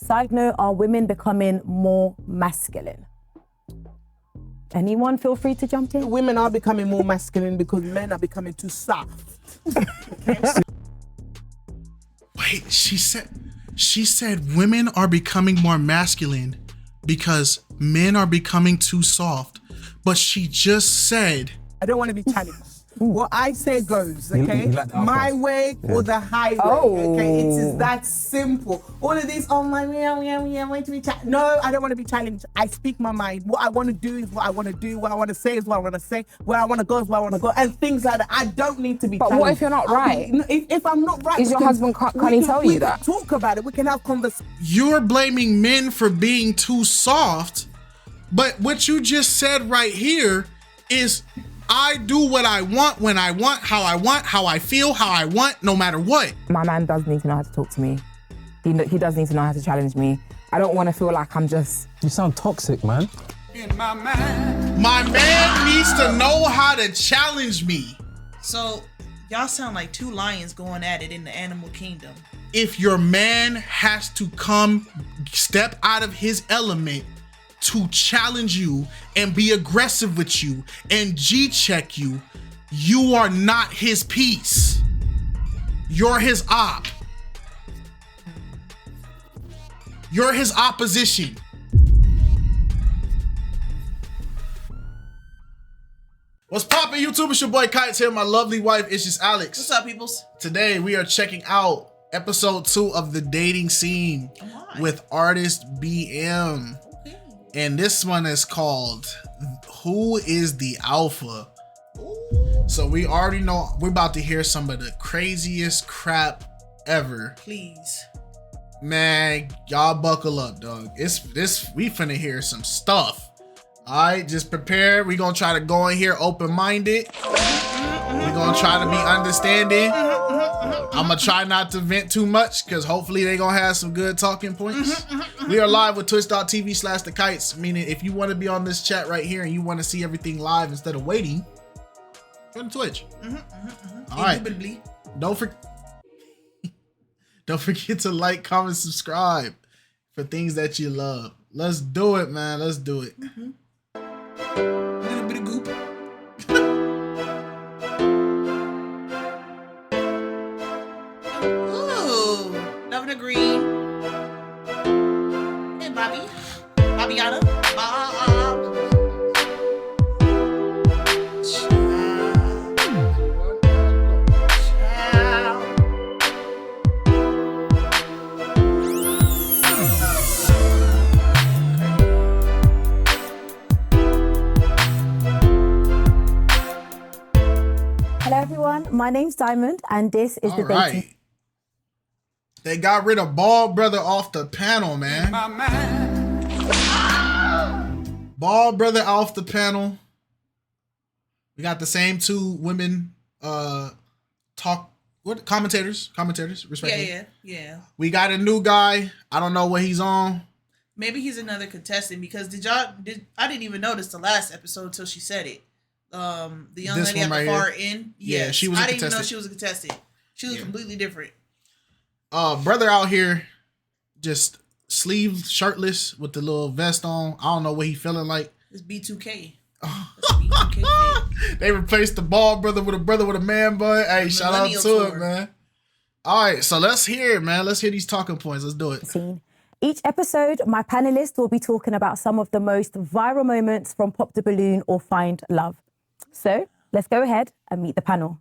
Side note, are women becoming more masculine? Anyone feel free to jump in? Women are becoming more masculine because men are becoming too soft. Wait, she said women are becoming more masculine because men are becoming too soft. But she just said, I don't want to be challenged. What I say goes, okay? You like my way or the highway, okay? It is that simple. All of this, oh my, I want to be challenged. No, I don't want to be challenged. I speak my mind. What I want to do is what I want to do. What I want to say is what I want to say. Where I want to go is where I want to go. And things like that. I don't need to be challenged. But what if you're not right? If I'm not right, Is your husband can't he tell you that? We can talk about it. We can have conversations. you're blaming men for being too soft. But what you just said right here is, I do what I want, when I want, how I feel, how I want, no matter what. My man does need to know how to talk to me. He does need to know how to challenge me. I don't want to feel like I'm just... You sound toxic, man. My man needs to know how to challenge me. So, y'all sound like two lions going at it in the animal kingdom. If your man has to step out of his element to challenge you and be aggressive with you and G-check you, you are not his piece. You're his op. You're his opposition. What's poppin', YouTube? It's your boy KiteZz here. My lovely wife, it's just Alex. What's up, peoples? Today we are checking out episode 2 of The Dating Scene with artist BM. And this one is called Who is the Alpha? So we already know we're about to hear some of the craziest crap ever. Please. Man, y'all buckle up, dog. We finna hear some stuff. Alright, just prepare. We gonna try to go in here open-minded. We gonna try to be understanding. I'm gonna try not to vent too much because hopefully they gonna have some good talking points. We are live with twitch.tv/thekitez, meaning if you want to be on this chat right here and you want to see everything live instead of waiting, go to Twitch. All right. Don't forget to like, comment, subscribe for things that you love. Let's do it, man. Let's do it. A little bit of goop. Ooh, loving the green. Hey, Bobby. Bobbiana. Bob. Hello everyone, my name's Diamond and this is the dating. They got rid of Ball Brother off the panel, man. Ball Brother off the panel. We got the same two women commentators, respectively. Yeah. We got a new guy. I don't know what he's on. Maybe he's another contestant because I didn't even notice the last episode until she said it. The young lady at the far end. Yeah, she was a contestant. I didn't even know she was a contestant. She was completely different. Brother out here just sleeves shirtless with the little vest on. I don't know what he feeling like. It's B2K. That's B2K. They replaced the Ball Brother with a man bun. Hey, shout out to it, man. All right, so let's hear it, man. Let's hear these talking points. Let's do it. Each episode, my panelists will be talking about some of the most viral moments from Pop the Balloon or Find Love. So let's go ahead and meet the panel.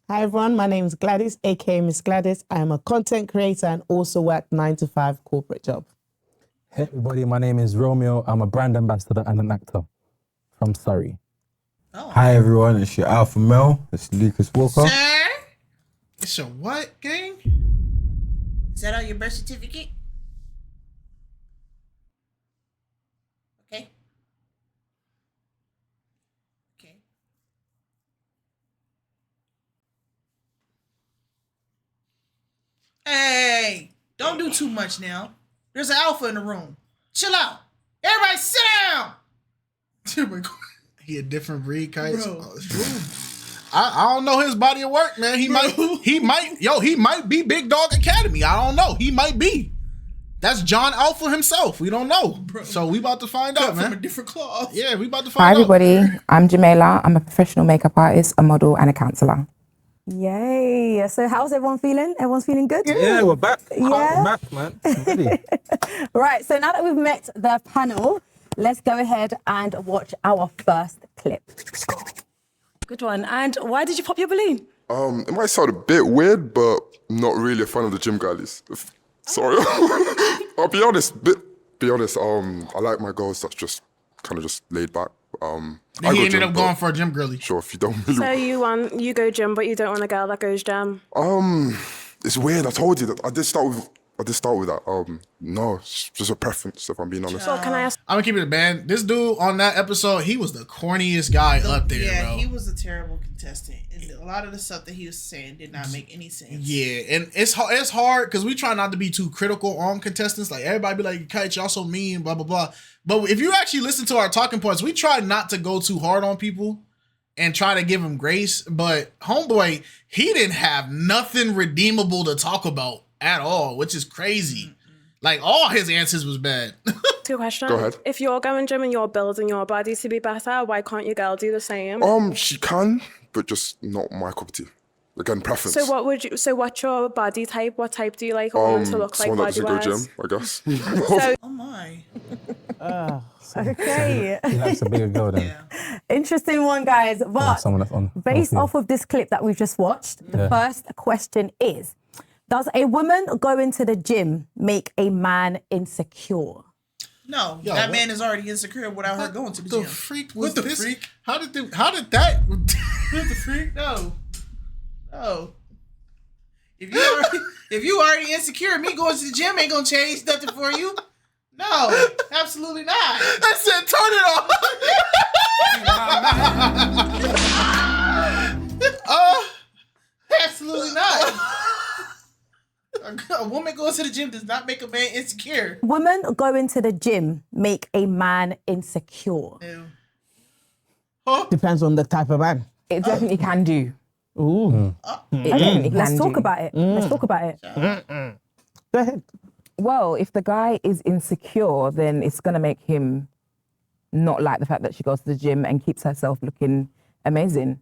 Hi everyone, my name is Gladys, aka Miss Gladys. I am a content creator and also work 9-to-5 corporate job. Hey everybody, my name is Romeo. I'm a brand ambassador and an actor from Surrey. Oh. Hi everyone, it's your Alpha Male. It's Lucas Walker. Sir? It's your what, gang? Is that on your birth certificate? Okay. Hey, don't do too much now. There's an alpha in the room. Chill out. Everybody sit down. He a different breed, KiteZz. I don't know his body of work, man. He might be Big Dog Academy. I don't know. He might be. That's John Alpha himself. We don't know. So we about to find out, man. From a different cloth. Yeah, we about to Hi find out. everybody, I'm Jamela. I'm a professional makeup artist, a model, and a counsellor. Yay. So how's everyone feeling? Everyone's feeling good? Yeah, we're back. Yeah. We're back, man. I'm ready. Right, so now that we've met the panel, let's go ahead and watch our first clip. Good one. And why did you pop your balloon? It might sound a bit weird, but I'm not really a fan of the gym girlies. Sorry. I'll be honest. I like my girls that's just kind of just laid back. He ended up going for a gym girly. Sure, if you don't really. So you go gym, but you don't want a girl that goes gym. It's weird. I told you that I did start with that. No, it's just a preference, if I'm being honest. So can I ask? I'm gonna keep it a band. This dude on that episode, he was the corniest guy up there, Yeah, bro. he was a terrible contestant. And a lot of the stuff that he was saying did not make any sense. Yeah, and it's hard because we try not to be too critical on contestants. Like everybody be like, "Kite, y'all so mean," blah blah blah. But if you actually listen to our talking points, we try not to go too hard on people and try to give them grace. But homeboy, he didn't have nothing redeemable to talk about at all, which is crazy. Like all his answers was bad. Two questions. Go ahead. If you're going gym and you're building your body to be better, why can't your girl do the same? She can, but just not my cup of tea. Again, preference. So what's your body type? What type do you like a woman to look like someone that body doesn't go wise? gym, I guess. So Oh my. Okay. He likes a bigger girl then. Interesting one, guys. But Someone that's on. based off of this clip that we've just watched, the first question is, does a woman going to the gym make a man insecure? No, Yo, that what- man is already insecure without her going to the The gym. freak was What the this? freak? How did that? What the freak? No. If you already insecure, me going to the gym ain't gonna change nothing for you. No, absolutely not. I said, turn it off. Absolutely not. A woman goes to the gym does not make a man insecure. Women going to the gym make a man insecure. Ew. Depends on the type of man. It definitely can do. Ooh. It definitely can Let's do. talk about it. Let's talk about it. Go ahead. Well, if the guy is insecure, then it's going to make him not like the fact that she goes to the gym and keeps herself looking amazing.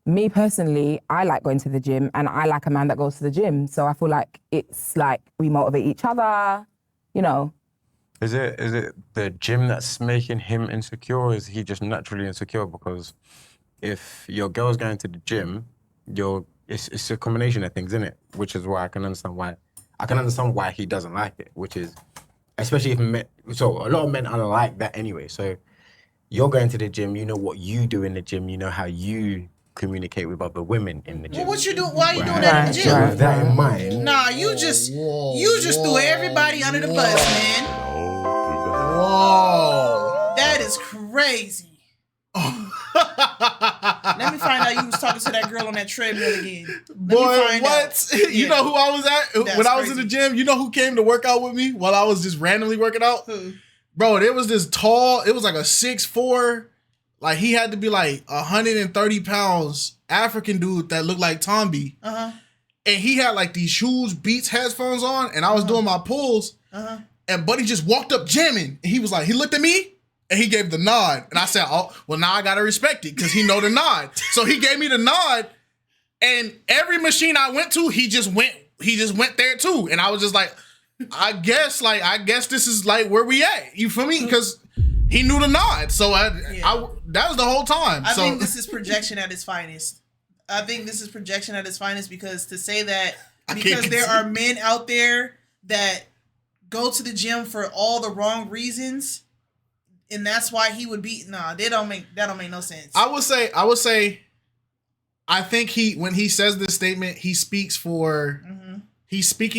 Me personally, I like going to the gym and I like a man that goes to the gym. So I feel like it's like we motivate each other, you know. Is it the gym that's making him insecure, or is he just naturally insecure? Because if your girl's going to the gym, it's a combination of things, isn't it? Which is why I can understand why he doesn't like it, which is, especially if men, so a lot of men are like that anyway. So you're going to the gym, you know what you do in the gym, you know how you communicate with other women in the gym. Well, what you doing? Why are you doing that in the Right, gym? right. With that in mind, Nah, you just threw everybody under the bus, man. Whoa. That is crazy. Let me find out you was talking to that girl on that treadmill again. Boy, what? You know who I was at That's when I was in crazy. the gym? You know who came to work out with me while I was just randomly working out? Who? Bro, there was this tall, it was like a 6'4", like he had to be like 130 pounds, African dude that looked like Tomby. Uh-huh. And he had like these shoes, Beats headphones on, and I was doing my pulls. Uh-huh. And Buddy just walked up jamming. And he was like, he looked at me and he gave the nod. And I said, oh, well, now I gotta respect it because he know the nod. So he gave me the nod. And every machine I went to, he just went there too. And I was just like, I guess this is like where we at. You feel me? Because he knew the nod. So I that was the whole time. I So think this is projection at its finest. Because to say that because there are men out there that go to the gym for all the wrong reasons, and that's why he would be that don't make no sense. I would say I think when he says this statement, he's speaking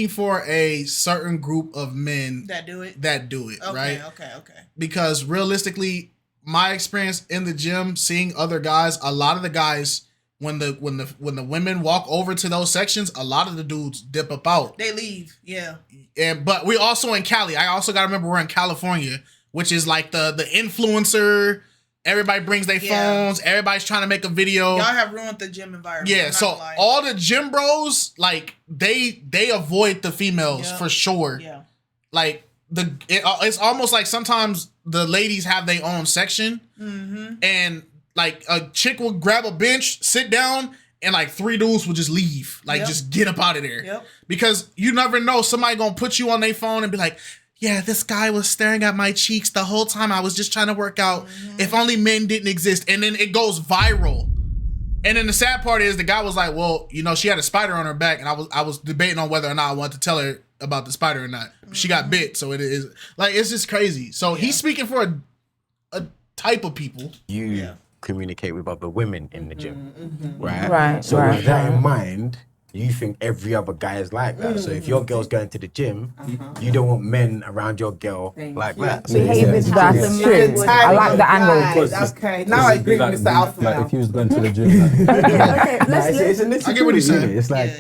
for a certain group of men that do it. Right? Okay. Because realistically, my experience in the gym, seeing other guys, a lot of the guys, when the women walk over to those sections, a lot of the dudes dip up out. They leave, yeah. But we also in Cali. I also gotta remember we're in California, which is like the influencer. Everybody brings their phones. Everybody's trying to make a video. Y'all have ruined the gym environment. Yeah, I'm not so gonna lie. all the gym bros, like they avoid the females for sure. Yeah. like it's almost like sometimes the ladies have their own section, and like a chick will grab a bench, sit down, and like 3 dudes will just leave, like just get up out of there, because you never know, somebody gonna put you on their phone and be like, yeah, this guy was staring at my cheeks the whole time I was just trying to work out. If only men didn't exist. And then it goes viral. And then the sad part is the guy was like, well, you know, she had a spider on her back, and I was debating on whether or not I wanted to tell her about the spider or not. She got bit, so it is like, it's just crazy. So he's speaking for a type of people. You communicate with other women in the gym, right? Right, So right, with that in mind, you think every other guy is like that. So if your girl's going to the gym, you don't want men around your girl like that. So That's true. I like the angle. Okay, now I agree with Mr. Alpha. Like if he was going to the gym. I get what he's saying. It's like,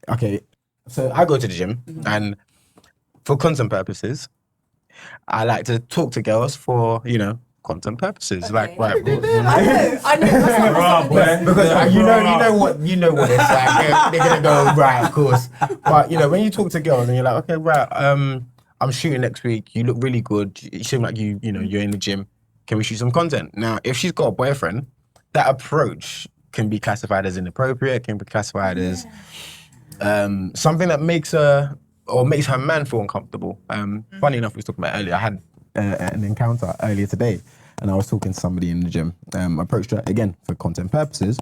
okay, so I go to the gym, and for content purposes, I like to talk to girls for, you know, content purposes. Like, right, I know. because you know what it's like. They're gonna go, right, of course. But you know, when you talk to girls and you're like, okay, right, I'm shooting next week. You look really good. You seem like you're in the gym. Can we shoot some content? Now, if she's got a boyfriend, that approach can be classified as inappropriate. Can be classified as something that makes her man feel uncomfortable. Funny enough, we was talking about earlier. I had an encounter earlier today, and I was talking to somebody in the gym. Approached her again for content purposes.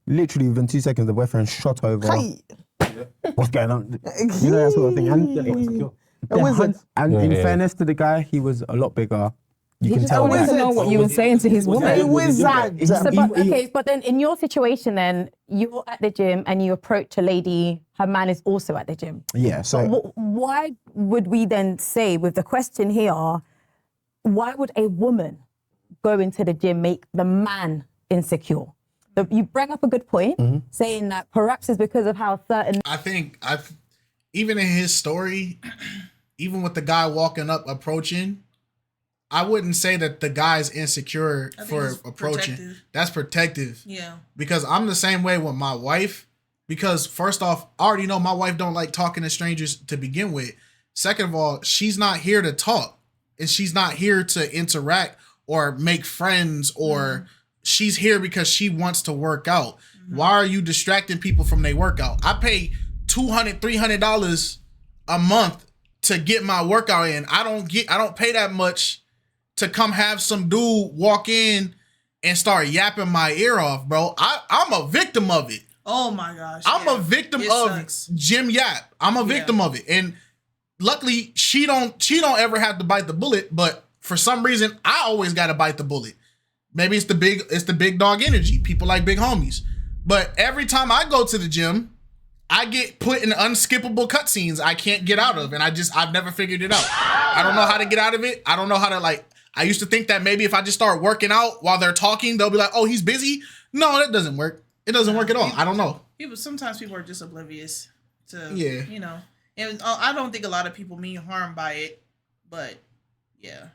Literally within 2 seconds, the boyfriend shot over. What's going on? You know, that sort of thing. And in fairness to the guy, he was a lot bigger. You can tell wanted to know what you were saying to his woman. But then in your situation, then you're at the gym and you approach a lady. Her man is also at the gym. Yeah. So why would we then say, with the question here, why would a woman go into the gym make the man insecure? You bring up a good point, saying that perhaps it's because of how certain. I think even in his story, even with the guy walking up approaching, I wouldn't say that the guy's insecure for approaching. Protective. That's protective. Yeah. Because I'm the same way with my wife. Because first off, I already know my wife don't like talking to strangers to begin with. Second of all, she's not here to talk. And she's not here to interact or make friends, or she's here because she wants to work out. Why are you distracting people from their workout? I pay $200, $300 a month to get my workout in. I don't pay that much to come have some dude walk in and start yapping my ear off, bro. I'm a victim of it. Oh my gosh. I'm a victim of gym yap. I'm a victim of it. And luckily she don't ever have to bite the bullet, but for some reason I always gotta bite the bullet. Maybe it's the big dog energy. People like big homies. But every time I go to the gym, I get put in unskippable cutscenes I can't get out of, and I've never figured it out. I don't know how to get out of it. I don't know how to I used to think that maybe if I just start working out while they're talking, they'll be like, oh, he's busy. No, that doesn't work. It doesn't work at all. I don't know. Sometimes people are just oblivious to, you know. And I don't think a lot of people mean harm by it, but yeah.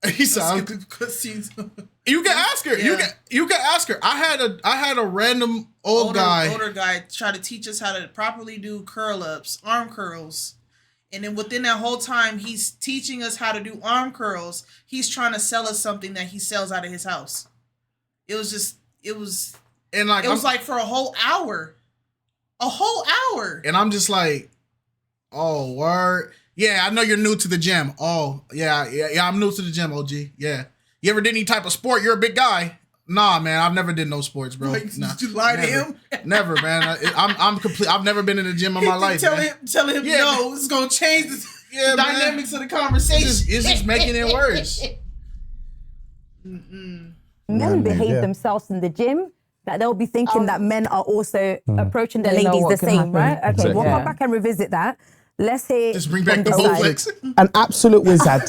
He sounds. You can ask her. Yeah. You can ask her. I had a random older guy try to teach us how to properly do curl ups, arm curls. And then within that whole time, he's teaching us how to do arm curls. He's trying to sell us something that he sells out of his house. It was like for a whole hour. A whole hour. And I'm just like, oh, word. Yeah, I know you're new to the gym. Oh, yeah, I'm new to the gym, OG. Yeah. You ever did any type of sport? You're a big guy. Nah, man, I've never did no sports, bro. Did you lie to him? Never, man. I'm complete. I've never been in the gym in my life. Tell him, no, it's gonna change the dynamics of the conversation. It's just making it worse. Men behave themselves in the gym, that they'll be thinking that men are also approaching the ladies the same, right? Okay, we'll come back and revisit that. Let's hear. Just bring back the Bowflex. An absolute wizard.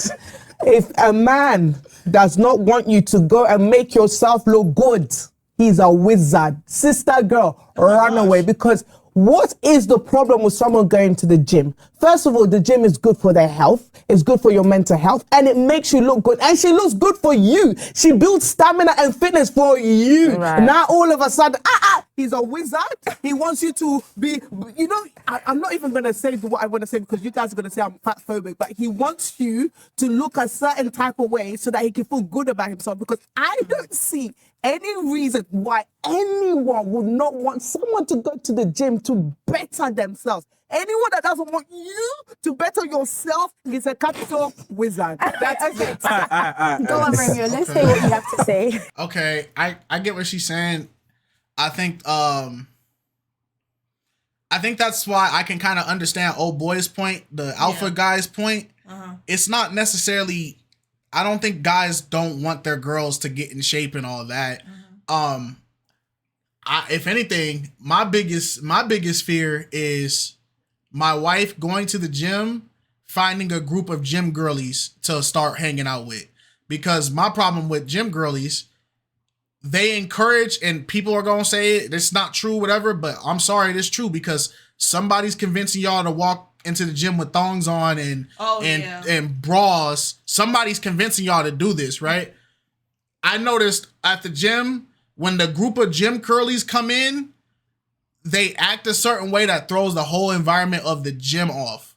If a man does not want you to go and make yourself look good, he's a wizard. Sister girl, run away. Because what is the problem with someone going to the gym? First of all, the gym is good for their health. It's good for your mental health, and it makes you look good. And she looks good for you. She builds stamina and fitness for you. Right. Now all of a sudden, he's a wizard. He wants you to be, you know, I'm not even going to say what I want to say because you guys are going to say I'm fat phobic, but he wants you to look a certain type of way so that he can feel good about himself, because I don't see any reason why anyone would not want someone to go to the gym to better themselves. Anyone that doesn't want you to better yourself is a capital wizard. That's it. Go on, Romeo. Let's hear what you have to say. Okay, I get what she's saying. I think that's why I can kind of understand old boy's point, the alpha guy's point. It's not necessarily, I don't think guys don't want their girls to get in shape and all that. If anything, my biggest fear is my wife going to the gym, finding a group of gym girlies to start hanging out with. Because my problem with gym girlies, they encourage, and people are gonna say it's not true, whatever, but I'm sorry, it is true, because somebody's convincing y'all to walk into the gym with thongs on and bras. Somebody's convincing y'all to do this, right? I noticed at the gym, when the group of gym curlies come in, they act a certain way that throws the whole environment of the gym off.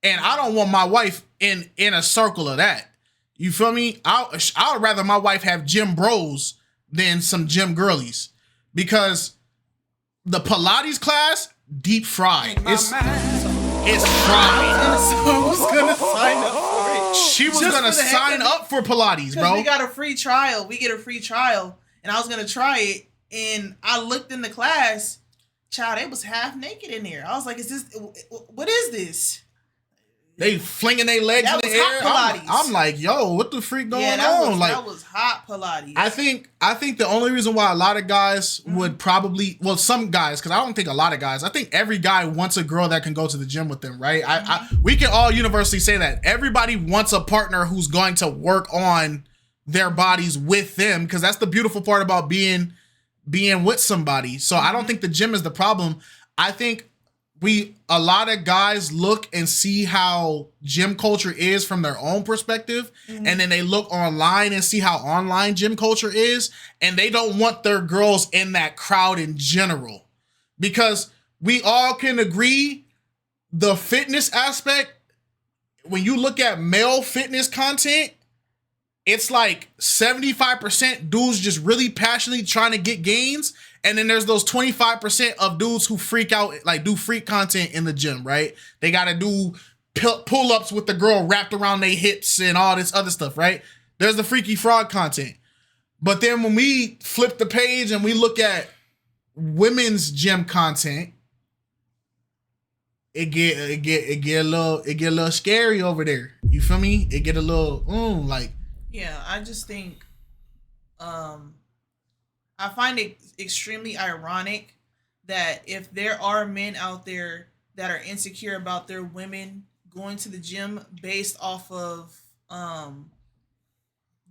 And I don't want my wife in a circle of that. You feel me? I would rather my wife have gym bros than some gym girlies, because the Pilates class, deep fried. It's fried. Who's gonna sign up for it? She was gonna sign up for Pilates, bro. We got a free trial. We get a free trial, and I was gonna try it. And I looked in the class, child, it was half naked in there. I was like, what is this? They flinging their legs in the air. I'm like, yo, what the freak going on? That was hot Pilates. I think the only reason why a lot of guys would probably, well, some guys, because I don't think a lot of guys, I think every guy wants a girl that can go to the gym with them, right? We can all universally say that. Everybody wants a partner who's going to work on their bodies with them, because that's the beautiful part about being with somebody. So I don't think the gym is the problem. I think a lot of guys look and see how gym culture is from their own perspective, and then they look online and see how online gym culture is, and they don't want their girls in that crowd in general, because we all can agree the fitness aspect, when you look at male fitness content, it's like 75% dudes just really passionately trying to get gains. And then there's those 25% of dudes who freak out, like do freak content in the gym, right? They got to do pull-ups with the girl wrapped around their hips and all this other stuff, right? There's the freaky frog content. But then when we flip the page and we look at women's gym content, it get a little scary over there. You feel me? It get a little like. Yeah, I just think I find it extremely ironic that if there are men out there that are insecure about their women going to the gym based off of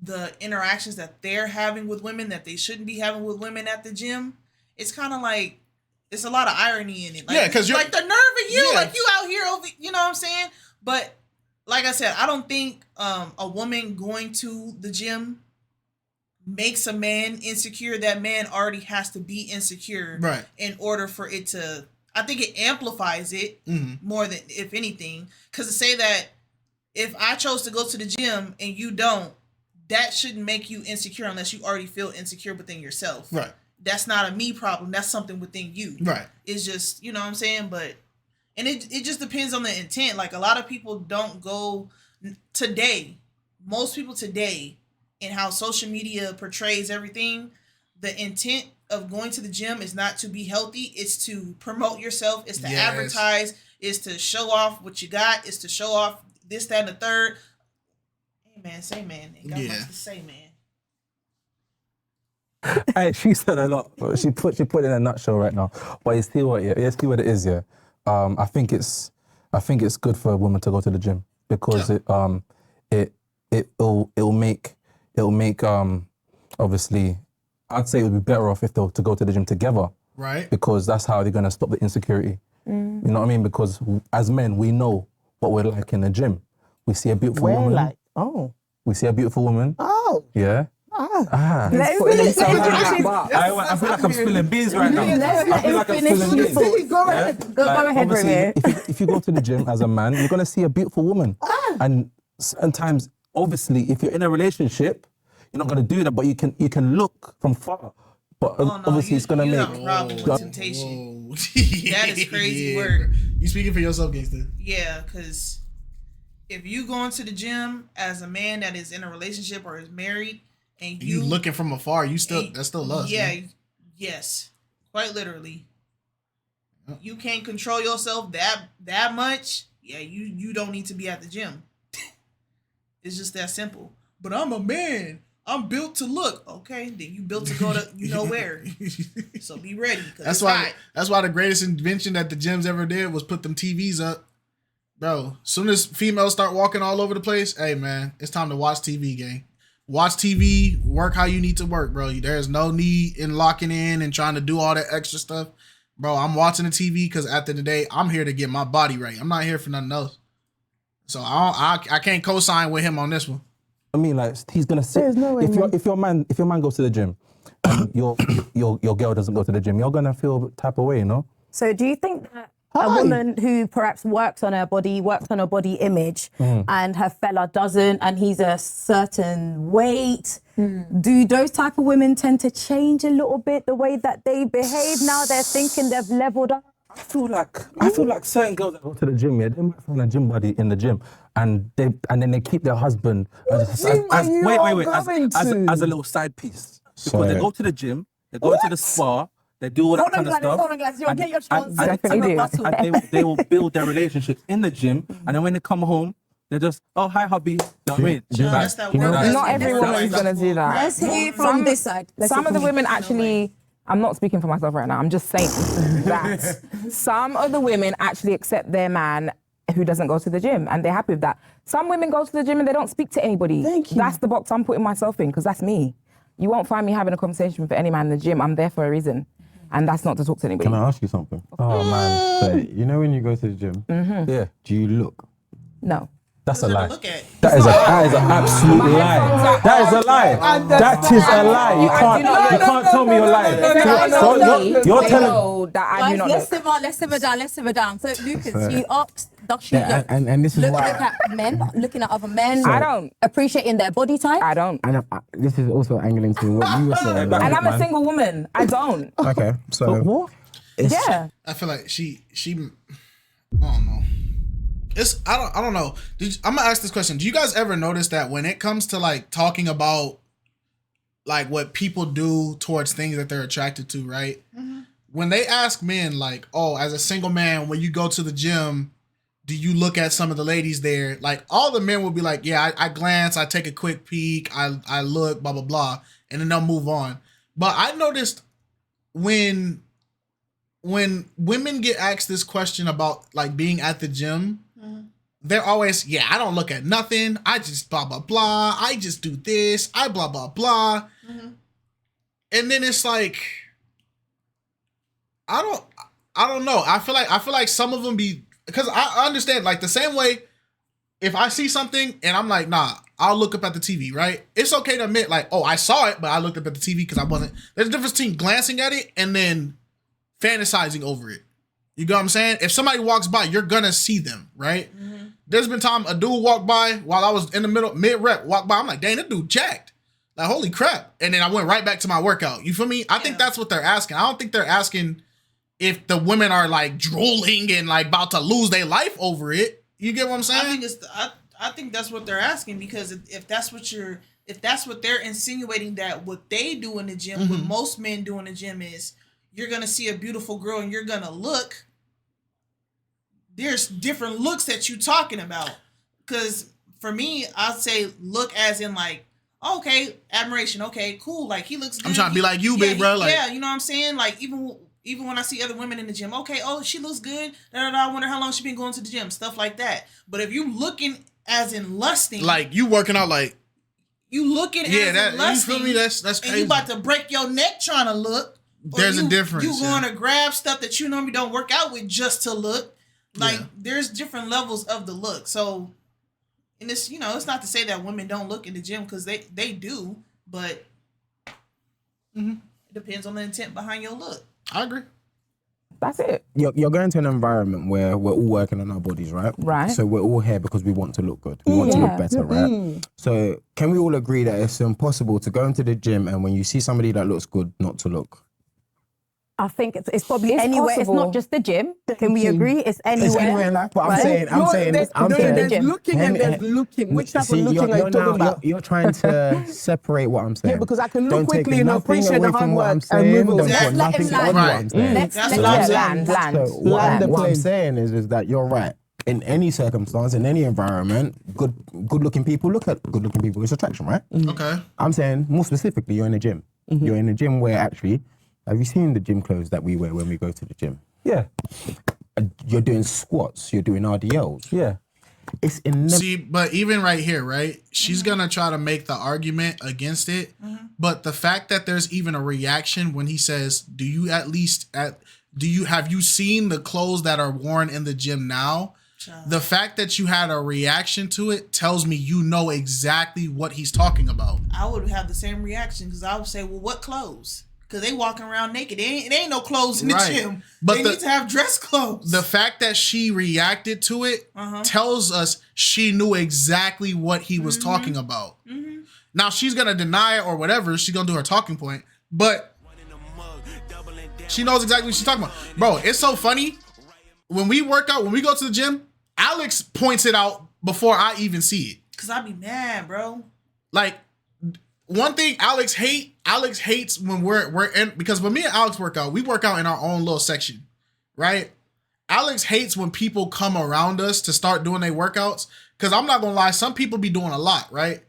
the interactions that they're having with women that they shouldn't be having with women at the gym, it's kind of like, it's a lot of irony in it. Like, yeah, because you're like the nerve of you, like you out here over, you know what I'm saying? But like I said, I don't think a woman going to the gym makes a man insecure. That man already has to be insecure, right, in order for it to, I think it amplifies it more than, if anything. Because to say that if I chose to go to the gym and you don't, that shouldn't make you insecure unless you already feel insecure within yourself. Right. That's not a me problem. That's something within you. Right. It's just, you know what I'm saying? But, and it just depends on the intent. Like a lot of people don't go today. Most people today, and how social media portrays everything, the intent of going to the gym is not to be healthy. It's to promote yourself. It's to advertise. It's to show off what you got. It's to show off this, that, and the third. Hey, man, say man. Ain't got much to say, man. Hey, she said a lot. She put it in a nutshell right now. But you see what it is, yeah. I think it's good for a woman to go to the gym, because it'll make obviously, I'd say it would be better off if they were to go to the gym together. Right. Because that's how they're gonna stop the insecurity. You know what I mean? Because as men, we know what we're like in the gym. We see a beautiful We're woman. like, oh. We see a beautiful woman. Oh. Yeah. Ah. Let him finish. I feel like I'm spilling beans right now. I feel like I'm spilling beans. Go ahead, Obviously, Remy. if you go to the gym as a man, you're gonna see a beautiful woman. And sometimes, obviously, if you're in a relationship, you're not gonna do that. But you can look from far. But obviously, it's gonna you make. have a problem with temptation. Whoa. That is crazy work. You speaking for yourself, gangster? Yeah, because if you go into the gym as a man that is in a relationship or is married, and You looking from afar, that's still lust. Yeah, man. yes, quite literally. You can't control yourself that much. Yeah, you don't need to be at the gym. It's just that simple. But I'm a man. I'm built to look. Okay, then you built to go to where. So be ready. That's why the greatest invention that the gyms ever did was put them TVs up. Bro, soon as females start walking all over the place, hey man, it's time to watch TV, gang. Watch TV, work how you need to work, bro. There's no need in locking in and trying to do all that extra stuff. Bro, I'm watching the TV because at the end of the day, I'm here to get my body right. I'm not here for nothing else. So I can't co-sign with him on this one. I mean, like he's gonna sit. There's no way, if your man goes to the gym, and your girl doesn't go to the gym, you're gonna feel type of way, you know. So do you think that a woman who perhaps works on her body image, and her fella doesn't, and he's a certain weight, do those type of women tend to change a little bit the way that they behave now they're thinking they've leveled up? I feel like certain girls that go to the gym, yeah, they might find a gym buddy in the gym, and then they keep their husband as a little side piece because they go to the gym, they go to the spa. They do all that kind of stuff. And they will build their relationships in the gym. And then when they come home, they're just, oh, hi, hubby. You know what I mean? That's that work. Not every woman is gonna do that. Let's hear from this side. Some of the women actually, I'm not speaking for myself right now, I'm just saying that some of the women actually accept their man who doesn't go to the gym and they're happy with that. Some women go to the gym and they don't speak to anybody. Thank you. That's the box I'm putting myself in because that's me. You won't find me having a conversation with any man in the gym. I'm there for a reason. And that's not to talk to anybody. Can I ask you something? Oh man, So, you know when you go to the gym, yeah, do you look? No. that's a lie. Look at. That is an absolute lie. That is a lie. That is a lie. You can't tell me you're lying. You're telling. That I do not Let's look. simmer down. So Lucas, you asked, does she Yeah, look? and this is Look why. at men, looking at other men. I don't. Appreciating their body type. I don't. And this is also angling to what you were saying. And like- I'm a single woman. I don't. Okay, so What? Yeah. I feel like she I don't know. I don't know. I'm gonna ask this question. Do you guys ever notice that when it comes to like talking about like what people do towards things that they're attracted to, right? Mm-hmm. When they ask men like, oh, as a single man, when you go to the gym, do you look at some of the ladies there? Like all the men will be like, yeah, I glance, I take a quick peek, I look, blah, blah, blah. And then they'll move on. But I noticed when women get asked this question about like being at the gym, they're always, yeah, I don't look at nothing. I just blah, blah, blah. I just do this. I blah, blah, blah. Mm-hmm. And then it's like, I don't know. I feel like some of them be, because I understand like the same way if I see something and I'm like, nah, I'll look up at the TV, right? It's okay to admit like, oh, I saw it, but I looked up at the TV because I wasn't. There's a difference between glancing at it and then fantasizing over it. You get what I'm saying? If somebody walks by, you're gonna see them, right? Mm-hmm. There's been time a dude walked by while I was in the middle, mid-rep, walked by. I'm like, dang, that dude jacked. Like, holy crap. And then I went right back to my workout. You feel me? I think that's what they're asking. I don't think they're asking if the women are like drooling and like about to lose their life over it. You get what I'm saying? I think that's what they're asking because if that's what they're insinuating that what they do in the gym, what most men do in the gym is you're gonna see a beautiful girl and you're gonna look. There's different looks that you're talking about. Because for me, I'd say look as in like, okay, admiration, okay, cool, like he looks good. I'm trying to be like you, big bro. Like, yeah, you know what I'm saying? Like even when I see other women in the gym, okay, oh, she looks good. I wonder how long she been going to the gym, stuff like that. But if you looking as in lusting, like you working out, like you looking as in lusting, you feel me? That's crazy. And you about to break your neck trying to look. There's a difference. You going to grab stuff that you normally don't work out with just to look. Like there's different levels of the look. So, and it's it's not to say that women don't look in the gym because they do, but it depends on the intent behind your look. I agree. That's it. You're going to an environment where we're all working on our bodies, right? Right. So we're all here because we want to look good. We want to look better, right? So can we all agree that it's impossible to go into the gym and when you see somebody that looks good, not to look? I think it's probably It's anywhere. possible. It's not just the gym. Can we agree? It's anywhere. It's anywhere in life, but Right? I'm saying, There's looking and there's looking. Which type of looking are you talking about? You're trying to separate what I'm saying. Yeah, because I can look Don't take quickly and nothing appreciate away the from hard what I'm work saying. and move Don't on. put Let him nothing on land. what I'm saying. Let's That's let what I'm him saying. land. So what I'm plane. saying is that you're right. In any circumstance, in any environment, good-looking people look at good-looking people. It's attraction, right? Okay. I'm saying more specifically, you're in a gym. You're in a gym where actually, have you seen the gym clothes that we wear when we go to the gym? Yeah. You're doing squats. You're doing RDLs. Yeah. It's inevitable. See, but even right here, right? She's gonna try to make the argument against it, but the fact that there's even a reaction when he says, "Do you have you seen the clothes that are worn in the gym now?" The fact that you had a reaction to it tells me you know exactly what he's talking about. I would have the same reaction because I would say, well, what clothes? Because they walking around naked. It ain't no clothes in the gym. But they need to have dress clothes. The fact that she reacted to it tells us she knew exactly what he was talking about. Now she's gonna deny it or whatever. She's gonna do her talking point, but she knows exactly what she's talking about. Bro, it's so funny. When we work out, when we go to the gym, Alex points it out before I even see it. Cause I be mad, bro. Like, one thing Alex hates when we're in, because when me and Alex work out, we work out in our own little section, right? Alex hates when people come around us to start doing their workouts. Cause I'm not gonna lie, some people be doing a lot, right?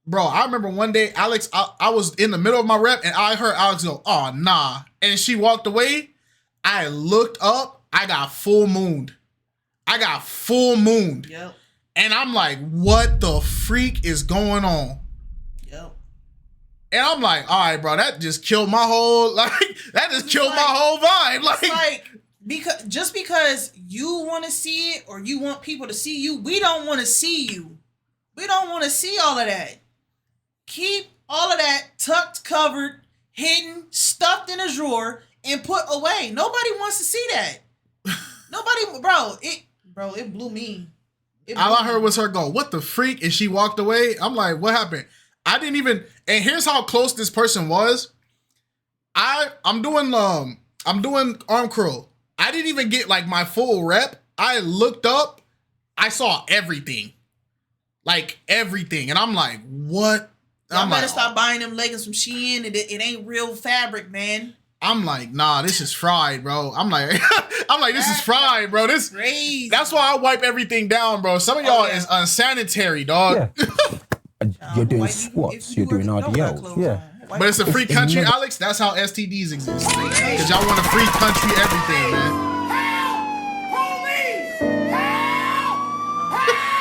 Bro, I remember one day, Alex, I was in the middle of my rep and I heard Alex go, "Oh, nah." And she walked away. I looked up, I got full mooned. Yep. And I'm like, what the freak is going on? Yep. And I'm like, all right, bro, that just killed my whole, my whole vibe. Like, because you want to see it or you want people to see you, we don't want to see you. We don't want to see all of that. Keep all of that tucked, covered, hidden, stuffed in a drawer, and put away. Nobody wants to see that. Nobody, bro, it blew me. All I heard was her go, "What the freak?" And she walked away. I'm like, what happened? I didn't even, and here's how close this person was. I'm doing arm curl. I didn't even get like my full rep. I looked up, I saw everything. Like everything. And I'm like, what? I better stop buying them leggings from Shein. It ain't real fabric, man. I'm like, nah, this is fried, bro. I'm like, this is fried, bro. This crazy. That's why I wipe everything down, bro. Some of y'all is unsanitary, dog. Yeah. You're doing squats. You're doing RDLs. Yeah. But it's a free country, Alex. That's how STDs exist. Because y'all want a free country everything, man.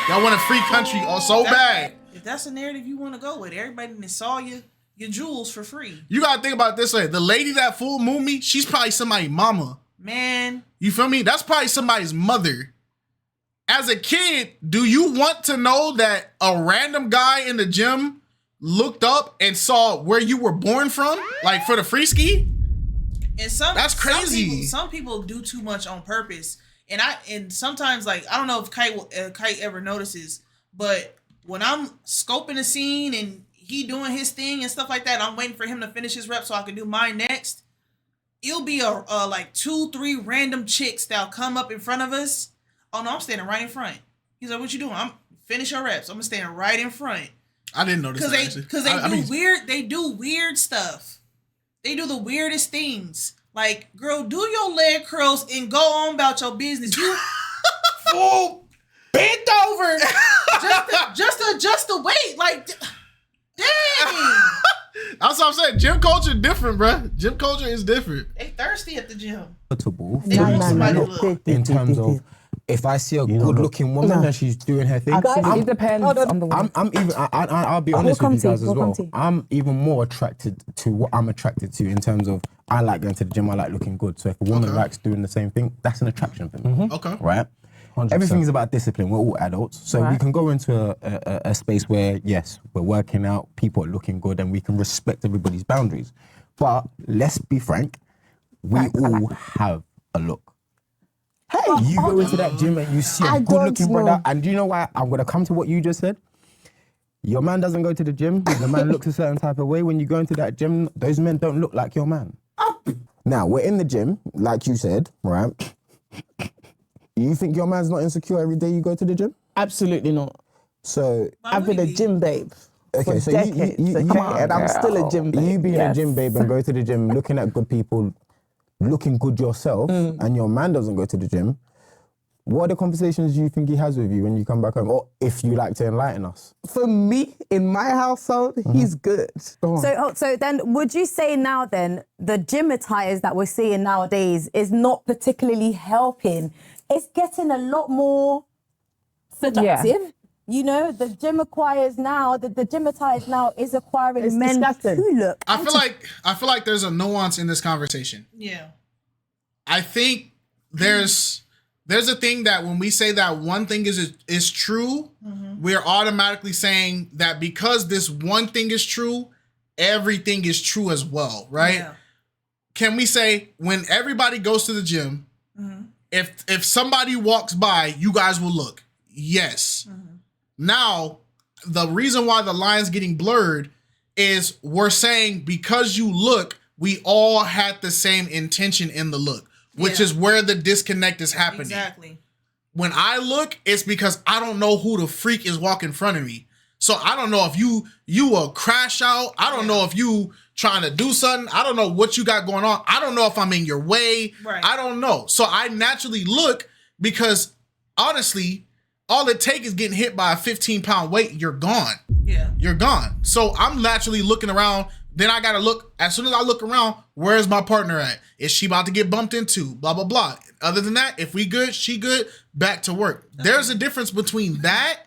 Y'all want a free country so bad. If that's the narrative you want to go with, everybody saw your jewels for free. You gotta think about it this way. The lady that full moon me, she's probably somebody's mama. Man. You feel me? That's probably somebody's mother. As a kid, do you want to know that a random guy in the gym looked up and saw where you were born from? Like for the free ski? And that's crazy. Some people do too much on purpose. And sometimes, like, I don't know if Kite ever notices, but when I'm scoping a scene and he doing his thing and stuff like that, I'm waiting for him to finish his rep so I can do mine next. It'll be like 2-3 random chicks that'll come up in front of us. Oh no, I'm standing right in front. He's like, "What you doing?" "I'm finish your reps." I'm standing right in front. I didn't notice that. Because they do weird stuff. They do the weirdest things. Like, girl, do your leg curls and go on about your business. You full bent over just to adjust the weight. Like, dang. That's what I'm saying. Gym culture different, bro. Gym culture is different. They thirsty at the gym. Comfortable They want somebody to look. in terms of if I see a good-looking woman and she's doing her thing, It depends on the woman. I'm even. I'll be honest with you guys as we'll well. come to you. I'm even more attracted to what I'm attracted to in terms of I like going to the gym. I like looking good. So if a woman likes doing the same thing, that's an attraction for me. Okay. Right. 100%. Everything is about discipline. We're all adults, so we can go into a space where yes, we're working out, people are looking good, and we can respect everybody's boundaries. But let's be frank, we all have a look. Hey, you go into that gym and you see a good-looking brother, and do you know why? I'm gonna come to what you just said. Your man doesn't go to the gym. The man looks a certain type of way. When you go into that gym, those men don't look like your man. Now we're in the gym, like you said, right? You think your man's not insecure every day you go to the gym? Absolutely not. So I've been a gym babe. Okay, for so decades, and I'm still a gym babe. you being a gym babe and go to the gym, looking at good people, looking good yourself, and your man doesn't go to the gym, what are the conversations you think he has with you when you come back home? Or if you like to enlighten us? For me, in my household, he's good. So then, would you say now then the gym attires that we're seeing nowadays is not particularly helping? It's getting a lot more seductive. Yeah. You know, the gym attires now is acquiring It's men disgusting. who look. I feel like there's a nuance in this conversation. Yeah. I think there's a thing that when we say that one thing is true, we're automatically saying that because this one thing is true, everything is true as well, right? Yeah. Can we say when everybody goes to the gym, if somebody walks by, you guys will look? Yes. Now, the reason why the line's getting blurred is we're saying because you look, we all had the same intention in the look, which is where the disconnect is happening. Exactly. When I look, it's because I don't know who the freak is walking in front of me. So I don't know if you will crash out. I don't know if you trying to do something. I don't know what you got going on. I don't know if I'm in your way. Right. I don't know. So I naturally look because honestly, all it takes is getting hit by a 15-pound weight. You're gone. Yeah. You're gone. So I'm naturally looking around. Then I got to look. As soon as I look around, where's my partner at? Is she about to get bumped into? Blah, blah, blah. Other than that, if we good, she good, back to work. There's a difference between that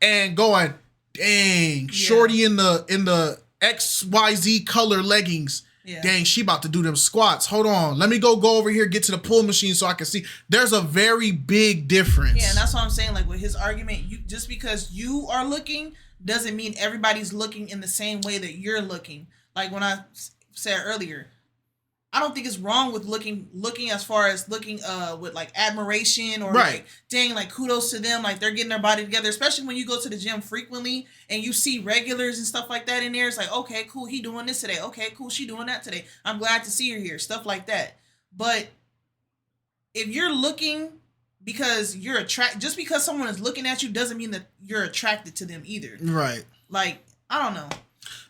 and going, dang, shorty in the XYZ color leggings. Yeah. Dang, she about to do them squats. Hold on. Let me go over here, get to the pull machine so I can see. There's a very big difference. Yeah, and that's what I'm saying. Like with his argument, just because you are looking doesn't mean everybody's looking in the same way that you're looking. Like when I said earlier, I don't think it's wrong with looking as far as looking with like admiration or like dang, like kudos to them, like they're getting their body together, especially when you go to the gym frequently and you see regulars and stuff like that in there. It's like, okay, cool, he doing this today. Okay, cool, she doing that today. I'm glad to see her here, stuff like that. But if you're looking because you're just because someone is looking at you doesn't mean that you're attracted to them either. Right. Like, I don't know.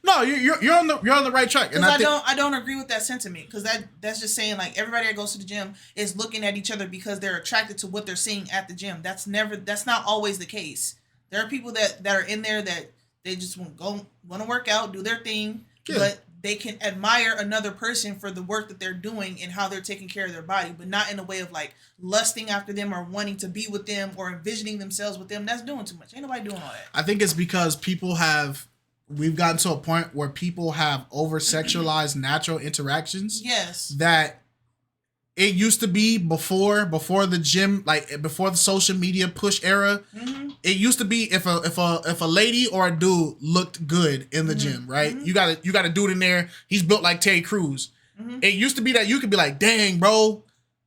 No, you're on the right track. And I don't agree with that sentiment because that's just saying like everybody that goes to the gym is looking at each other because they're attracted to what they're seeing at the gym. That's not always the case. There are people that are in there that they just want to work out, do their thing, but they can admire another person for the work that they're doing and how they're taking care of their body, but not in a way of like lusting after them or wanting to be with them or envisioning themselves with them. That's doing too much. Ain't nobody doing all that. I think it's because we've gotten to a point where people have over-sexualized natural interactions. Yes. That it used to be before the gym, like before the social media push era, it used to be if a lady or a dude looked good in the gym, right? You got a dude in there, he's built like Terry Crews. It used to be that you could be like, dang, bro,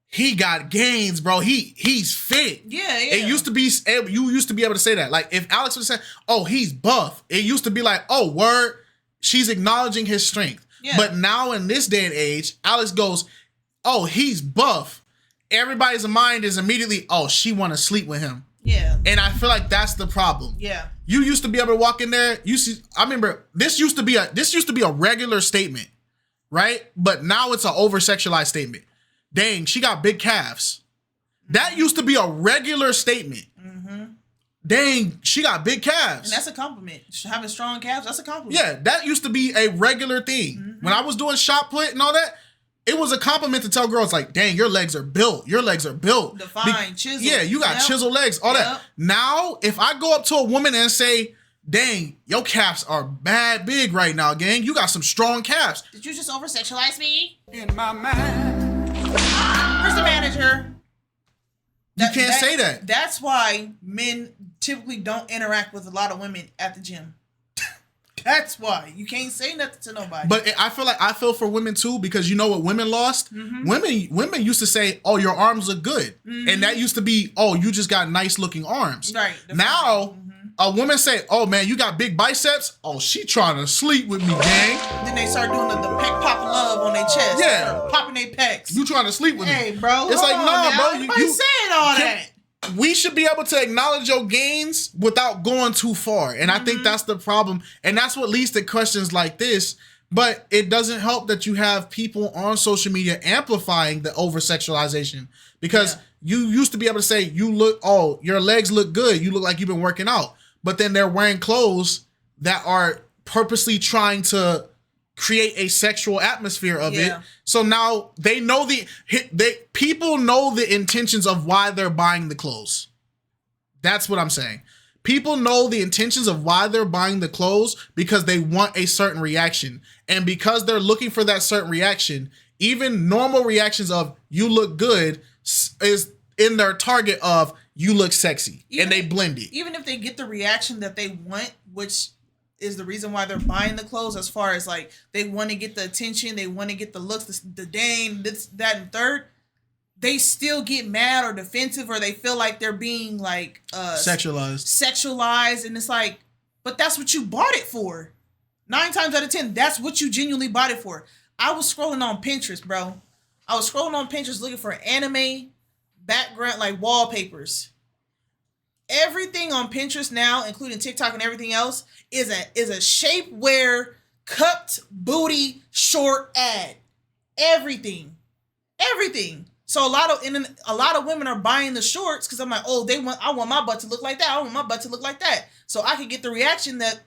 he got gains, bro. He's fit. Yeah. It used to be, you used to be able to say that. Like if Alex would say, oh, he's buff. It used to be like, oh, word, she's acknowledging his strength. Yeah. But now in this day and age, Alex goes, oh, he's buff. Everybody's mind is immediately, oh, she want to sleep with him. Yeah. And I feel like that's the problem. Yeah. You used to be able to walk in there. I remember this used to be a regular statement, right? But now it's an over-sexualized statement. Dang, she got big calves. That used to be a regular statement. Dang, she got big calves. And that's a compliment. Having strong calves, that's a compliment. Yeah, that used to be a regular thing. When I was doing shot put and all that, it was a compliment to tell girls like, dang, your legs are built. Your legs are built. Defined, chiseled. Yeah, you got chiseled legs, all that. Now, if I go up to a woman and say, dang, your calves are bad big right now, gang. You got some strong calves. Did you just over-sexualize me? In my mind. Where's the manager? You can't say that. That's why men typically don't interact with a lot of women at the gym. That's why. You can't say nothing to nobody. But I feel for women too, because you know what women lost? Women used to say, oh, your arms look good. And that used to be, oh, you just got nice looking arms. Right. Now, a woman say, oh man, you got big biceps? Oh, she trying to sleep with me, gang. Then they start doing the pec pop love on their chest. Yeah. Popping their pecs. You trying to sleep with me. Hey, bro. It's like, nah, bro. You saying all that? We should be able to acknowledge your gains without going too far. And I think that's the problem. And that's what leads to questions like this. But it doesn't help that you have people on social media amplifying the over-sexualization. Because you used to be able to say, your legs look good. You look like you've been working out. But then they're wearing clothes that are purposely trying to create a sexual atmosphere of it. So now they know people know the intentions of why they're buying the clothes. That's what I'm saying. People know the intentions of why they're buying the clothes because they want a certain reaction. And because they're looking for that certain reaction, even normal reactions of you look good is in their target of you look sexy, and they blend it. Even if they get the reaction that they want, which is the reason why they're buying the clothes, as far as like they want to get the attention, they want to get the looks, the dang, this, that, and third, they still get mad or defensive, or they feel like they're being like sexualized, and it's like, but that's what you bought it for. 9 times out of 10, that's what you genuinely bought it for. I was scrolling on Pinterest, bro. I was scrolling on Pinterest looking for anime background, like wallpapers. Everything on Pinterest now, including TikTok and everything else, is a shapewear, cupped booty, short ad. Everything. So a lot of women are buying the shorts because I'm like, oh, I want my butt to look like that. I want my butt to look like that. So I can get the reaction that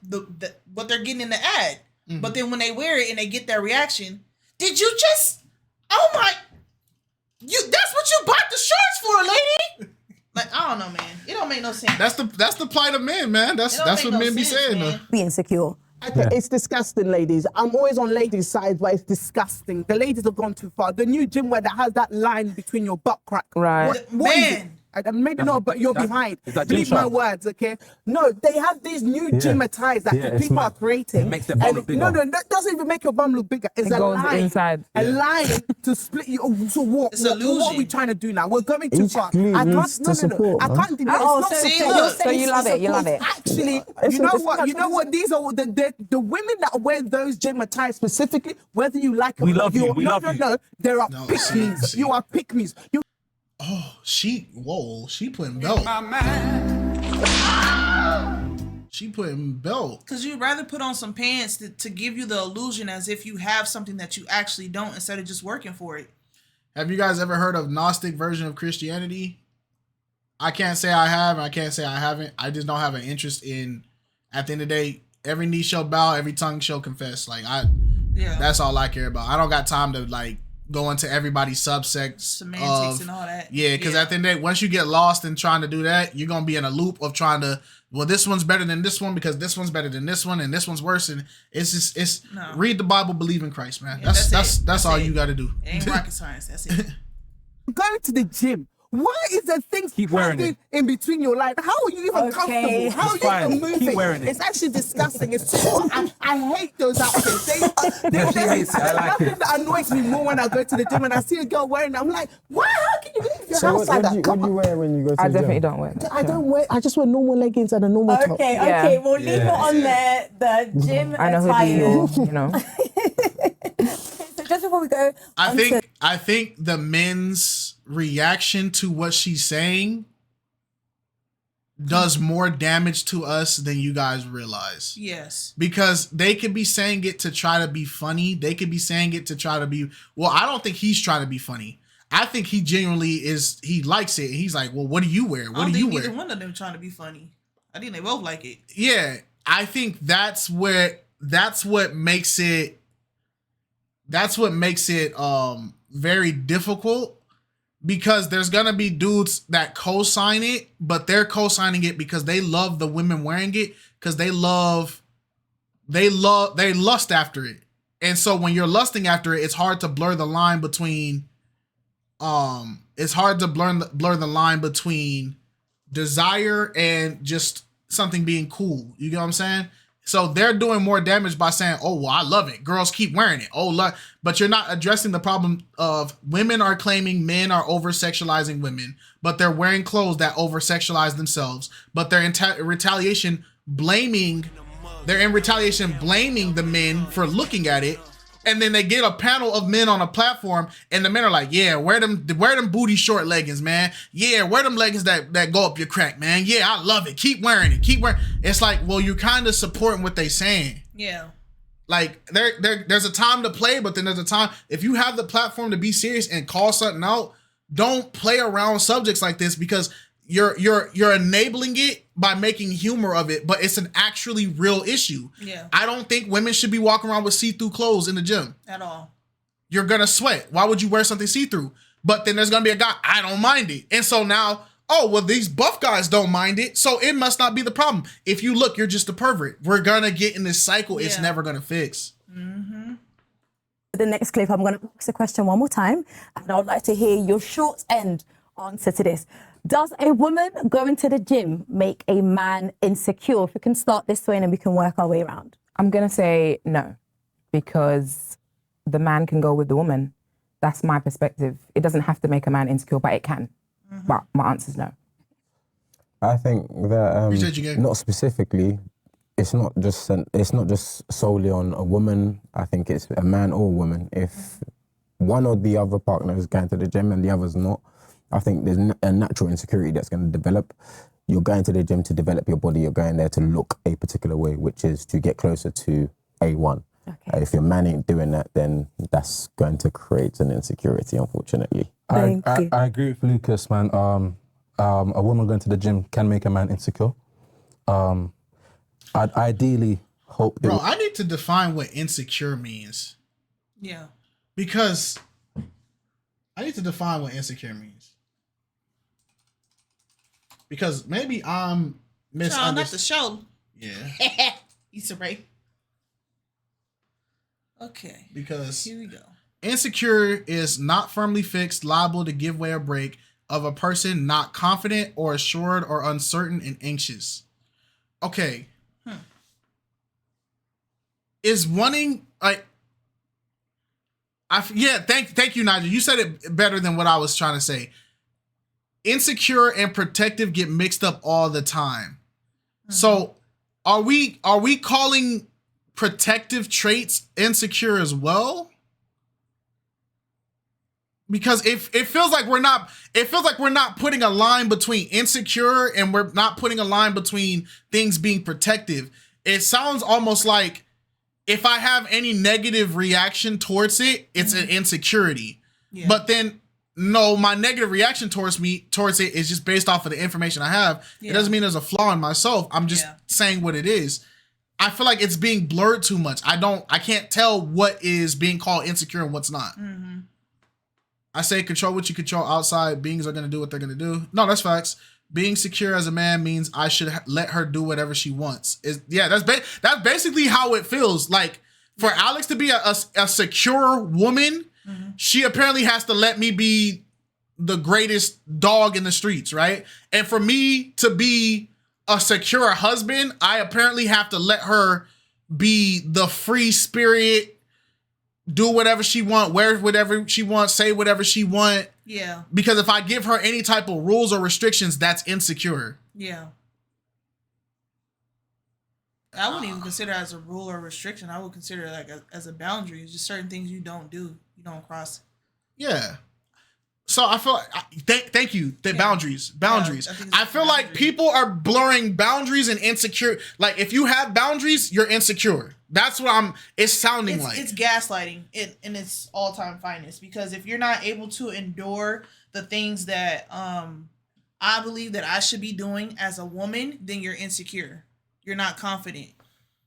what they're getting in the ad. But then when they wear it and they get that reaction, did you just? Oh my! That's what you bought the shorts for, lady. Like, I don't know, man. It don't make no sense. That's the plight of men, man. That's what men be saying, though. Be insecure. Okay, it's disgusting, ladies. I'm always on ladies' side, but it's disgusting. The ladies have gone too far. The new gym wear that has that line between your butt crack. Right. What is it? Maybe not, but you're behind. Believe my words, okay? No, they have these new gym ties that people are creating. It makes their bum look bigger. No, that doesn't even make your bum look bigger. It's it a goes line. Inside. A line to split you. So what are we trying to do now? We're going too far. I can't deny. So you love it. You love it. Actually, you know what? These are the women that wear those gym ties specifically. Whether you like them, we love you. No. There are pick-me's. You are pick-me's. Oh, she putting belt. She putting belt. Because you'd rather put on some pants to give you the illusion as if you have something that you actually don't, instead of just working for it. Have you guys ever heard of Gnostic version of Christianity? I can't say I have, and I can't say I haven't. I just don't have an interest in, at the end of the day, every knee shall bow, every tongue shall confess. Like, that's all I care about. I don't got time to, like, go into everybody's subsects. Semantics and all that. Yeah, because at the end of the day, once you get lost in trying to do that, you're going to be in a loop of trying to, well, this one's better than this one because this one's better than this one and this one's worse. And read the Bible, believe in Christ, man. Yeah, that's all you got to do. It ain't rocket science. That's it. Going to the gym. Why is there things in between your line? How are you even comfortable? How are you even moving? It's actually disgusting. It's I hate those outfits. There's nothing that annoys me more when I go to the gym and I see a girl wearing it. I'm like, why? How can you leave your house like that? What do you wear when you go to the gym? I definitely don't wear that. I don't wear. I just wear normal leggings and a normal top. Okay. We'll leave it on there. The gym attire. You know. So just before we go, I think the men's reaction to what she's saying does more damage to us than you guys realize. Yes. Because they could be saying it to try to be funny. They could be saying it to try to be, well, I don't think he's trying to be funny. I think he genuinely he likes it. He's like, well, what do you wear? What do you wear? Neither one of them trying to be funny. I think they both like it. Yeah. I think that's what makes it that's what makes it very difficult, because there's gonna be dudes that co-sign it, but they're co-signing it because they love the women wearing it, because they lust after it. And so when you're lusting after it, it's hard to blur the line between desire and just something being cool. You get what I'm saying? So they're doing more damage by saying, oh, well, I love it. Girls keep wearing it. But you're not addressing the problem of women are claiming men are over-sexualizing women, but they're wearing clothes that over-sexualize themselves. But they're in retaliation blaming the men for looking at it. And then they get a panel of men on a platform, and the men are like, yeah, wear them booty short leggings, man. Yeah, wear them leggings that go up your crack, man. Yeah, I love it. Keep wearing it. It's like, well, you're kind of supporting what they saying. Yeah. Like there's a time to play, but then there's a time, if you have the platform to be serious and call something out, don't play around subjects like this, because you're enabling it by making humor of it, but it's an actually real issue. Yeah. I don't think women should be walking around with see-through clothes in the gym. At all. You're gonna sweat. Why would you wear something see-through? But then there's gonna be a guy, I don't mind it. And so now, oh, well, these buff guys don't mind it, so it must not be the problem. If you look, you're just a pervert. We're gonna get in this cycle. It's never gonna fix. Mm-hmm. The next clip, I'm gonna ask the question one more time, and I would like to hear your short end answer to this. Does a woman going to the gym make a man insecure? If we can start this way and then we can work our way around. I'm going to say no, because the man can go with the woman. That's my perspective. It doesn't have to make a man insecure, but it can. Mm-hmm. But my answer is no. I think that not specifically. It's not just solely on a woman. I think it's a man or a woman. If one or the other partner is going to the gym and the other's not, I think there's a natural insecurity that's going to develop. You're going to the gym to develop your body. You're going there to look a particular way, which is to get closer to A1. Okay. If your man ain't doing that, then that's going to create an insecurity, unfortunately. I agree with Lucas, man. A woman going to the gym can make a man insecure. I'd ideally hope... Bro, I need to define what insecure means. Yeah. Because I need to define what insecure means. Because maybe I'm misunderstanding. Not the show. Yeah. Easter break. Okay. Because here we go. Insecure is not firmly fixed, liable to give way or break, of a person not confident or assured or uncertain and anxious. Okay. Is wanting like thank you, Nigel. You said it better than what I was trying to say. Insecure and protective get mixed up all the time. Mm-hmm. So are we calling protective traits insecure as well? Because it feels like we're not putting a line between insecure and we're not putting a line between things being protective. It sounds almost like if I have any negative reaction towards it, it's an insecurity. Yeah. But then no, my negative reaction towards it is just based off of the information I have. Yeah. It doesn't mean there's a flaw in myself. I'm just saying what it is. I feel like it's being blurred too much. I can't tell what is being called insecure and what's not. Mm-hmm. I say control what you control outside. Beings are going to do what they're going to do. No, that's facts. Being secure as a man means I should let her do whatever she wants. That's basically how it feels. Like for Alex to be a secure woman, mm-hmm. she apparently has to let me be the greatest dog in the streets, right? And for me to be a secure husband, I apparently have to let her be the free spirit, do whatever she want, wear whatever she wants, say whatever she want. Yeah. Because if I give her any type of rules or restrictions, that's insecure. Yeah. I wouldn't even consider it as a rule or restriction. I would consider it like as a boundary. It's just certain things you don't do, you don't cross. Yeah. So I feel like, thank you. Boundaries. Yeah, I feel like people are blurring boundaries and insecure. Like if you have boundaries, you're insecure. That's what it's sounding like. It's gaslighting in its all-time finest, because if you're not able to endure the things that I believe that I should be doing as a woman, then you're insecure. You're not confident.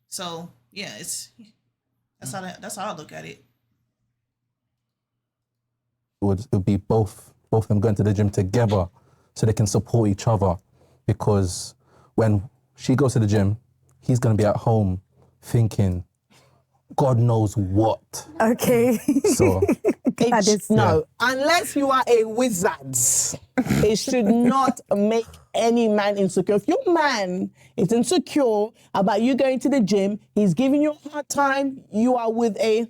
So yeah, that's how I look at it. would be both of them going to the gym together so they can support each other. Because when she goes to the gym, he's going to be at home thinking, God knows what. Okay. So No, unless you are a wizard, it should not make any man insecure. If your man is insecure about you going to the gym, he's giving you a hard time, you are with a...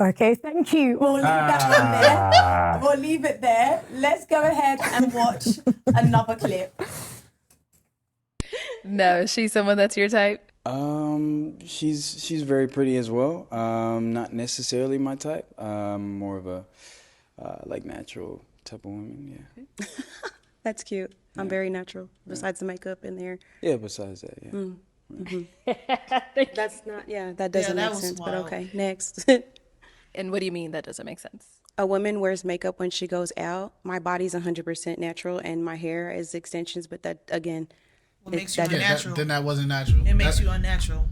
Okay, thank you. We'll leave that one there. We'll leave it there. Let's go ahead and watch another clip. No, is she someone that's your type? She's very pretty as well. Not necessarily my type. More of a like natural type of woman. Yeah. That's cute. I'm very natural. Besides the makeup in there. Yeah. Besides that, yeah. Mm-hmm. That's not. Yeah, that doesn't that make was sense. wild. But okay, next. And what do you mean that doesn't make sense? A woman wears makeup when she goes out. My body's 100% natural, and my hair is extensions. But that again, What makes you unnatural? Then that wasn't natural. It makes you unnatural.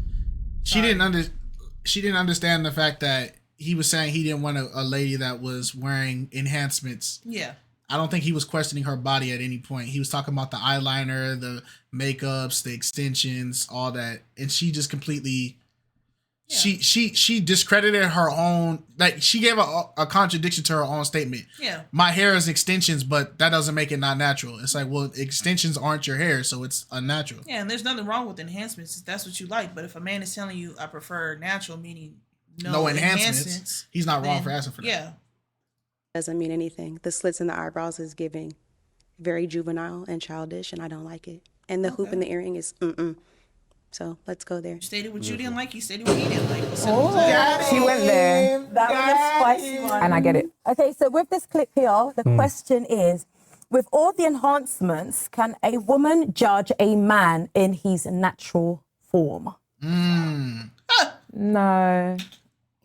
She didn't understand the fact that he was saying he didn't want a lady that was wearing enhancements. Yeah. I don't think he was questioning her body at any point. He was talking about the eyeliner, the makeups, the extensions, all that, and she just completely. Yeah. She discredited her own, like she gave a contradiction to her own statement. Yeah. My hair is extensions, but that doesn't make it not natural. It's like, well, extensions aren't your hair, so it's unnatural. Yeah, and there's nothing wrong with enhancements if that's what you like. But if a man is telling you I prefer natural, meaning no enhancements, he's not wrong for asking for that. Yeah. doesn't mean anything. The slits in the eyebrows is giving very juvenile and childish, and I don't like it. And the hoop in the earring is So let's go there. You stated what you didn't like. You stated what he didn't like. She went there. That was a spicy one. And I get it. Okay, so with this clip here, the question is, with all the enhancements, can a woman judge a man in his natural form? No.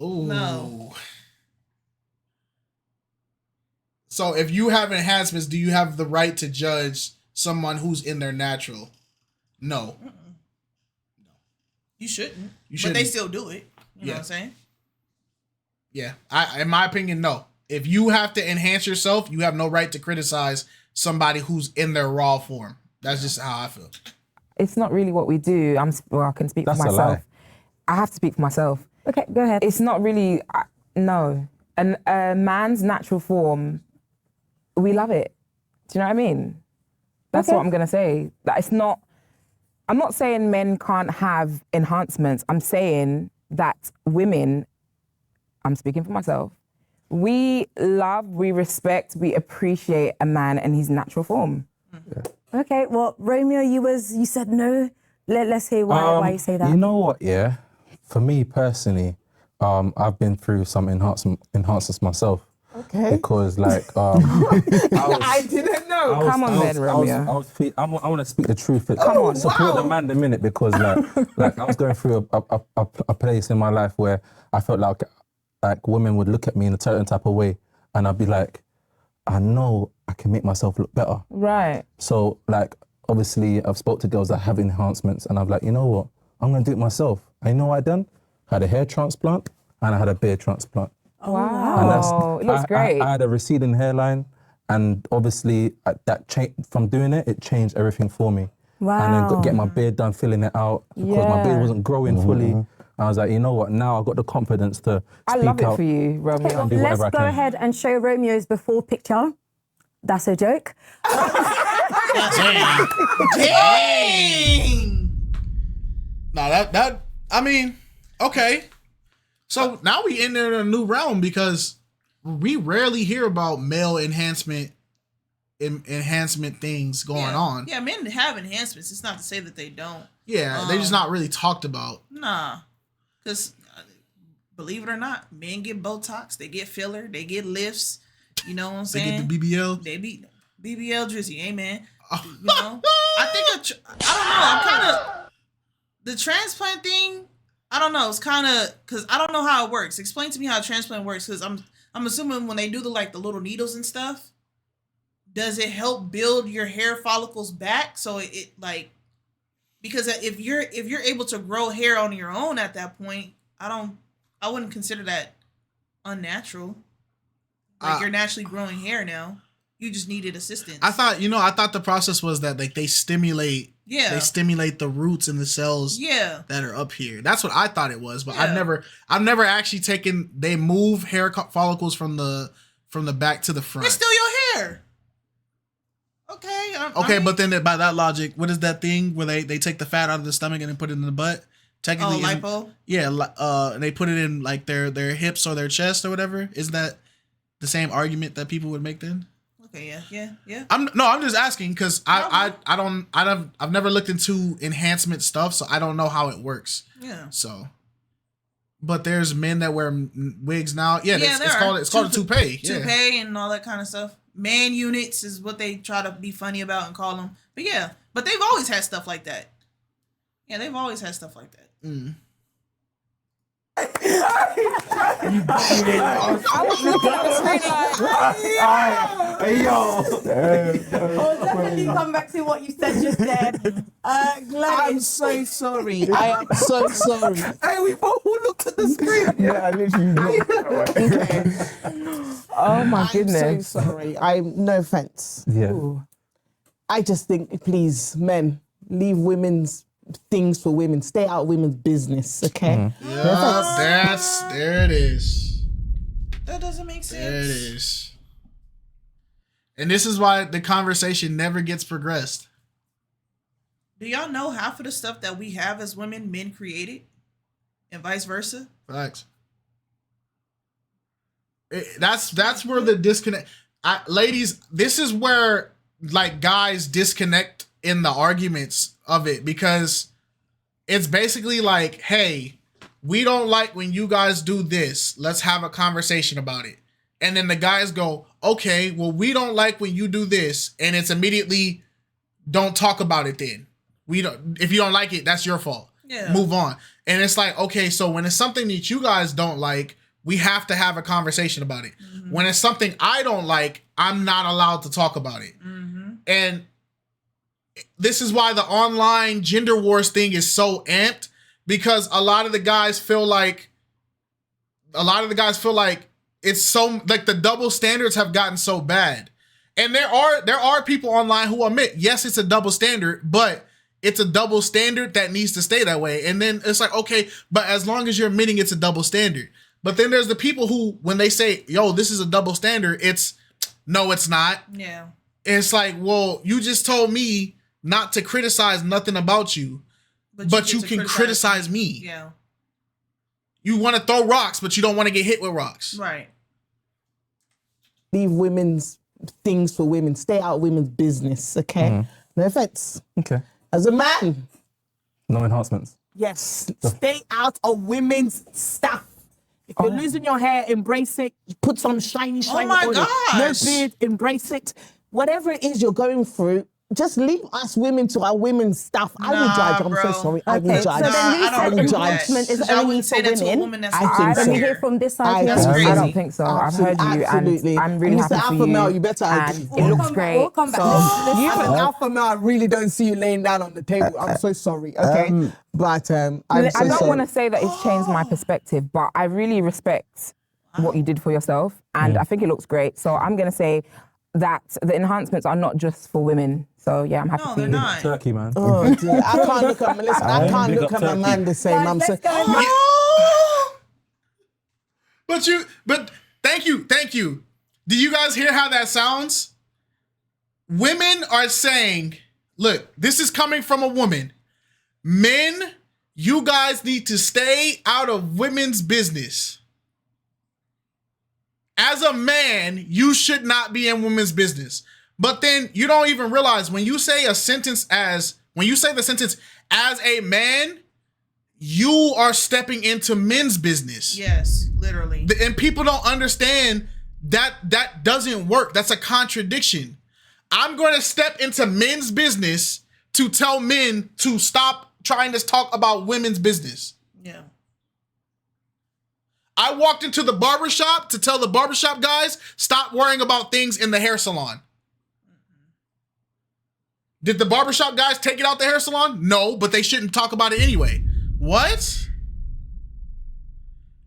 Ooh. No. So if you have enhancements, do you have the right to judge someone who's in their natural? No. You shouldn't. You shouldn't. But they still do it. You know what I'm saying? Yeah. In my opinion, no. If you have to enhance yourself, you have no right to criticize somebody who's in their raw form. That's just how I feel. It's not really what we do. I can speak That's for a myself. lie. I have to speak for myself. Okay, go ahead. It's not really, no. And a man's natural form, we love it. Do you know what I mean? That's what I'm going to say. That it's not, I'm not saying men can't have enhancements. I'm saying that women, I'm speaking for myself, we love, we respect, we appreciate a man in his natural form. Yeah. Okay, well, Romeo, you said no. Let's hear why you say that. You know what, yeah? For me personally, I've been through some enhancements myself. Okay. Because like, I didn't know. Come on then, Romeo. I want to speak the truth. Come on, support the man a minute, because like I was going through a place in my life where I felt like women would look at me in a certain type of way, and I'd be like, I know I can make myself look better. Right. So like, obviously, I've spoke to girls that have enhancements, and I'm like, you know what? I'm gonna do it myself. And you know what I done? I had a hair transplant and I had a beard transplant. Oh, wow. It looks great. I had a receding hairline, and obviously from doing it, it changed everything for me. Wow. And then get my beard done, filling it out, because my beard wasn't growing fully. I was like, you know what? Now I've got the confidence to I speak love it out for you, Romeo. and do Let's whatever I go can. ahead and show Romeo's before picture. That's a joke. Dang. No, that I mean, okay. So now we enter a new realm, because we rarely hear about male enhancement things going on. Yeah, men have enhancements. It's not to say that they don't. Yeah, they're just not really talked about. Nah. Because believe it or not, men get Botox, they get filler, they get lifts. You know what I'm saying? They get the BBL. They be BBL Drizzy, amen. You know? I think, I don't know, I'm kind of, the transplant thing, I don't know, it's kind of, because I don't know how it works. Explain to me how a transplant works, because I'm assuming when they do the little needles and stuff, does it help build your hair follicles back? So it like, because if you're able to grow hair on your own at that point, I wouldn't consider that unnatural. Like you're naturally growing hair now. You just needed assistance. I thought the process was that like they stimulate the roots in the cells that are up here. That's what I thought it was, but I've never actually taken. They move hair follicles from the back to the front. It's still your hair. Okay. But then by that logic, what is that thing where they take the fat out of the stomach and then put it in the butt? Technically, lipo. Yeah, they put it in like their hips or their chest or whatever. Isn't that the same argument that people would make then? Okay, yeah. I'm just asking because I've never looked into enhancement stuff, so I don't know how it works. Yeah. So, but there's men that wear wigs now. Yeah, it's called a toupee. Toupee and all that kind of stuff. Man units is what they try to be funny about and call them. But they've always had stuff like that. Yeah, they've always had stuff like that. Mm. I was looking at the screen like, I'll definitely come back to what you said just then. I'm so sorry. I am so sorry. Hey, we both looked at the screen. Yeah, I literally looked. oh my goodness. I'm so sorry. No offense. Yeah. Ooh. I just think, please, men, leave women's things for women. Stay out of women's business, okay? Yeah, there it is. That doesn't make sense. There it is. And this is why the conversation never gets progressed. Do y'all know half of the stuff that we have as women, men created? And vice versa? Facts. That's where the disconnect. Ladies, this is where like guys disconnect in the arguments of it, because it's basically like, hey, we don't like when you guys do this. Let's have a conversation about it. And then the guys go, okay, well, we don't like when you do this. And it's immediately, don't talk about it then. If you don't like it, that's your fault. Yeah. Move on. And it's like, okay, so when it's something that you guys don't like, we have to have a conversation about it. Mm-hmm. When it's something I don't like, I'm not allowed to talk about it. Mm-hmm. And this is why the online gender wars thing is so amped, because a lot of the guys feel like it's so like the double standards have gotten so bad. And there are people online who admit, yes, it's a double standard, but it's a double standard that needs to stay that way. And then it's like, okay, but as long as you're admitting it's a double standard. But then there's the people who, when they say, yo, this is a double standard, no, it's not. Yeah. It's like, well, you just told me not to criticize nothing about you, but you can criticize me. Yeah. You want to throw rocks, but you don't want to get hit with rocks. Right. Leave women's things for women. Stay out of women's business, okay? Mm. No offense. Okay. As a man. No enhancements. Yes. Stay out of women's stuff. If you're losing your hair, embrace it. Put some shiny Oh my oil. gosh. No beard, embrace it. Whatever it is you're going through, just leave us women to our women's stuff. I will judge. I'm so sorry. I will Okay, judge. so then you said enhancement is I only wouldn't say for that to a women. woman that's I not think Let so. me hear from this side. That's here. crazy. I don't think so. I've heard you, Absolutely. and I'm really And you happy say for alpha you. male, you better and agree. it looks great. We'll come back. So, Let's- as an alpha male, I really don't see you laying down on the table. I'm so sorry, okay? But I'm so I don't sorry. want to say that it's changed my perspective, but I really respect what you did for yourself, and I think it looks great. So I'm going to say that the enhancements are not just for women. So yeah, I'm happy No, for they're you. not. Turkey, man. Oh, dear. I can't look at Melissa. I can't Big look up at my Turkey. man the same. I'm so. But thank you. Do you guys hear how that sounds? Women are saying, look, this is coming from a woman. Men, you guys need to stay out of women's business. As a man, you should not be in women's business. But then you don't even realize when you say the sentence as a man, you are stepping into men's business. Yes, literally. And people don't understand that doesn't work. That's a contradiction. I'm going to step into men's business to tell men to stop trying to talk about women's business. Yeah. I walked into the barbershop to tell the barbershop guys, stop worrying about things in the hair salon. Did the barbershop guys take it out the hair salon? No, but they shouldn't talk about it anyway. What?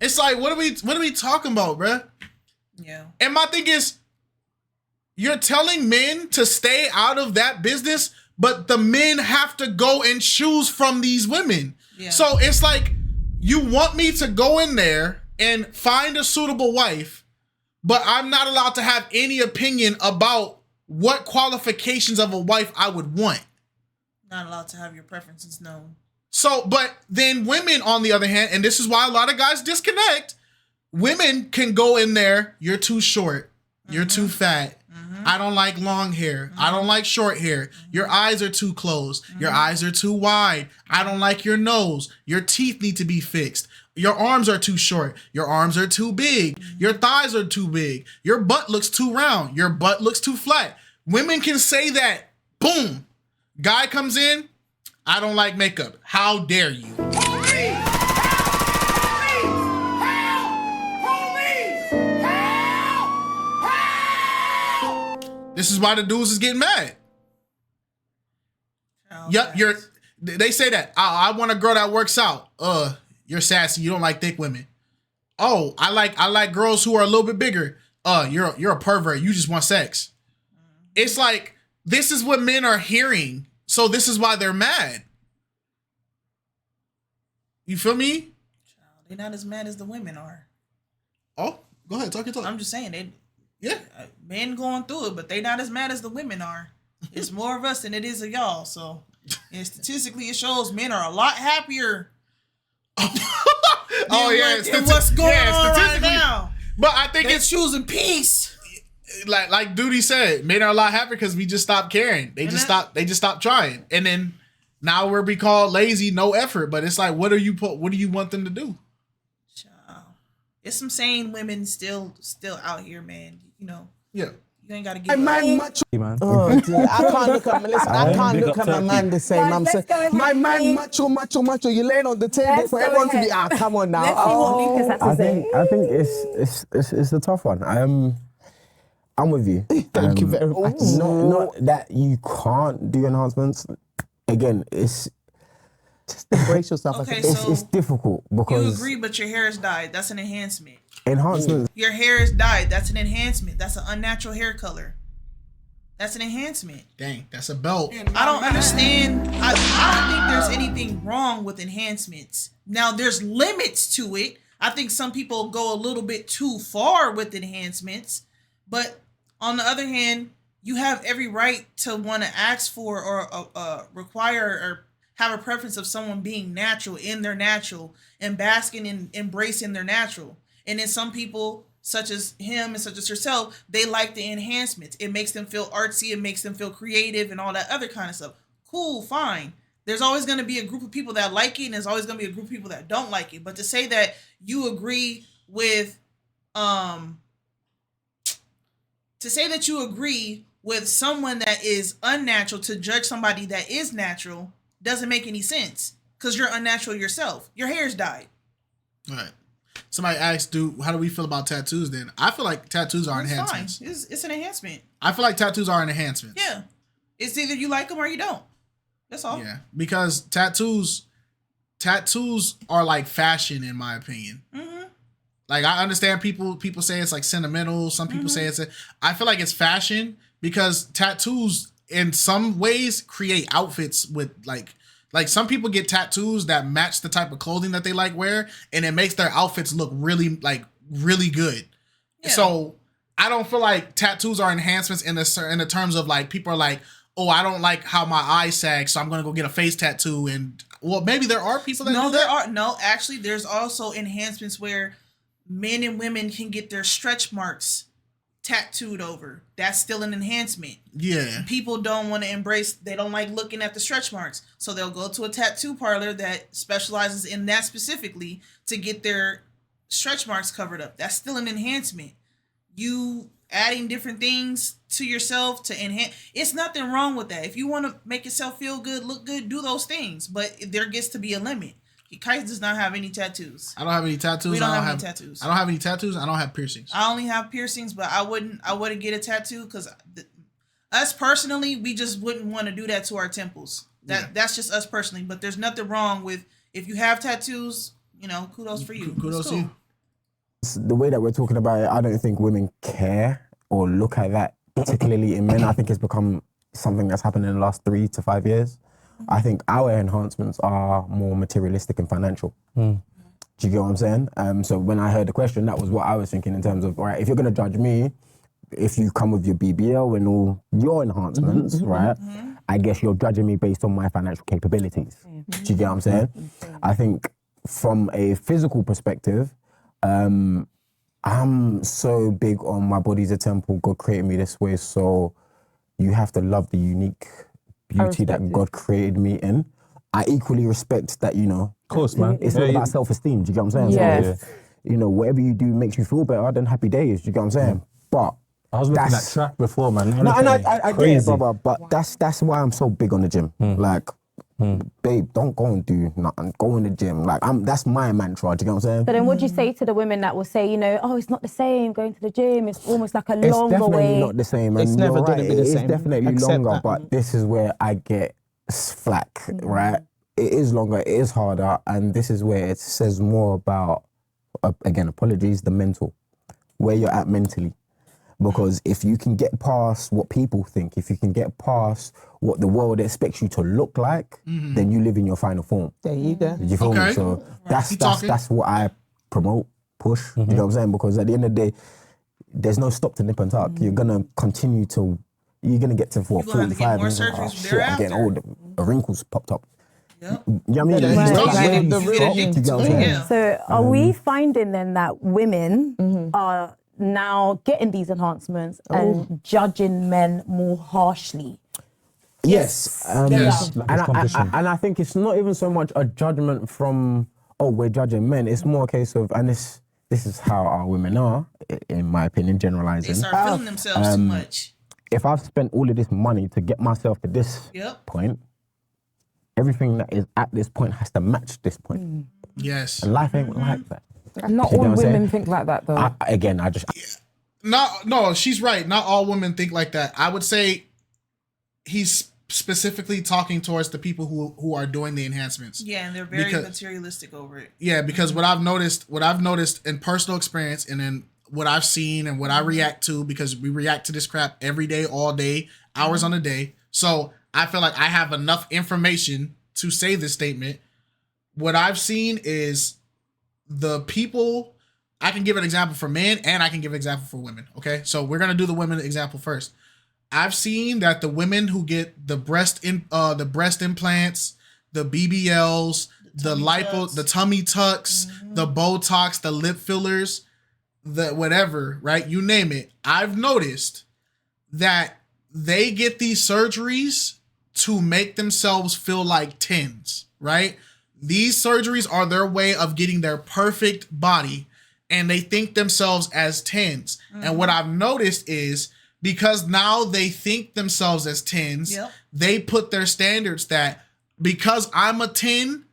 It's like, what are we talking about, bruh? Yeah. And my thing is, you're telling men to stay out of that business, but the men have to go and choose from these women. Yeah. So it's like, you want me to go in there and find a suitable wife, but I'm not allowed to have any opinion about what qualifications of a wife I would want. Not allowed to have your preferences known. So, but then women, on the other hand, and this is why a lot of guys disconnect, women can go in there, you're too short, you're too fat, I don't like long hair, I don't like short hair, your eyes are too closed, your eyes are too wide, I don't like your nose, your teeth need to be fixed, your arms are too short, your arms are too big, your thighs are too big, your butt looks too round, your butt looks too flat. Women can say that, boom. Guy comes in, I don't like makeup. How dare you? This is why the dudes is getting mad. Yep, they say that. I want a girl that works out. You're sassy. You don't like thick women. Oh, I like girls who are a little bit bigger. You're a pervert. You just want sex. It's like, this is what men are hearing. So this is why they're mad. You feel me? They're not as mad as the women are. Oh, go ahead. Talk your talk. I'm just saying, yeah, men going through it, but they not as mad as the women are. It's more of us than it is of y'all. So, and statistically, it shows men are a lot happier. What's going on right now? But I think it's choosing peace. Like Duty said, men are a lot happier because we just stopped caring. They just stopped trying, and then now we're be called lazy, no effort. But it's like, what do you want them to do? It's some sane women still out here, man. You know. Yeah. You ain't gotta get. Man. Oh dear, I can't look at I can't look at my man the same. I'm saying, my man, macho. You laying on the table for everyone to be. Come on now. I think it's a tough one. I'm with you. Thank you very much. Not that you can't do enhancements. Again, it's just embrace yourself. Okay, it's difficult because you agree, but your hair is dyed. That's an enhancement. Enhancements. Your hair is dyed. That's an enhancement. That's an unnatural hair color. That's an enhancement. Dang, that's a belt. I don't understand. I don't think there's anything wrong with enhancements. Now, there's limits to it. I think some people go a little bit too far with enhancements, but on the other hand, you have every right to want to ask for or require or have a preference of someone being natural in their natural and basking in embracing their natural. And then some people, such as him and such as herself, they like the enhancements. It makes them feel artsy. It makes them feel creative and all that other kind of stuff. Cool, fine. There's always going to be a group of people that like it, and there's always going to be a group of people that don't like it. But to say that you agree with someone that is unnatural to judge somebody that is natural doesn't make any sense, because you're unnatural yourself. Your hair's dyed. All right. Somebody asked, dude, how do we feel about tattoos then? I feel like tattoos are enhancements. Fine. It's an enhancement. I feel like tattoos are an enhancement. Yeah. It's either you like them or you don't. That's all. Yeah. Because tattoos are like fashion, in my opinion. Mm-hmm. Like, I understand people say it's like sentimental. Some people say I feel like it's fashion, because tattoos in some ways create outfits with like some people get tattoos that match the type of clothing that they like wear, and it makes their outfits look really good. Yeah. So I don't feel like tattoos are enhancements in the terms of like, people are like, oh, I don't like how my eyes sag, so I'm gonna go get a face tattoo. And well, maybe there are people that do that. Actually, there's also enhancements where men and women can get their stretch marks tattooed over. That's still an enhancement. Yeah. People don't want to embrace, they don't like looking at the stretch marks. So they'll go to a tattoo parlor that specializes in that specifically to get their stretch marks covered up. That's still an enhancement. You adding different things to yourself to enhance, it's nothing wrong with that. If you want to make yourself feel good, look good, do those things. But there gets to be a limit. KiteZz does not have any tattoos. I don't have any tattoos. We don't have any tattoos. I don't have any tattoos. I don't have piercings. I only have piercings, but I wouldn't get a tattoo because us personally, we just wouldn't want to do that to our temples. That's just us personally. But there's nothing wrong with, if you have tattoos, you know, kudos for you. Kudos to you. the way that we're talking about it, I don't think women care or look at that particularly in men. I think it's become something that's happened in the last 3 to 5 years. I think our enhancements are more materialistic and financial. Do you get what I'm saying? So when I heard the question, that was what I was thinking in terms of, all right, if you're going to judge me, if you come with your BBL and all your enhancements, right, I guess you're judging me based on my financial capabilities. Do you get what I'm saying? I think from a physical perspective, I'm so big on my body's a temple, God created me this way, so you have to love the unique beauty that God created me in. I equally respect that, you know, of course, man. It's all about self-esteem, do you get what I'm saying? Yes. So if, you know, whatever you do makes you feel better, then happy days, do you get what I'm saying? But I was looking at track before, man. no, and I get it, brother, but that's why I'm so big on the gym. Like, babe, don't go and do nothing. Go in the gym. Like, that's my mantra. Do you get what I'm saying? So then what do you say to the women that will say, you know, oh, it's not the same going to the gym, it's almost like a It's longer definitely way. not the same. It's And never you're gonna right, be the it is same. definitely Accept longer, that. but this is where I get flack, right? It is longer, it is harder, and this is where it says more about, again, apologies, the mental, where you're at mentally. Because if you can get past what people think, if you can get past what the world expects you to look like, then you live in your final form. There you go. Did you feel me? So that's what I promote, push. You know what I'm saying? Because at the end of the day, there's no stop to nip and tuck. You're gonna continue to, you're gonna get to what, 45. more and you're like, surgeries oh, shit, I'm getting old. The wrinkles popped up. Yep. You know what I mean? Yeah, It's he's like, talking. where do The you real stop? thing. You get what I'm saying? So are we finding then that women are now getting these enhancements and judging men more harshly? Yes. Yes. And I think it's not even so much a judgment from, oh, we're judging men. It's more a case of, and this is how our women are, in my opinion, generalizing. They start feeling themselves too much. If I've spent all of this money to get myself to this point, everything that is at this point has to match this point. Yes. And life ain't like that. Not You know all what I'm women saying? think like that, though. I just... No, she's right. Not all women think like that. I would say he's specifically talking towards the people who are doing the enhancements. Yeah, and they're very materialistic over it. Yeah, because what I've noticed in personal experience, and then what I've seen and what I react to, because we react to this crap every day, all day, hours on a day. So I feel like I have enough information to say this statement. What I've seen is the people, I can give an example for men and I can give an example for women. Okay, so we're gonna do the women example first. I've seen that the women who get the breast implants, the BBLs, the tummy tucks, the Botox, the lip fillers, the whatever, right? You name it. I've noticed that they get these surgeries to make themselves feel like 10s, right? These surgeries are their way of getting their perfect body, and they think themselves as 10s. And what I've noticed is, because now they think themselves as 10s, they put their standards that because I'm a 10,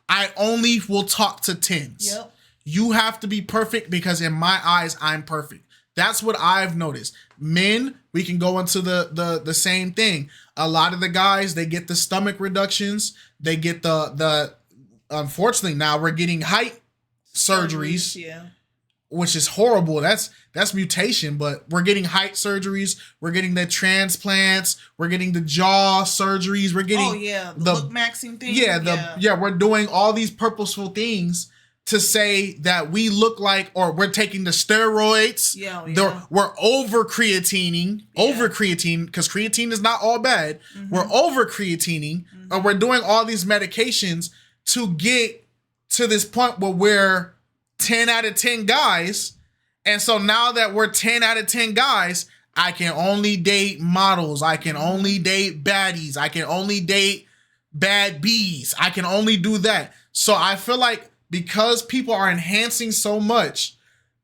I only will talk to 10s. You have to be perfect because in my eyes, I'm perfect. That's what I've noticed. Men, we can go into the same thing. A lot of the guys, they get the stomach reductions. They get the unfortunately now we're getting height surgeries. Which is horrible. That's mutation, but we're getting height surgeries. We're getting the transplants. We're getting the jaw surgeries. We're getting the look maxing thing. We're doing all these purposeful things to say that we look like, or we're taking the steroids. We're over creatining, because creatine is not all bad. We're over creatining, and we're doing all these medications to get to this point where we're 10 out of 10 guys. And so now that we're 10 out of 10 guys, I can only date models. I can only date baddies. I can only date bad bees. I can only do that. So I feel like because people are enhancing so much,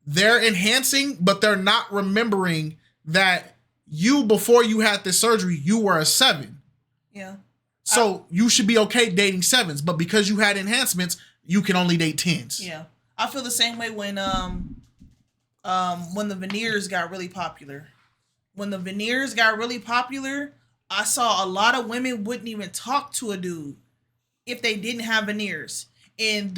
they're enhancing, but they're not remembering that you, before you had this surgery, you were a 7. So you should be okay dating 7s, but because you had enhancements, you can only date 10s. I feel the same way when the veneers got really popular. When the veneers got really popular, I saw a lot of women wouldn't even talk to a dude if they didn't have veneers. And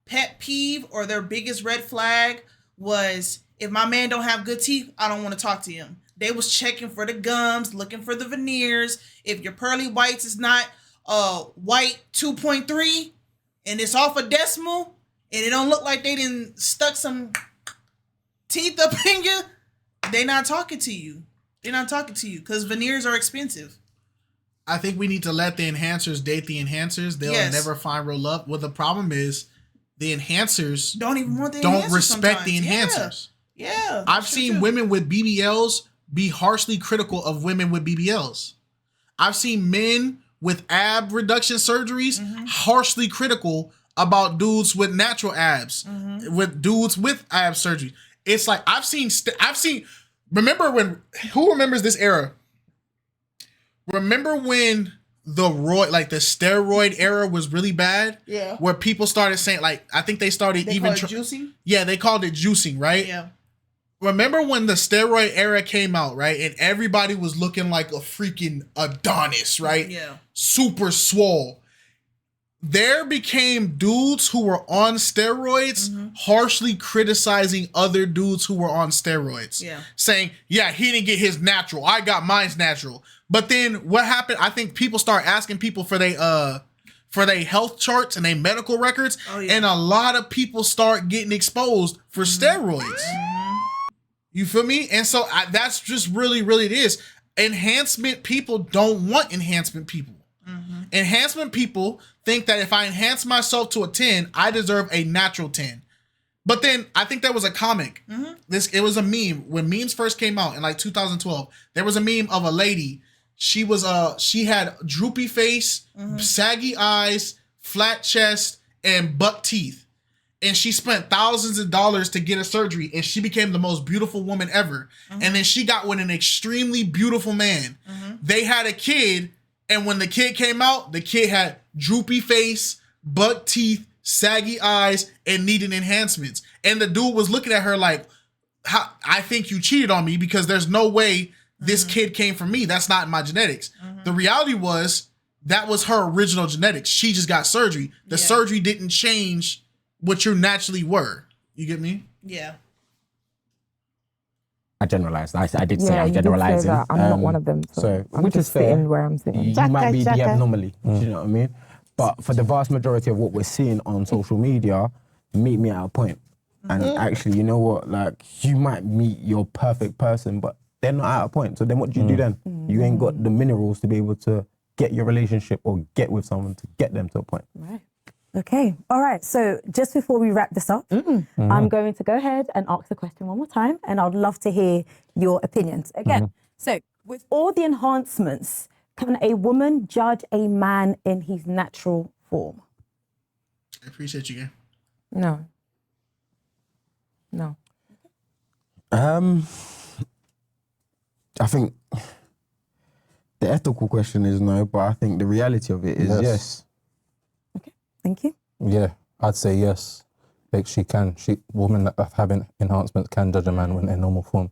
pet peeve or their biggest red flag was, if my man don't have good teeth, I don't want to talk to him. They was checking for the gums, looking for the veneers. If your pearly whites is not white 2.3 and it's off a decimal and it don't look like they didn't stuck some teeth up in you, they not talking to you. They're not talking to you because veneers are expensive. I think we need to let the enhancers date the enhancers. They'll never find real love. Well, the problem is the enhancers don't even want the don't respect the enhancers. Yeah. I've seen women with BBLs be harshly critical of women with BBLs. I've seen men with ab reduction surgeries harshly critical about dudes with natural abs, with dudes with ab surgery. It's like I've seen. Remember when? Who remembers this era? Remember when the steroid era was really bad? Yeah. Where people started saying, like, I think they started juicing? Yeah, they called it juicing, right? Yeah. Remember when the steroid era came out, right? And everybody was looking like a freaking Adonis, right? Yeah. Super swole. There became dudes who were on steroids harshly criticizing other dudes who were on steroids. Yeah. Saying, yeah, he didn't get his natural. I got mine's natural. But then what happened? I think people start asking people for their health charts and their medical records. Oh, yeah. And a lot of people start getting exposed for steroids. You feel me? And so that's just really it is. Enhancement people don't want enhancement people. Enhancement people think that if I enhance myself to a 10, I deserve a natural 10. But then I think there was a comic. It was a meme when memes first came out in like 2012. There was a meme of a lady. She had droopy face, saggy eyes, flat chest, and buck teeth. And she spent thousands of dollars to get a surgery, and she became the most beautiful woman ever. And then she got with an extremely beautiful man. They had a kid, and when the kid came out, the kid had droopy face, buck teeth, saggy eyes, and needed enhancements. And the dude was looking at her like, I think you cheated on me because there's no way this kid came from me. That's not my genetics. The reality was that was her original genetics. She just got surgery. The surgery didn't change what you naturally were. You get me? Yeah. I generalized. I did say I'm generalizing. I'm not one of them. So I'm which just is fair. sitting where I'm sitting. You might be the anomaly. Do you know what I mean? But for the vast majority of what we're seeing on social media, meet me at a point. And actually, you know what? Like, you might meet your perfect person, but they're not at a point. So then what do you do then? You ain't got the minerals to be able to get your relationship or get with someone to get them to a point. Right. Okay. All right. So just before we wrap this up, I'm going to go ahead and ask the question one more time, and I'd love to hear your opinions. Again, so with all the enhancements, can a woman judge a man in his natural form? I appreciate you, again. No. No. I think the ethical question is no, but I think the reality of it is yes. Thank you. Yeah, I'd say yes. Like women that have enhancements can judge a man when in normal form.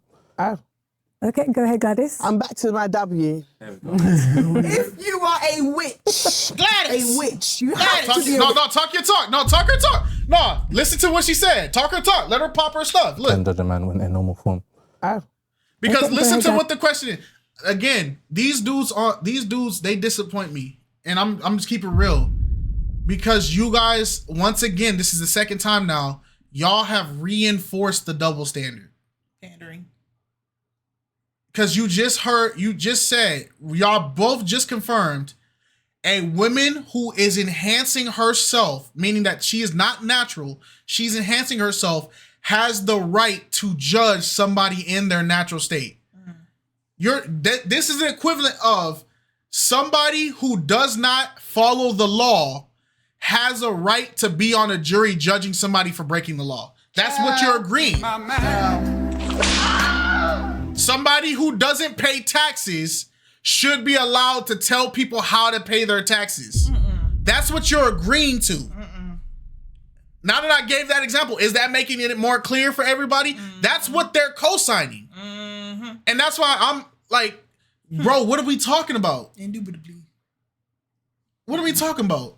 Okay, go ahead, Gladys. I'm back to my W. If you are a witch, Gladys, a witch, you have to be talk your talk. No, talk her talk. No, listen to what she said. Talk her talk. Let her pop her stuff. Look. Can judge a man when in normal form. Because listen to what the question is. Again, these dudes, they disappoint me. And I'm just keeping it real. Because you guys, once again, this is the second time now, y'all have reinforced the double standard. Pandering. Because you just said, y'all both just confirmed, a woman who is enhancing herself, meaning that she is not natural, she's enhancing herself, has the right to judge somebody in their natural state. This is the equivalent of somebody who does not follow the law has a right to be on a jury judging somebody for breaking the law. That's what you're agreeing. Somebody who doesn't pay taxes should be allowed to tell people how to pay their taxes. That's what you're agreeing to. Now that I gave that example, is that making it more clear for everybody? That's what they're co-signing. And that's why I'm like, bro, what are we talking about? Indubitably. What are we talking about?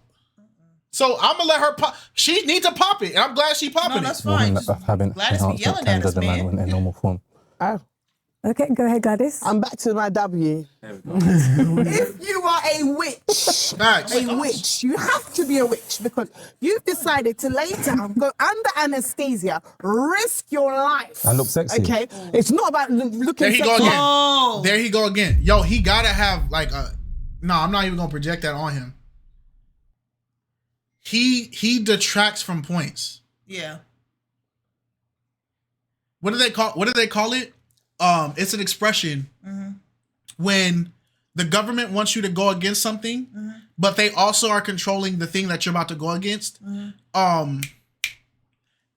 So I'm gonna let her pop. She needs to pop it, and I'm glad she popping that's it. fine. Women that having Gladys be yelling enhancement at us, tender than man man. when in normal form. Okay, go ahead, Gladys. I'm back to my W. If you are a witch, witch, you have to be a witch because you've decided to lay down, go under anesthesia, risk your life. And look sexy. Okay, it's not about looking There he sexy. go again. Oh. There he go again. Yo, he gotta have like a. No, I'm not even gonna project that on him. He detracts from points. Yeah. What do they call it? It's an expression when the government wants you to go against something, but they also are controlling the thing that you're about to go against.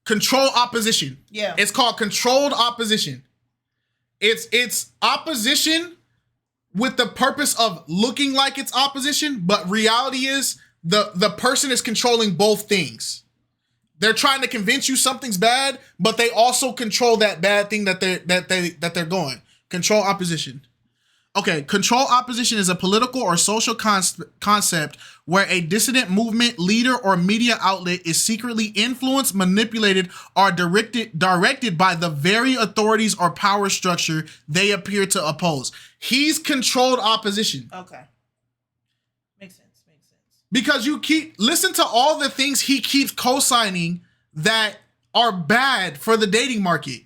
Control opposition. Yeah. It's called controlled opposition. It's opposition with the purpose of looking like it's opposition, but reality is the person is controlling both things. They're trying to convince you something's bad, but they also control that bad thing that they're going. Control opposition. Okay, control opposition is a political or social concept where a dissident movement, leader, or media outlet is secretly influenced, manipulated, or directed by the very authorities or power structure they appear to oppose. He's controlled opposition. Okay. Makes sense. Because listen to all the things he keeps co-signing that are bad for the dating market.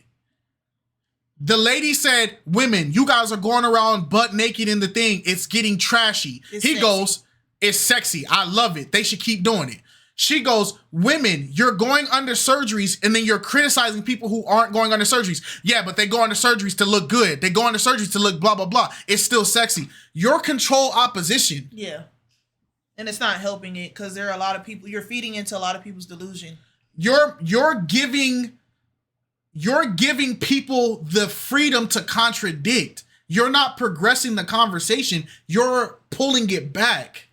The lady said, women, you guys are going around butt naked in the thing. It's getting trashy. He goes, it's sexy. I love it. They should keep doing it. She goes, women, you're going under surgeries and then you're criticizing people who aren't going under surgeries. Yeah, but they go under surgeries to look good. They go under surgeries to look blah, blah, blah. It's still sexy. Your control opposition. Yeah. And it's not helping it because there are a lot of people, you're feeding into a lot of people's delusion. You're giving people the freedom to contradict. You're not progressing the conversation. You're pulling it back.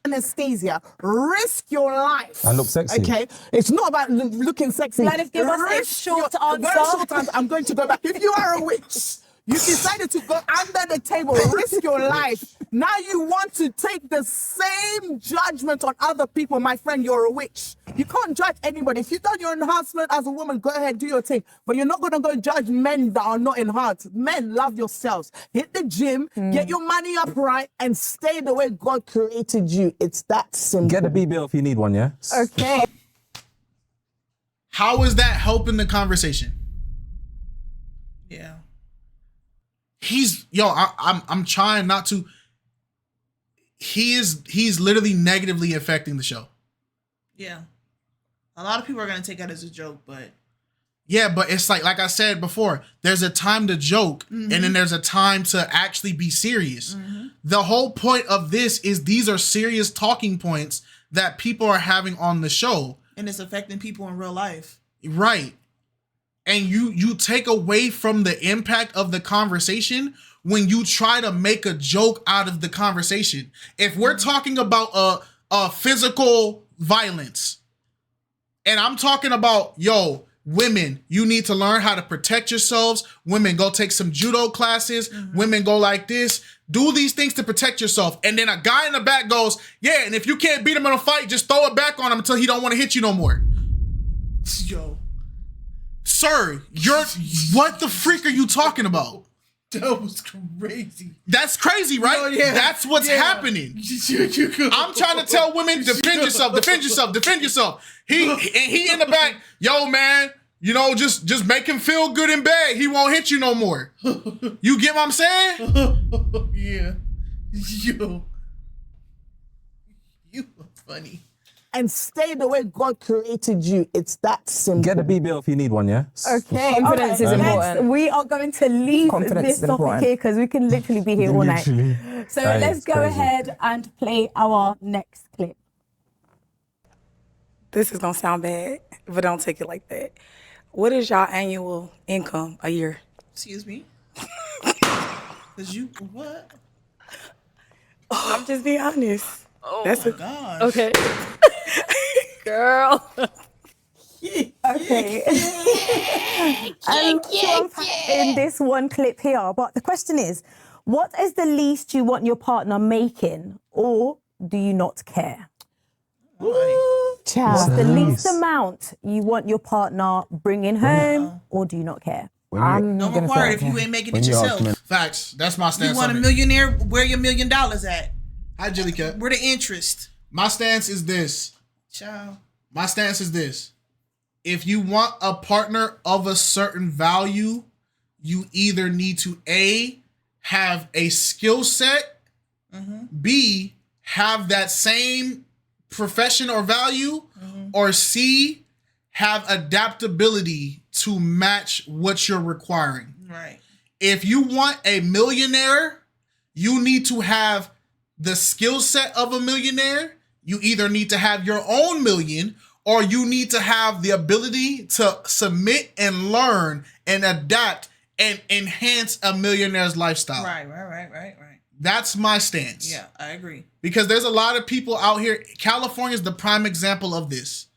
Anesthesia, risk your life. And look sexy. Okay, it's not about looking sexy. Gladys, give us a short answer. Very short answer. I'm going to go back. If you are a witch, you decided to go under the table, risk your life. Now you want to take the same judgment on other people. My friend, you're a witch. You can't judge anybody. If you've done your enhancement as a woman, go ahead, do your thing. But you're not going to go judge men that are not enhanced. Men, love yourselves. Hit the gym, get your money up right, and stay the way God created you. It's that simple. Get a BBL if you need one, yeah? Okay. How is that helping the conversation? Yeah. I'm trying not to. He's literally negatively affecting the show. Yeah. A lot of people are going to take that as a joke, but. Yeah, but it's like I said before, there's a time to joke and then there's a time to actually be serious. The whole point of this is these are serious talking points that people are having on the show. And it's affecting people in real life. Right. And you take away from the impact of the conversation when you try to make a joke out of the conversation. If we're talking about a physical violence, and I'm talking about, women, you need to learn how to protect yourselves. Women, go take some judo classes. Women, go like this. Do these things to protect yourself. And then a guy in the back goes, yeah, and if you can't beat him in a fight, just throw it back on him until he don't want to hit you no more. Yo. Sir, what the freak are you talking about? That was crazy. That's crazy, right? No, yeah. That's what's happening. I'm trying to tell women, defend yourself, defend yourself, defend yourself. He in the back, yo, man, just make him feel good in bed. He won't hit you no more. You get what I'm saying? Yeah. Yo. You are funny. And stay the way God created you. It's that simple. Get a BBL if you need one, yeah? Okay. Confidence is important. We are going to leave Confidence this is topic important. here because we can literally be here all night. So let's go ahead and play our next clip. This is gonna sound bad, but don't take it like that. What is y'all annual income a year? Excuse me? Cause you, what? I'm just being honest. Oh, That's my gosh. Okay. Girl. Okay. In this one clip here, but the question is, what is the least you want your partner making or do you not care? Child. What's the least amount you want your partner bringing home, or do you not care? Don't require it if you ain't making it yourself. Facts. That's my stance. You want on a it. millionaire? Where your $1 million at? Hi, Jellicat. Where the interest? My stance is this. Child. My stance is this. If you want a partner of a certain value, you either need to A, have a skill set, B, have that same profession or value, or C, have adaptability to match what you're requiring. Right. If you want a millionaire, you need to have the skill set of a millionaire. You either need to have your own million, or you need to have the ability to submit and learn and adapt and enhance a millionaire's lifestyle. Right. That's my stance. Yeah, I agree. Because there's a lot of people out here. California is the prime example of this.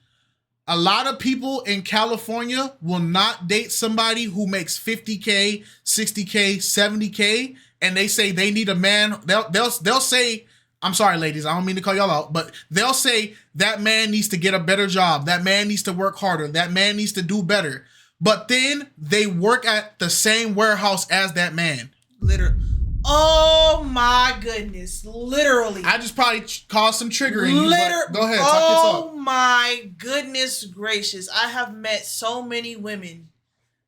A lot of people in California will not date somebody who makes 50K, 60K, 70K, and they say they need a man. They'll say, I'm sorry, ladies, I don't mean to call y'all out, but they'll say that man needs to get a better job. That man needs to work harder. That man needs to do better. But then they work at the same warehouse as that man. Literally. Oh my goodness. Literally. I just probably caused some triggering. Go ahead, talk Oh your talk. my goodness gracious. I have met so many women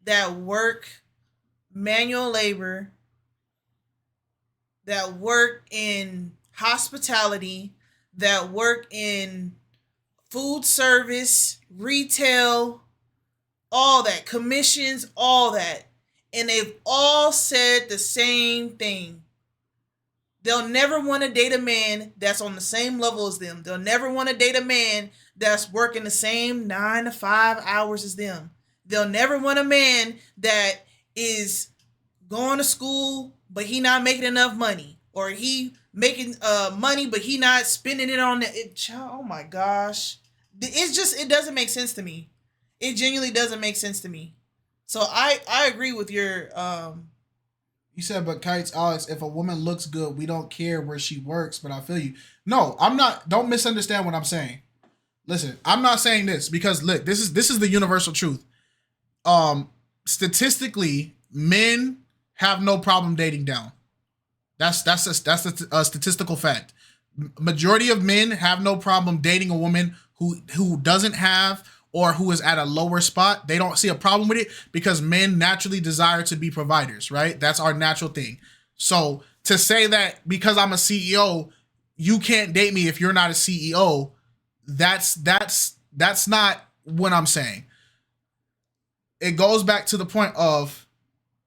that work manual labor, that work in hospitality, that work in food service, retail, all that, commissions, all that. And they've all said the same thing. They'll never want to date a man that's on the same level as them. They'll never want to date a man that's working the same 9 to 5 hours as them. They'll never want a man that is going to school, but he not making enough money. Or he making money, but he not spending it on oh my gosh. It doesn't make sense to me. It genuinely doesn't make sense to me. So I agree with your You said, but Kites, Alex, if a woman looks good, we don't care where she works, but I feel you. No, I'm not. Don't misunderstand what I'm saying. Listen, I'm not saying this because look, this is the universal truth. Statistically, men have no problem dating down. That's a statistical fact. Majority of men have no problem dating a woman who doesn't have or who is at a lower spot. They don't see a problem with it because men naturally desire to be providers, right? That's our natural thing. So to say that because I'm a CEO, you can't date me if you're not a CEO, that's not what I'm saying. It goes back to the point of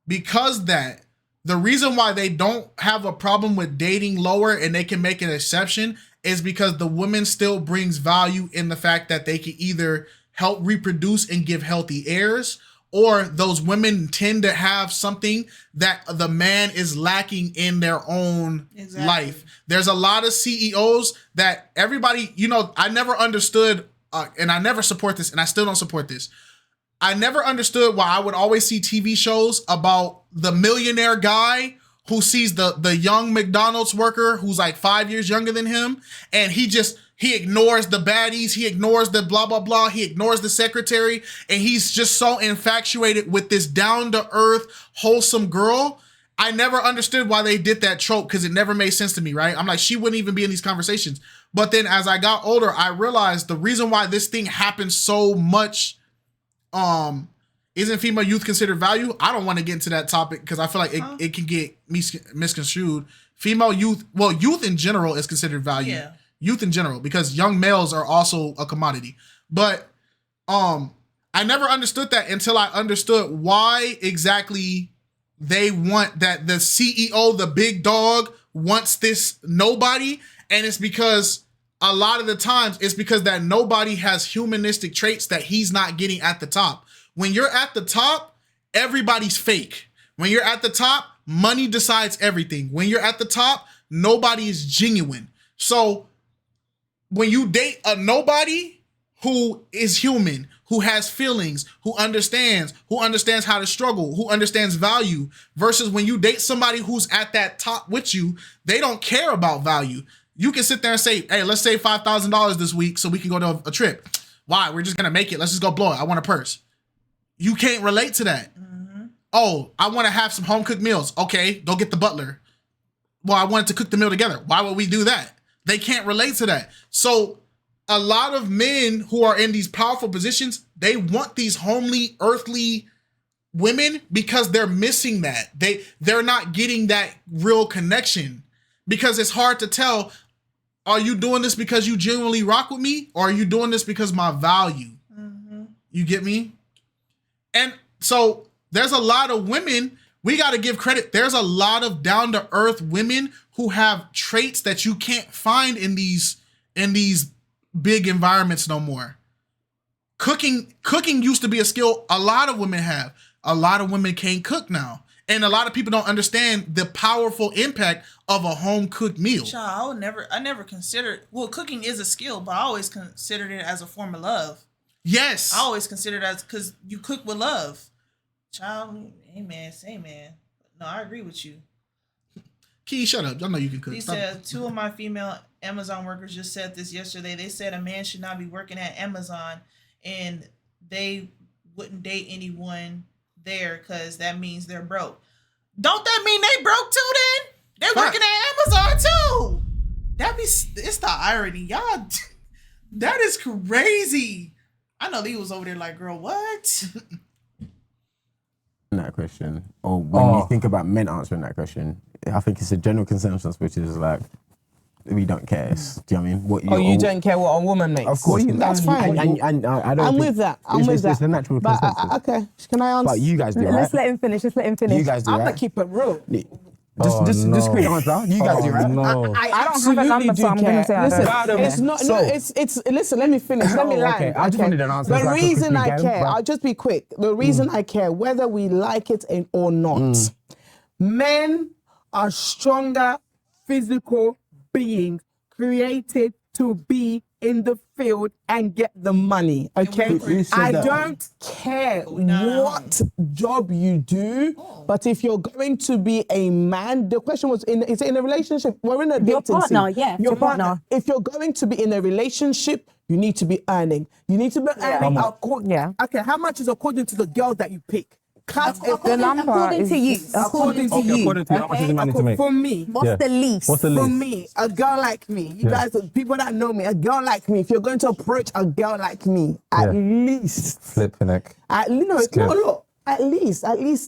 because that the reason why they don't have a problem with dating lower and they can make an exception is because the woman still brings value in the fact that they can either help reproduce and give healthy heirs, or those women tend to have something that the man is lacking in their own life. There's a lot of CEOs that everybody, I never understood, and I never support this, and I still don't support this. I never understood why I would always see TV shows about the millionaire guy who sees the young McDonald's worker who's like 5 years younger than him, and he ignores the baddies, he ignores the blah, blah, blah, he ignores the secretary, and he's just so infatuated with this down-to-earth, wholesome girl. I never understood why they did that trope because it never made sense to me, right? I'm like, she wouldn't even be in these conversations. But then as I got older, I realized the reason why this thing happens so much, isn't female youth considered value? I don't want to get into that topic because I feel like it can get misconstrued. Female youth, well, youth in general is considered value. Yeah. Youth in general, because young males are also a commodity. But I never understood that until I understood why exactly they want that the CEO, the big dog, wants this nobody. And it's because a lot of the times it's because that nobody has humanistic traits that he's not getting at the top. When you're at the top, everybody's fake. When you're at the top, money decides everything. When you're at the top, nobody is genuine. So when you date a nobody who is human, who has feelings, who understands how to struggle, who understands value, versus when you date somebody who's at that top with you, they don't care about value. You can sit there and say, hey, let's save $5,000 this week so we can go to a trip. Why? We're just going to make it. Let's just go blow it. I want a purse. You can't relate to that. Oh, I want to have some home cooked meals. Okay, go get the butler. Well, I wanted to cook the meal together. Why would we do that? They can't relate to that. So a lot of men who are in these powerful positions, they want these homely, earthly women because they're missing that. They're not getting that real connection because it's hard to tell, are you doing this because you genuinely rock with me or are you doing this because my value? You get me? And so there's a lot of women, we got to give credit. There's a lot of down to earth women who have traits that you can't find in these big environments no more. Cooking used to be a skill a lot of women have. A lot of women can't cook now. And a lot of people don't understand the powerful impact of a home cooked meal. Child, I never considered, well, cooking is a skill, but I always considered it as a form of love. Yes. I always considered it as, because you cook with love. Child, amen, say man. No, I agree with you. Key, shut up. I know you can cook. He said, 2 of my female Amazon workers just said this yesterday. They said a man should not be working at Amazon and they wouldn't date anyone there because that means they're broke. Don't that mean they broke too then? They're working at Amazon too. It's the irony. Y'all, that is crazy. I know he was over there like, girl, what? That question, or when you think about men answering that question, I think it's a general consensus, which is like, we don't care. Do you know what I mean? You don't care what a woman makes? Of course, that's fine. And I don't. I'm with that. It's the natural consensus. Okay, can I answer? But you guys do, right? Let's let him finish. You guys do, I'm right? gonna keep it real. Just quick answer. You guys do, right? No. I don't have a number, so I'm gonna say I don't. It's not. No, it's. Listen, let me finish. Let me land. Okay, I just wanted an answer. The reason I care, I'll just be quick. The reason I care, whether we like it or not, men are stronger physical beings created to be in the field and get the money. Okay, I don't care what job you do, but if you're going to be a man, the question was is it in a relationship? We're in a Your dating partner, scene. yeah, Your partner. If you're going to be in a relationship, you need to be earning. You need to be earning. Okay, how much is according to the girl that you pick? According to you. According to you. According to you, how much is the money to make? For me. What's the least? What's the least? For me, a girl like me, you guys, people that know me, a girl like me, if you're going to approach a girl like me, at least, Flipping it. it's not a lot. At least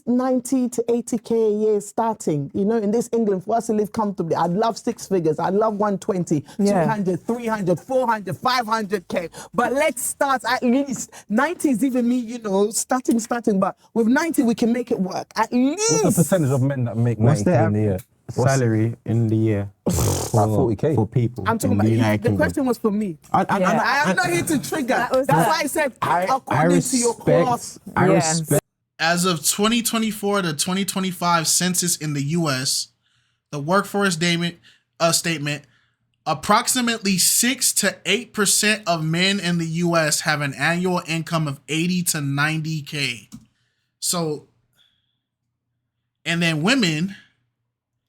90 to 80K a year starting. You know, in this England, for us to live comfortably, I'd love 6 figures. I'd love 120, 200, 300, 400, 500K. But let's start at least 90 is even me, you know, starting. But with 90, we can make it work. At least. What's the percentage of men that make 90K in the year? Salary in the year? About 40K. For people. I'm talking about the question was for me. I am not here to trigger. That's why I said according to your class. I respect. As of 2024 to 2025 census in the U.S., the workforce statement, approximately 6 to 8% of men in the U.S. have an annual income of 80 to 90K. So, and then women.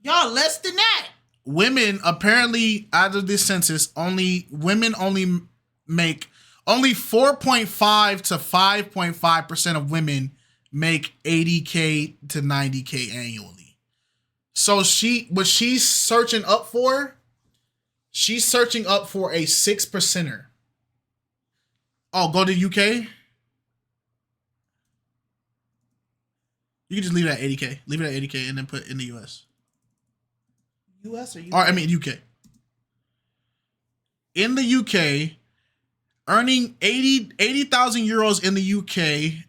Y'all less than that. Women, apparently, out of this census, women only make, only 4.5 to 5.5% of women make 80K to 90K annually. So what she's searching up for, she's searching up for a 6%er. Oh, go to UK? You can just leave it at 80K. Leave it at 80K and then put in the US. US or UK? Or, I mean, UK. In the UK, earning 80,000 euros in the UK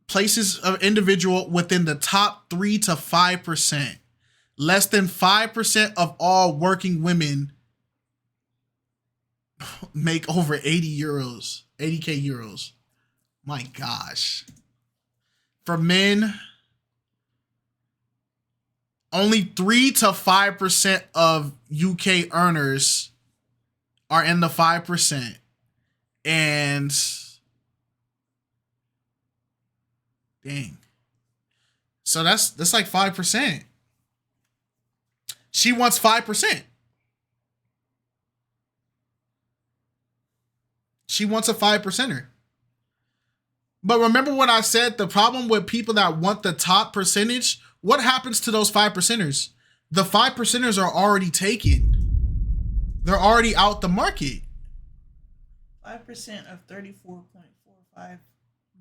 places an individual within the top 3 to 5%. Less than 5% of all working women make over 80K euros. My gosh. For men, only 3 to 5% of UK earners are in the 5%. And dang. So that's like 5%. She wants 5%. She wants a 5%er. But remember what I said, the problem with people that want the top percentage, what happens to those 5%ers? The 5%ers are already taken. They're already out the market. 5% of 34.45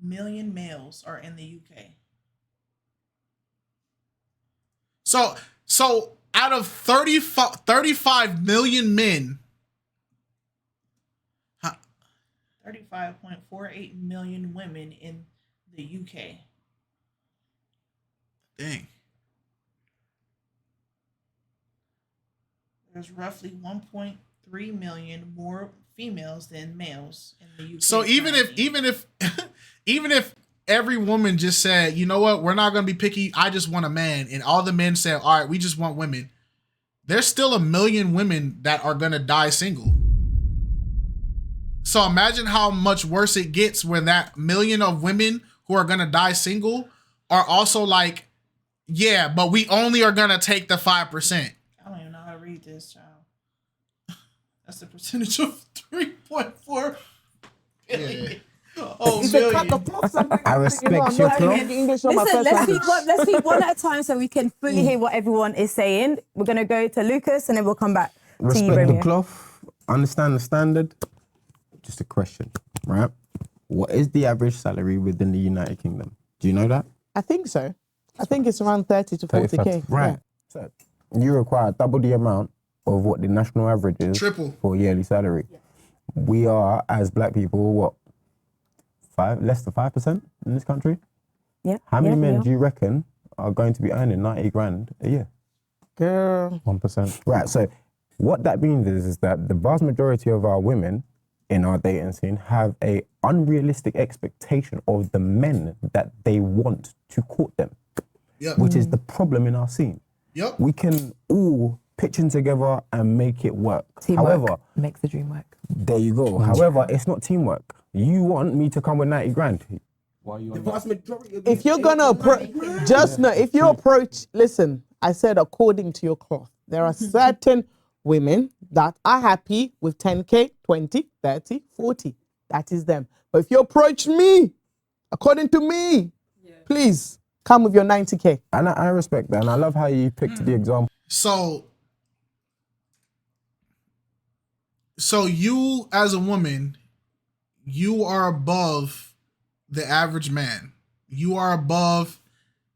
million males are in the UK. So out of 35 million men, 35.48 million women in the UK. Dang. There's roughly 1.3 million more females than males in the UK. So even if every woman just said, you know what, we're not going to be picky, I just want a man, and all the men said, all right, we just want women, there's still 1 million women that are going to die single. So imagine how much worse it gets when that million of women who are going to die single are also like, yeah, but we only are going to take the 5%. I don't even know how to read this, child. That's the percentage of 3.4 billion. Yeah. Oh, I respect your Listen, let's speak one at a time so we can fully hear what everyone is saying. We're going to go to Lucas and then we'll come back to you, Respect the Romeo. cloth, understand the standard. Just a question, right? What is the average salary within the United Kingdom? Do you know that? I think so. I think it's around 30 to 40K. Right. Yeah. So you require double the amount of what the national average is Triple. for a yearly salary. Yeah. We are, as black people, what? Less than 5% in this country? Yeah. How many men do you reckon are going to be earning 90 grand a year? Girl. 1%. Right, so what that means is that the vast majority of our women in our dating scene have a unrealistic expectation of the men that they want to court them, which is the problem in our scene. Yep. We can all pitch in together and make it work. Teamwork However, makes the dream work. there you go. However, it's not teamwork. You want me to come with 90 grand. Why are you The on vast that? majority of If you're gonna approach, just know, if you approach, listen, I said according to your cloth, there are certain women that are happy with 10K, 20, 30, 40. That is them. But if you approach me, according to me, please come with your 90K. And I respect that. And I love how you picked the example. So you as a woman, you are above the average man. You are above,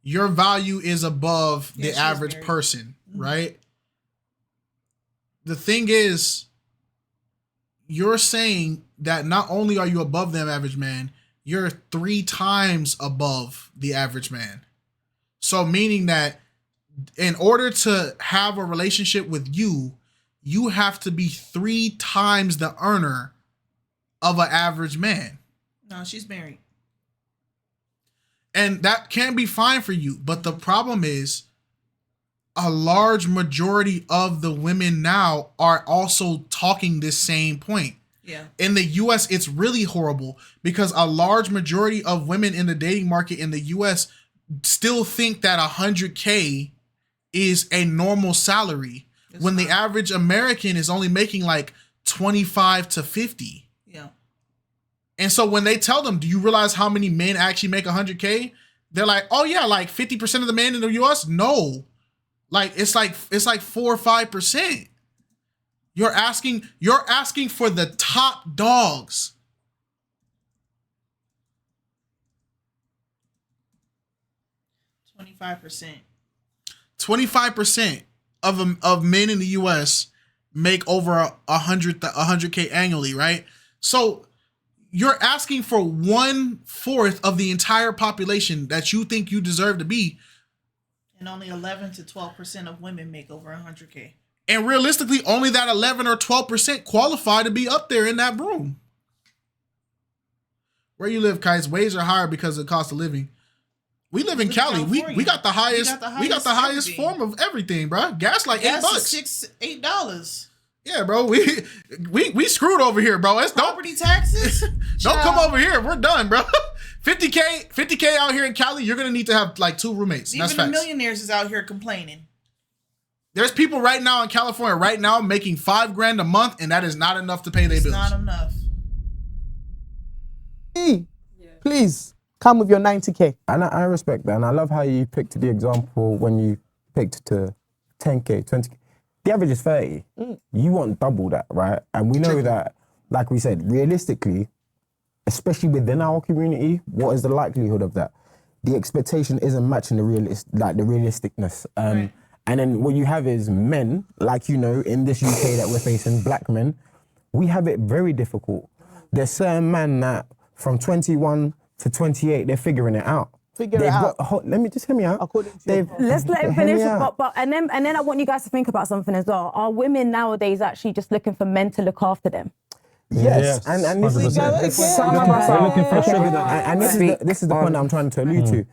your value is above the average person, right? The thing is, you're saying that not only are you above the average man, you're 3 times above the average man. So meaning that in order to have a relationship with you, you have to be 3 times the earner of an average man. No, she's married. And that can be fine for you. But the problem is, a large majority of the women now are also talking this same point. Yeah. In the US, it's really horrible because a large majority of women in the dating market in the US still think that 100K is a normal salary when the average American is only making like 25 to 50. Yeah. And so when they tell them, do you realize how many men actually make 100K? They're like, oh yeah, like 50% of the men in the US? No. Like it's like 4 or 5%. You're asking for the top dogs. 25%. 25% of men in the US make over 100K annually, right? So you're asking for 1/4 of the entire population that you think you deserve to be. And only 11 to 12% of women make over 100K. And realistically, only that 11 or 12% qualify to be up there in that room. Where you live, KiteZz, wages are higher because of the cost of living. We live in Cali. We got the highest form of everything, bro. Gas like $8. $8. Yeah, bro. We screwed over here, bro. It's Property taxes. Don't come over here. We're done, bro. 50K out here in Cali. You're gonna need to have like 2 roommates. Even That's the facts. millionaires is out here complaining. There's people right now in California making $5 grand a month, and that is not enough to pay their bills. Not enough. Please come with your 90K. And I respect that, and I love how you picked the example when you picked to 10K, 20K. The average is 30. You want double that, right? And we know that, like we said, realistically, especially within our community, what is the likelihood of that? The expectation isn't matching the realisticness. And then what you have is men, like in this UK that we're facing, black men, we have it very difficult. There's certain men that from 21 to 28, they're figuring it out. Let me just hear me out. Let's let him finish. But and then I want you guys to think about something as well. Are women nowadays actually just looking for men to look after them? Yes. And this is the point that I'm trying to allude to.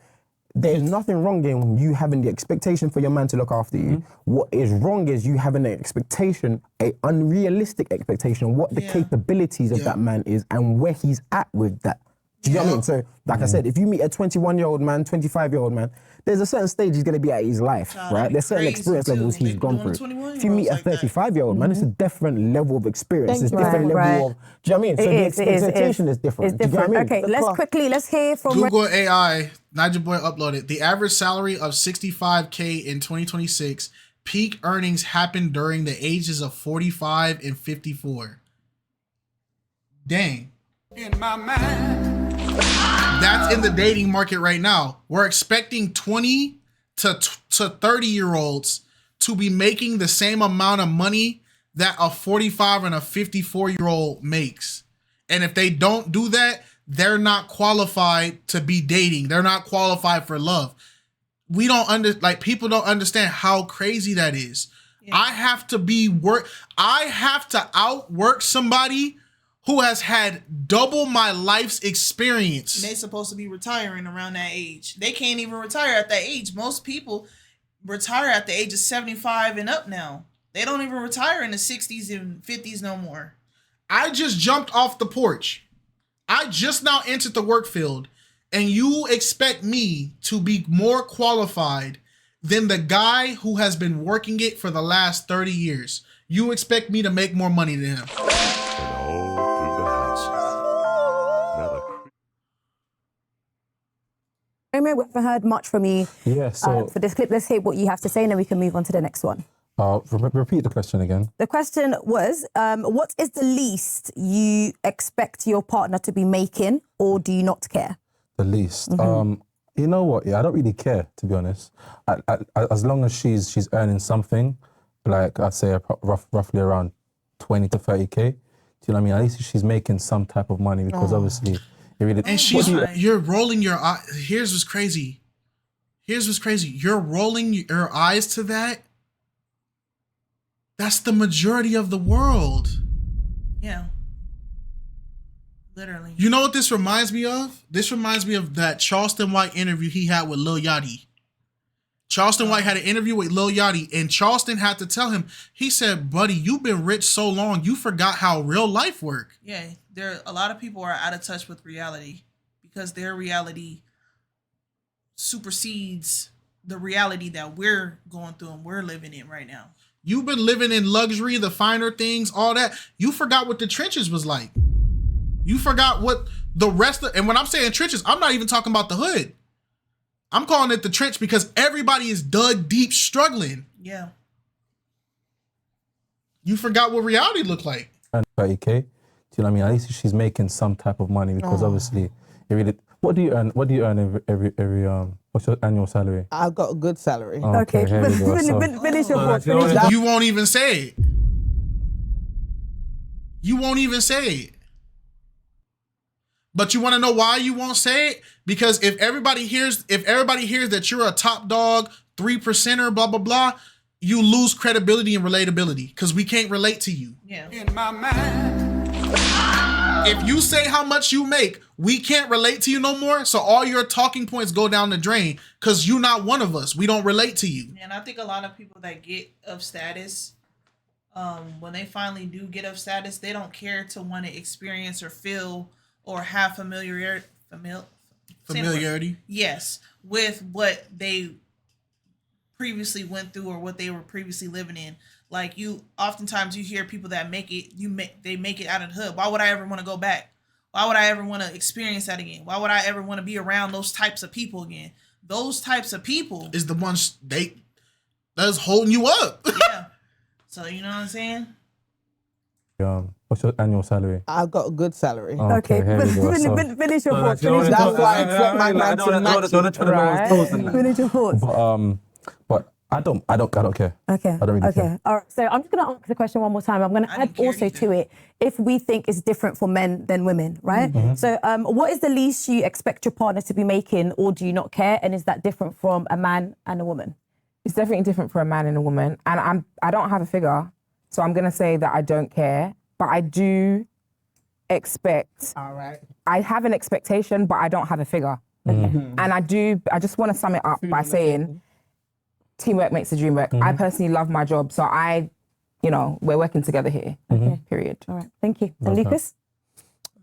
There's nothing wrong in you having the expectation for your man to look after you. What is wrong is you having an expectation, an unrealistic expectation, what the capabilities of that man is and where he's at with that. Do you know what I mean? So, like I said, if you meet a 21-year-old man, 25-year-old man, there's a certain stage he's going to be at his life, right? There's certain experience levels he's gone through. If you meet a 35-year-old man, it's a different level of experience. It's a different level of... Do you know what I mean? So the expectation is different. It's different. Okay, let's hear from... Google AI, Nigel Boy uploaded. The average salary of $65K in 2026. Peak earnings happened during the ages of 45 and 54. Dang. In my mind. That's in the dating market right now. We're expecting 20 to 30-year-olds to be making the same amount of money that a 45 and a 54-year-old makes. And if they don't do that, they're not qualified to be dating. They're not qualified for love. We don't people don't understand how crazy that is. Yeah. I have to outwork somebody who has had double my life's experience. They supposed to be retiring around that age. They can't even retire at that age. Most people retire at the age of 75 and up now. They don't even retire in the 60s and 50s no more. I just jumped off the porch. I just now entered the work field, and you expect me to be more qualified than the guy who has been working it for the last 30 years. You expect me to make more money than him. We haven't heard much from you for this clip. Let's hear what you have to say, and then we can move on to the next one. Repeat the question again. The question was, what is the least you expect your partner to be making, or do you not care? The least? You know what? Yeah, I don't really care, to be honest. As long as she's earning something, like I'd say roughly around 20 to 30K. Do you know what I mean? At least she's making some type of money, because obviously... You're rolling your eye. Here's what's crazy. You're rolling your eyes to that. That's the majority of the world. Yeah. Literally. You know what this reminds me of? This reminds me of that Charleston White interview he had with Lil Yachty. Charleston White had an interview with Lil Yachty, and Charleston had to tell him, he said, buddy, you've been rich so long, you forgot how real life works. Yeah, a lot of people are out of touch with reality because their reality supersedes the reality that we're going through and we're living in right now. You've been living in luxury, the finer things, all that. You forgot what the trenches was like. You forgot what the rest of, and when I'm saying trenches, I'm not even talking about the hood. I'm calling it the trench because everybody is dug deep struggling. Yeah. You forgot what reality looked like. 30K. Do you know what I mean? At least she's making some type of money, because obviously, what do you earn? What do you earn every what's your annual salary? I've got a good salary. Okay. Finish your thought. You won't even say it. You won't even say it. But you want to know why you won't say it? Because if everybody hears that you're a top dog, 3%er, blah, blah, blah, you lose credibility and relatability because we can't relate to you. Yeah. In my mind. If you say how much you make, we can't relate to you no more. So all your talking points go down the drain because you're not one of us. We don't relate to you. And I think a lot of people that get of status, when they finally do get of status, they don't care to want to experience or feel or have familiarity. Yes, with what they previously went through or what they were previously living in. Like oftentimes you hear people that make it, they make it out of the hood. Why would I ever want to go back? Why would I ever want to experience that again? Why would I ever want to be around those types of people again? Those types of people is the ones that's holding you up. Yeah. So you know what I'm saying? What's your annual salary? I've got a good salary. Okay, here we go. So- finish your thoughts. That's why I set my man to match it. Finish your thoughts. But I don't care. Okay. I don't really care. All right. So I'm just going to ask the question one more time. I'm going to add also to it if we think it's different for men than women, right? So what is the least you expect your partner to be making, or do you not care? And is that different from a man and a woman? It's definitely different for a man and a woman. And I don't have a figure, so I'm going to say that I don't care. But I do expect. All right. I have an expectation, but I don't have a figure. And I just want to sum it up by saying, teamwork makes the dream work. I personally love my job, so we're working together here. Okay. Period. All right. Thank you. And Lucas?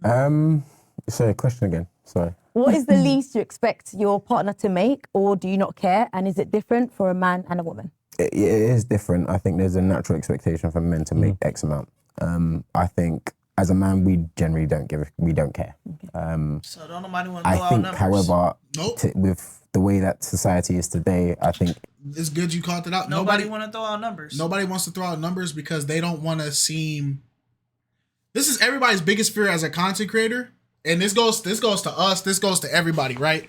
Sorry, question again. Sorry. What is the least you expect your partner to make, or do you not care? And is it different for a man and a woman? It is different. I think there's a natural expectation for men to make X amount. I think as a man, we generally don't care. So don't nobody want to know I our think, numbers. however, Nope. with the way that society is today, I think It's good you called it out. Nobody want to throw out numbers. Nobody wants to throw out numbers because they don't want to seem. This is everybody's biggest fear as a content creator, and this goes to us. This goes to everybody, right?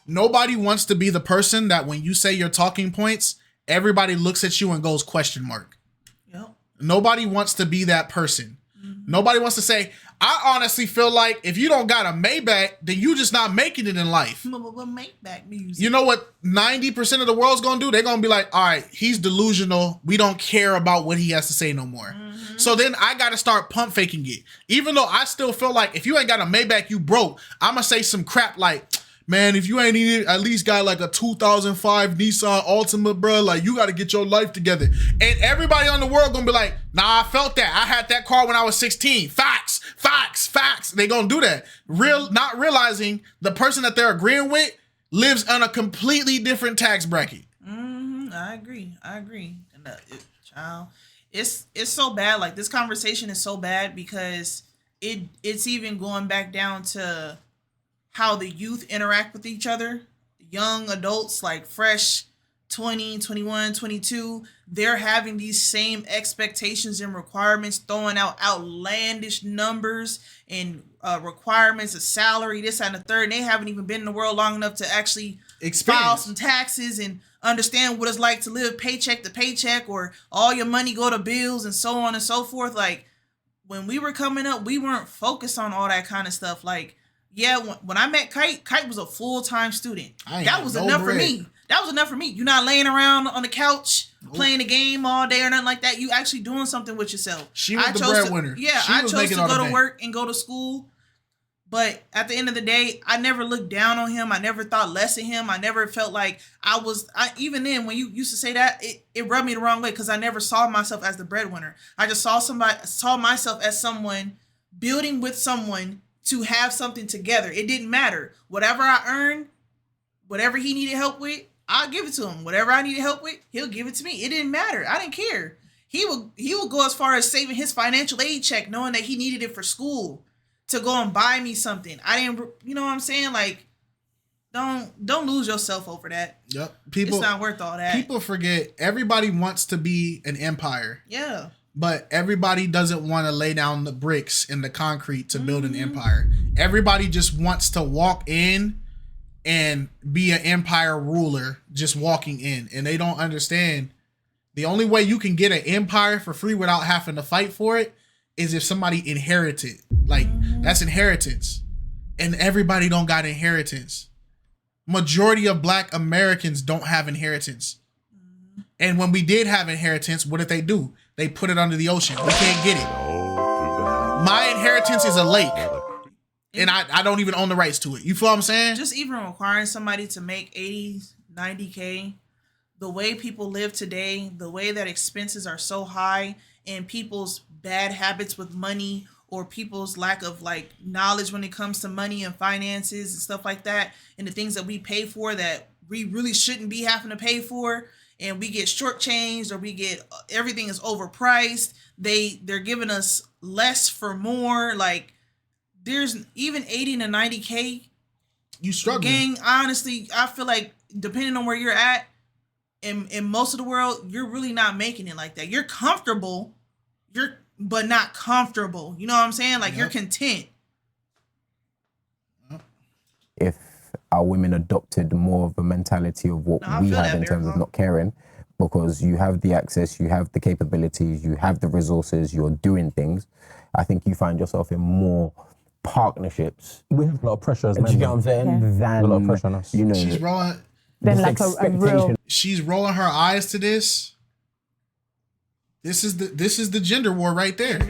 Nobody wants to be the person that when you say your talking points, everybody looks at you and goes question mark. Yep. Nobody wants to be that person. Nobody wants to say, I honestly feel like if you don't got a Maybach, then you just not making it in life. Maybach music. You know what 90% of the world's gonna do? They're gonna be like, all right, he's delusional. We don't care about what he has to say no more. So then I gotta start pump faking it. Even though I still feel like if you ain't got a Maybach, you broke. I'm gonna say some crap like, man, if you ain't even at least got like a 2005 Nissan Altima, bro, like you got to get your life together. And everybody on the world gonna be like, nah, I felt that. I had that car when I was 16. Facts. They gonna do that. Not realizing the person that they're agreeing with lives on a completely different tax bracket. I agree. And child, it's so bad. Like this conversation is so bad because it's even going back down to how the youth interact with each other. Young adults, like fresh 20, 21, 22, they're having these same expectations and requirements, throwing out outlandish numbers and requirements of salary, this and the third. And they haven't even been in the world long enough to actually file some taxes and understand what it's like to live paycheck to paycheck, or all your money go to bills and so on and so forth. Like when we were coming up, we weren't focused on all that kind of stuff. Like, yeah, when I met Kite was a full-time student. That was enough for me. That was enough for me. You're not laying around on the couch playing a game all day or nothing like that. You actually doing something with yourself. She was the breadwinner. Yeah, I chose to go to work and go to school. But at the end of the day, I never looked down on him. I never thought less of him. I never felt like even then, when you used to say that, it rubbed me the wrong way because I never saw myself as the breadwinner. I just saw myself as someone building with someone to have something together. It didn't matter. Whatever I earned, whatever he needed help with, I'll give it to him. Whatever I needed help with, he'll give it to me. It didn't matter. I didn't care. He will go as far as saving his financial aid check, knowing that he needed it for school to go and buy me something. I didn't, you know what I'm saying? Like, don't lose yourself over that. Yep. It's not worth all that. People forget everybody wants to be an empire. Yeah. But everybody doesn't want to lay down the bricks and the concrete to build an empire. Everybody just wants to walk in and be an empire ruler just walking in. And they don't understand the only way you can get an empire for free without having to fight for it is if somebody inherited. Like, that's inheritance. And everybody don't got inheritance. Majority of Black Americans don't have inheritance. And when we did have inheritance, what did they do? They put it under the ocean. We can't get it. My inheritance is a lake. And I don't even own the rights to it. You feel what I'm saying? Just even requiring somebody to make 80, 90K, the way people live today, the way that expenses are so high, and people's bad habits with money, or people's lack of like knowledge when it comes to money and finances and stuff like that, and the things that we pay for that we really shouldn't be having to pay for, and we get shortchanged, or we get everything is overpriced. They're giving us less for more. Like, there's even 80 to 90K. You struggling. Gang, honestly, I feel like depending on where you're at, in most of the world, you're really not making it like that. You're comfortable, but not comfortable. You know what I'm saying? Like, you're content. If our women adopted more of a mentality of what we have in terms of not caring, because you have the access, you have the capabilities, you have the resources, you're doing things, I think you find yourself in more partnerships. We have a lot of pressure as men. Do you get what I'm saying? Yeah. Than, a lot of pressure on us. You know, She's rolling. Then like a real. She's rolling her eyes to this. This is the gender war right there. It's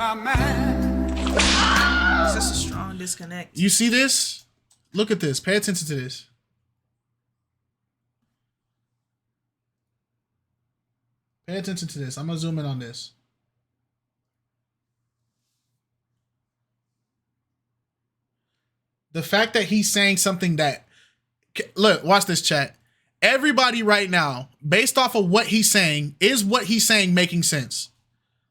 just a strong disconnect. You see this? Look at this. Pay attention to this. Pay attention to this. I'm gonna zoom in on this. The fact that he's saying something that, look, watch this, chat. Everybody right now, based off of what he's saying, is what he's saying making sense?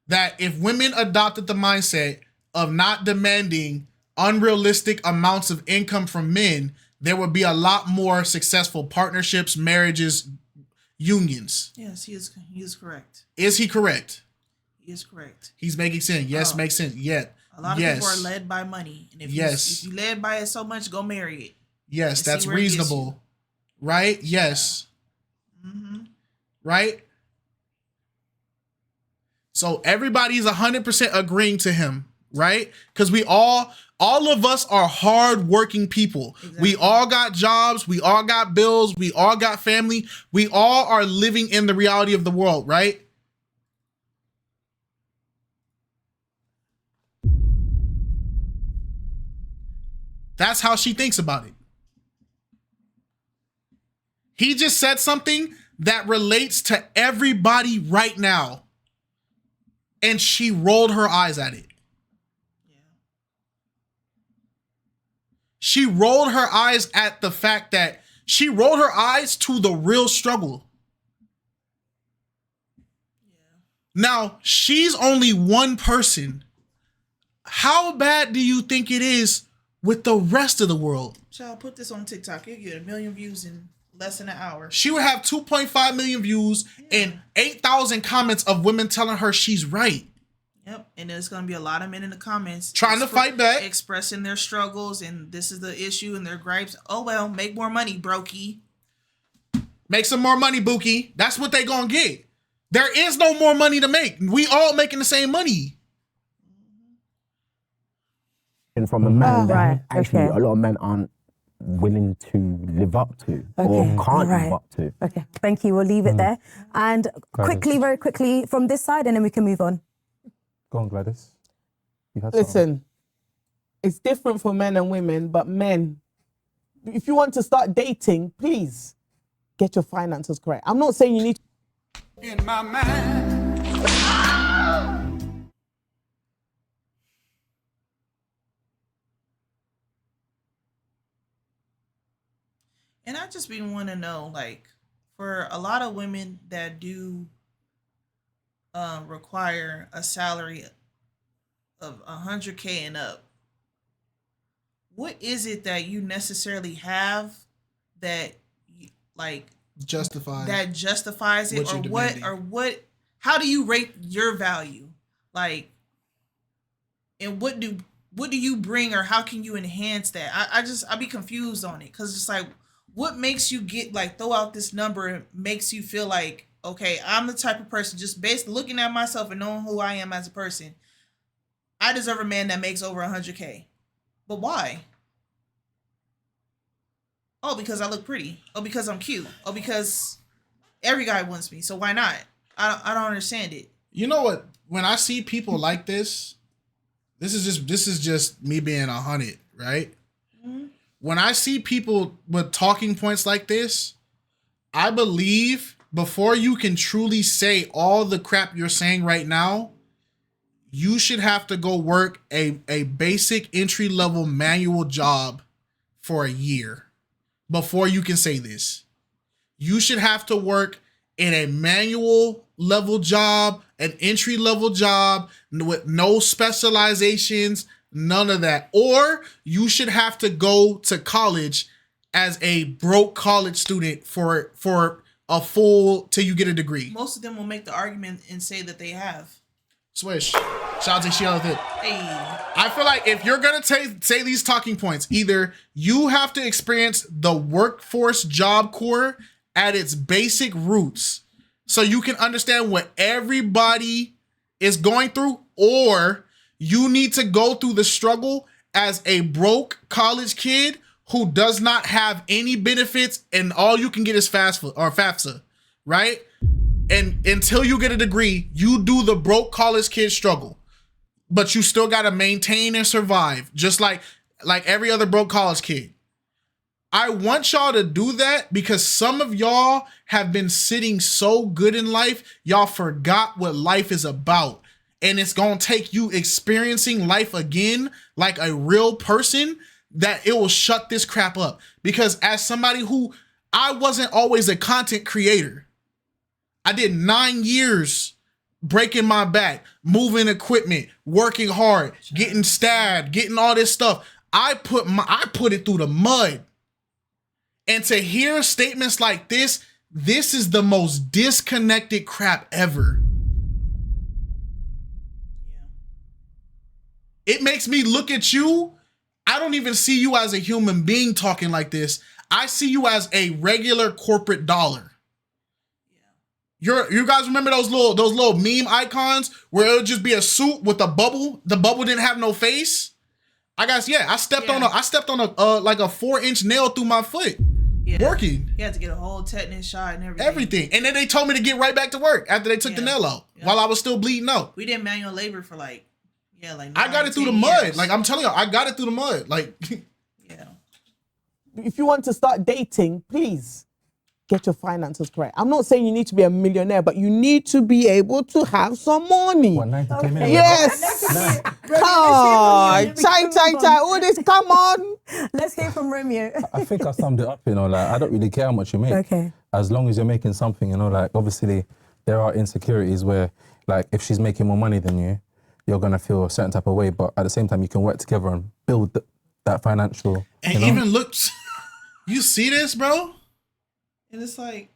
That if women adopted the mindset of not demanding unrealistic amounts of income from men, there would be a lot more successful partnerships, marriages, unions. Yes, he is correct. Is he correct? He is correct. He's making sense. Yes, makes sense. Yet. A lot of people are led by money. And if you led by it so much, go marry it. Yes, that's reasonable. Right? Yes. Mm-hmm. Right? So everybody's 100% agreeing to him, right? Because all of us are hardworking people. Exactly. We all got jobs. We all got bills. We all got family. We all are living in the reality of the world, right? That's how she thinks about it. He just said something that relates to everybody right now. And she rolled her eyes at it. Yeah. She rolled her eyes at the fact that she rolled her eyes to the real struggle. Yeah. Now, she's only one person. How bad do you think it is with the rest of the world? Child, put this on TikTok. You'll get 1 million views in less than an hour. She would have 2.5 million views and 8,000 comments of women telling her she's right. Yep, and there's going to be a lot of men in the comments trying to fight back, expressing their struggles, and this is the issue and their gripes. Oh well, make more money, brokey. Make some more money, Bookie. That's what they gonna get. There is no more money to make. We all making the same money. And from a man that actually a lot of men aren't willing to live up to or can't live up to. Okay, thank you. We'll leave it there. And very quickly from this side, and then we can move on. Go on, Gladys. Listen, it's different for men and women, but men, if you want to start dating, please get your finances correct. I'm not saying you need to. In my mind. And I just been want to know, like, for a lot of women that do require a salary of 100K and up, what is it that you necessarily have that justifies it, or what how do you rate your value, like, and what do you bring, or how can you enhance that? I be confused on it, because it's like, what makes you throw out this number and makes you feel like, okay, I'm the type of person, just based looking at myself and knowing who I am as a person, I deserve a man that makes over 100K. But why? Oh, because I look pretty. Oh, because I'm cute. Oh, because every guy wants me. So why not? I don't understand it. You know what? When I see people like this is just me being 100, right? Mm-hmm. When I see people with talking points like this, I believe before you can truly say all the crap you're saying right now, you should have to go work a basic entry-level manual job for a year before you can say this. You should have to work in a manual level job, an entry-level job with no specializations, None of that. Or you should have to go to college as a broke college student for a full till you get a degree. Most of them will make the argument and say that they have. Swish. Shout out to Shield. Hey. I feel like if you're gonna say these talking points, either you have to experience the workforce job corps at its basic roots so you can understand what everybody is going through, or you need to go through the struggle as a broke college kid who does not have any benefits and all you can get is FAFSA, right? And until you get a degree, you do the broke college kid struggle, but you still got to maintain and survive just like every other broke college kid. I want y'all to do that because some of y'all have been sitting so good in life, y'all forgot what life is about. And it's going to take you experiencing life again like a real person that it will shut this crap up. Because as somebody who, I wasn't always a content creator. I did 9 years breaking my back, moving equipment, working hard, getting stabbed, getting all this stuff. I put it through the mud. And to hear statements like this is the most disconnected crap ever. It makes me look at you. I don't even see you as a human being talking like this. I see you as a regular corporate dollar. You guys remember those little meme icons where it would just be a suit with a bubble? The bubble didn't have no face. I guess I stepped on a like a 4-inch nail through my foot. Working. You had to get a whole tetanus shot and everything. Everything. And then they told me to get right back to work after they took the nail out while I was still bleeding out. We did manual labor for like I got it through the mud. Years. Like I'm telling you, I got it through the mud. Like if you want to start dating, please get your finances correct. I'm not saying you need to be a millionaire, but you need to be able to have some money. Yes. Come on. Chai. All this, come on. Let's hear from Romeo. I think I summed it up, like, I don't really care how much you make. Okay. As long as you're making something, like, obviously, there are insecurities where, like, if she's making more money than you, you're going to feel a certain type of way, but at the same time, you can work together and build that financial. And even looks, you see this, bro? And it's like,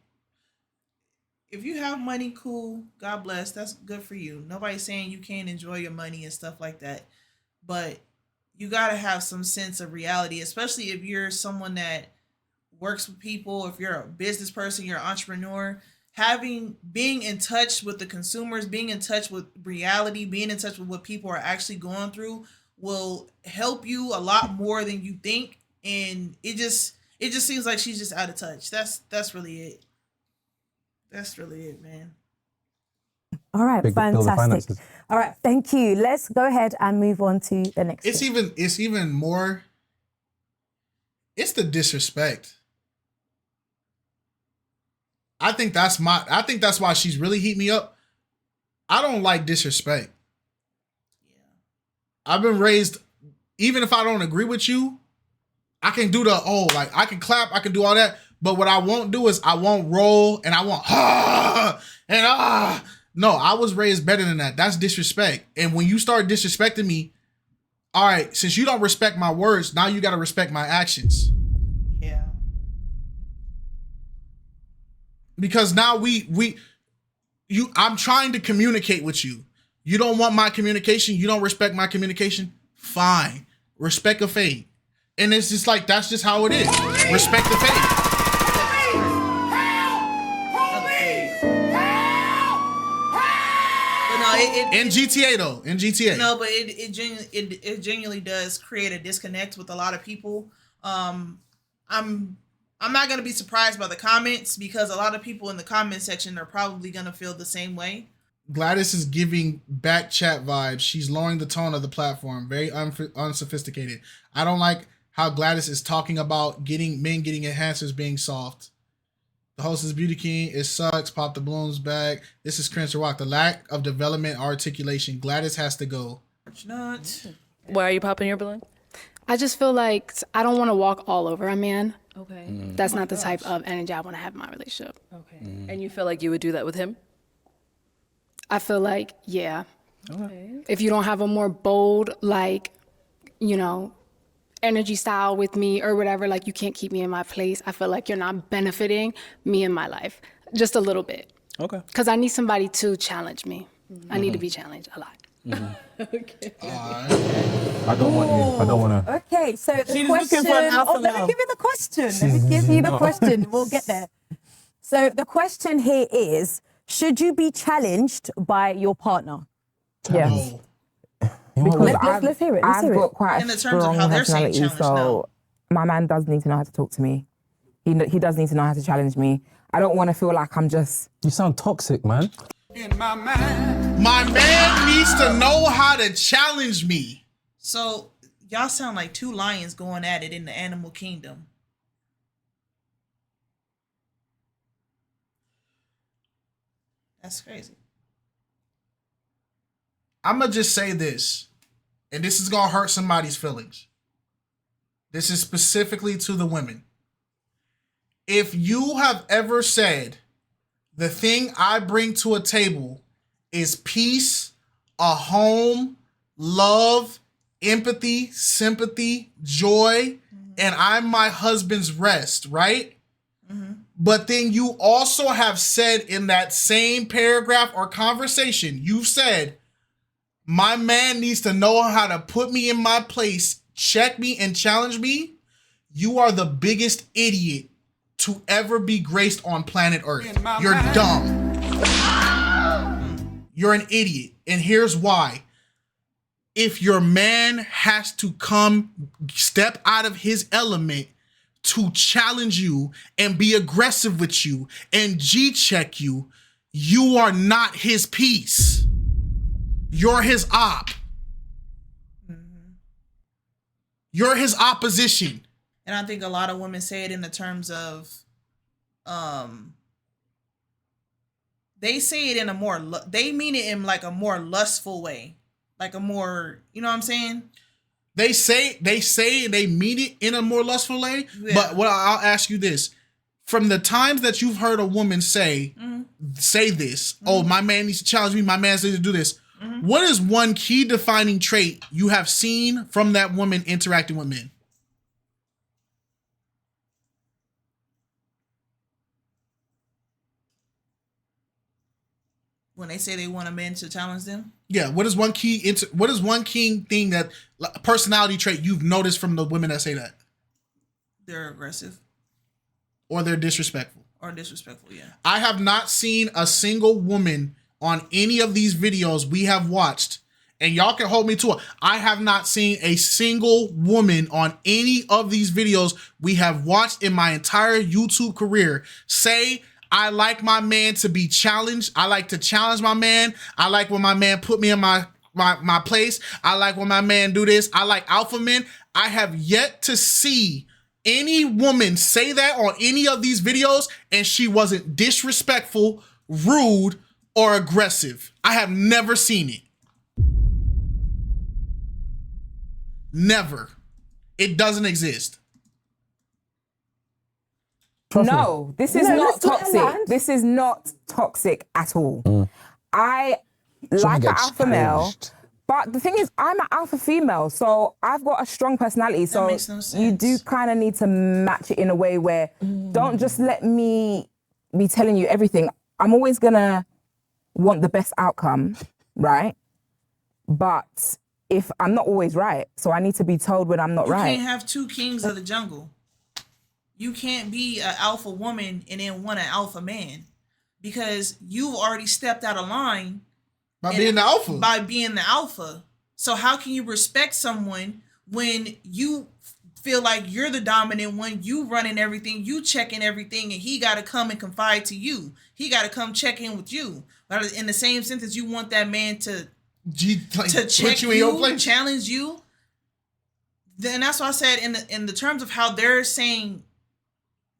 if you have money, cool, God bless, that's good for you. Nobody's saying you can't enjoy your money and stuff like that. But you got to have some sense of reality, especially if you're someone that works with people, if you're a business person, you're an entrepreneur. Being in touch with the consumers, being in touch with reality, being in touch with what people are actually going through will help you a lot more than you think. And it just seems like she's just out of touch. That's really it. That's really it, man. All right, fantastic. All right, thank you. Let's go ahead and move on to the next. It's even more. It's the disrespect. I think that's why she's really heat me up. I don't like disrespect. I've been raised, even if I don't agree with you, I can do I can clap, I can do all that. But what I won't do is I won't roll and I won't No, I was raised better than that. That's disrespect. And when you start disrespecting me, all right, since you don't respect my words, now you got to respect my actions. Yeah. Because now I'm trying to communicate with you. You don't want my communication. You don't respect my communication. Fine. Respect a fade. And it's just like, that's just how it is. Respect the fade. In GTA though, in GTA. No, but it genuinely does create a disconnect with a lot of people. I'm not gonna be surprised by the comments because a lot of people in the comment section are probably gonna feel the same way. Gladys is giving back chat vibes. She's lowering the tone of the platform. Very unsophisticated. I don't like how Gladys is talking about men getting enhancers being soft. The host is Beauty King. It sucks. Pop the balloons back. This is Cringe Rock. The lack of development articulation. Gladys has to go. Not. Why are you popping your balloon? I just feel like I don't want to walk all over a man. Okay. That's not the type of energy I want to have in my relationship. Okay. And you feel like you would do that with him? I feel like, yeah. Okay. If you don't have a more bold, like, you know, energy style with me or whatever. Like, you can't keep me in my place. I feel like you're not benefiting me in my life. Just a little bit. Okay. Because I need somebody to challenge me. I need to be challenged a lot. Okay. I don't want you. I don't want to. Okay, so the She's question. looking for an alpha Let me male. give you the question. Let me give you the question. We'll get there. So the question here is: should you be challenged by your partner? Yes. Because Because let's hear it. Let's I've hear got it. quite In a the terms of strong how they're saying personality, challenge, so my man does need to know how to talk to me. He does need to know how to challenge me. I don't want to feel like I'm just. You sound toxic, man. In my mind. My man needs to know how to challenge me. So y'all sound like two lions going at it in the animal kingdom. That's crazy. I'm going to just say this, and this is going to hurt somebody's feelings. This is specifically to the women. If you have ever said, the thing I bring to a table is peace, a home, love, empathy, sympathy, joy, and I'm my husband's rest, right? But then you also have said in that same paragraph or conversation, you've said, my man needs to know how to put me in my place, check me, and challenge me. You are the biggest idiot to ever be graced on planet Earth. You're dumb. You're an idiot. And here's why. If your man has to come step out of his element to challenge you and be aggressive with you and G-check you, you are not his piece. You're his op. You're his opposition. And I think a lot of women say it in the terms of, they say it in a more, they mean it in like a more lustful way, like a more, you know what I'm saying? They say they mean it in a more lustful way. Yeah. But what I'll ask you this: from the times that you've heard a woman say this, oh, my man needs to challenge me, my man needs to do this. What is one key defining trait you have seen from that woman interacting with men? When they say they want a man to challenge them? Yeah, what is one key thing that personality trait you've noticed from the women that say that? They're aggressive. Or they're disrespectful. Or disrespectful, yeah. I have not seen a single woman on any of these videos we have watched, and y'all can hold me to it. I have not seen a single woman on any of these videos we have watched in my entire YouTube career say, I like my man to be challenged. I like to challenge my man. I like when my man put me in my place. I like when my man do this. I like alpha men. I have yet to see any woman say that on any of these videos and she wasn't disrespectful, rude, or aggressive. I have never seen it. Never. It doesn't exist. No, this is No, not let's let her toxic. land. This is not toxic at all. I Someone like an gets alpha male, challenged. but the thing is, I'm an alpha female, so I've got a strong personality. So makes no you do kind of need to match it in a way where don't just let me be telling you everything. I'm always gonna want the best outcome, right? But if I'm not always right, so I need to be told when I'm not You right. can't have two kings of the jungle. You can't be an alpha woman and then want an alpha man, because you've already stepped out of line By being the alpha. By being the alpha. So how can you respect someone when you feel like you're the dominant one, you running everything, you checking everything, and he got to come and confide to you. He got to come check in with you. But in the same sentence, you want that man to check you in your place. challenge you. Then that's why I said in the terms of how they're saying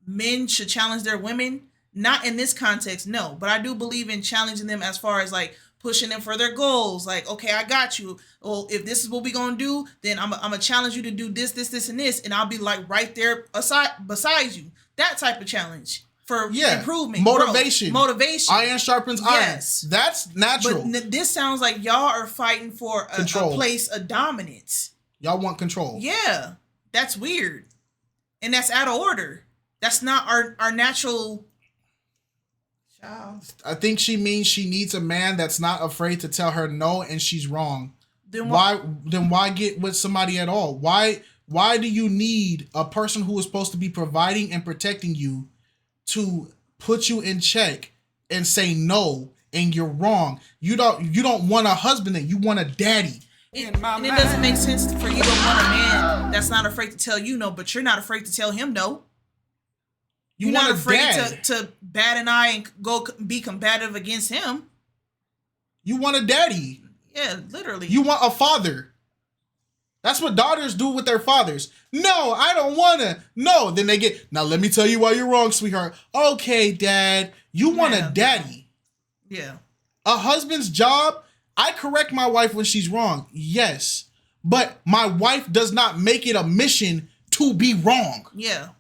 men should challenge their women, not in this context, no. But I do believe in challenging them as far as like pushing them for their goals. Like, okay, I got you. Well, if this is what we're going to do, then I'm going to challenge you to do this, this, this, and this. And I'll be like right there beside you. That type of challenge for improvement. Motivation. Growth, motivation. Iron sharpens iron. Yes. That's natural. But this sounds like y'all are fighting for a place of dominance. Y'all want control. Yeah, that's weird, and that's out of order. That's not our natural. Child. I think she means she needs a man that's not afraid to tell her no and she's wrong. Then why get with somebody at all? Why do you need a person who is supposed to be providing and protecting you to put you in check and say no and you're wrong? You don't want a husband, then you want a daddy. And it doesn't make sense for you to want a man that's not afraid to tell you no, but you're not afraid to tell him no. You're not afraid to bat an eye and go be combative against him. You want a daddy. Yeah, literally. You want a father. That's what daughters do with their fathers. No, I don't want to. No, then they get, now let me tell you why you're wrong, sweetheart. Okay, dad, you want a daddy. Yeah. A husband's job, I correct my wife when she's wrong. Yes. But my wife does not make it a mission to be wrong. Yeah.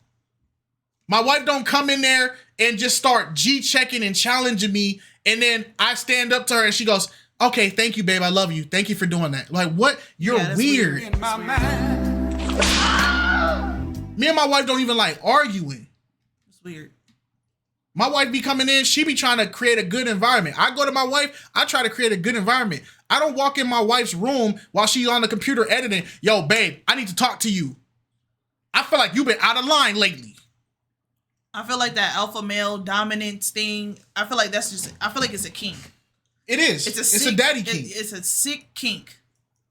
My wife don't come in there and just start G-checking and challenging me, and then I stand up to her and she goes, okay, thank you, babe, I love you. Thank you for doing that. Like, what? You're weird. Me and my wife don't even like arguing. It's weird. My wife be coming in, she be trying to create a good environment. I go to my wife, I try to create a good environment. I don't walk in my wife's room while she's on the computer editing. Yo, babe, I need to talk to you. I feel like you've been out of line lately. I feel like that alpha male dominance thing, I feel like it's a kink. It is. It's a daddy kink. It's a sick kink,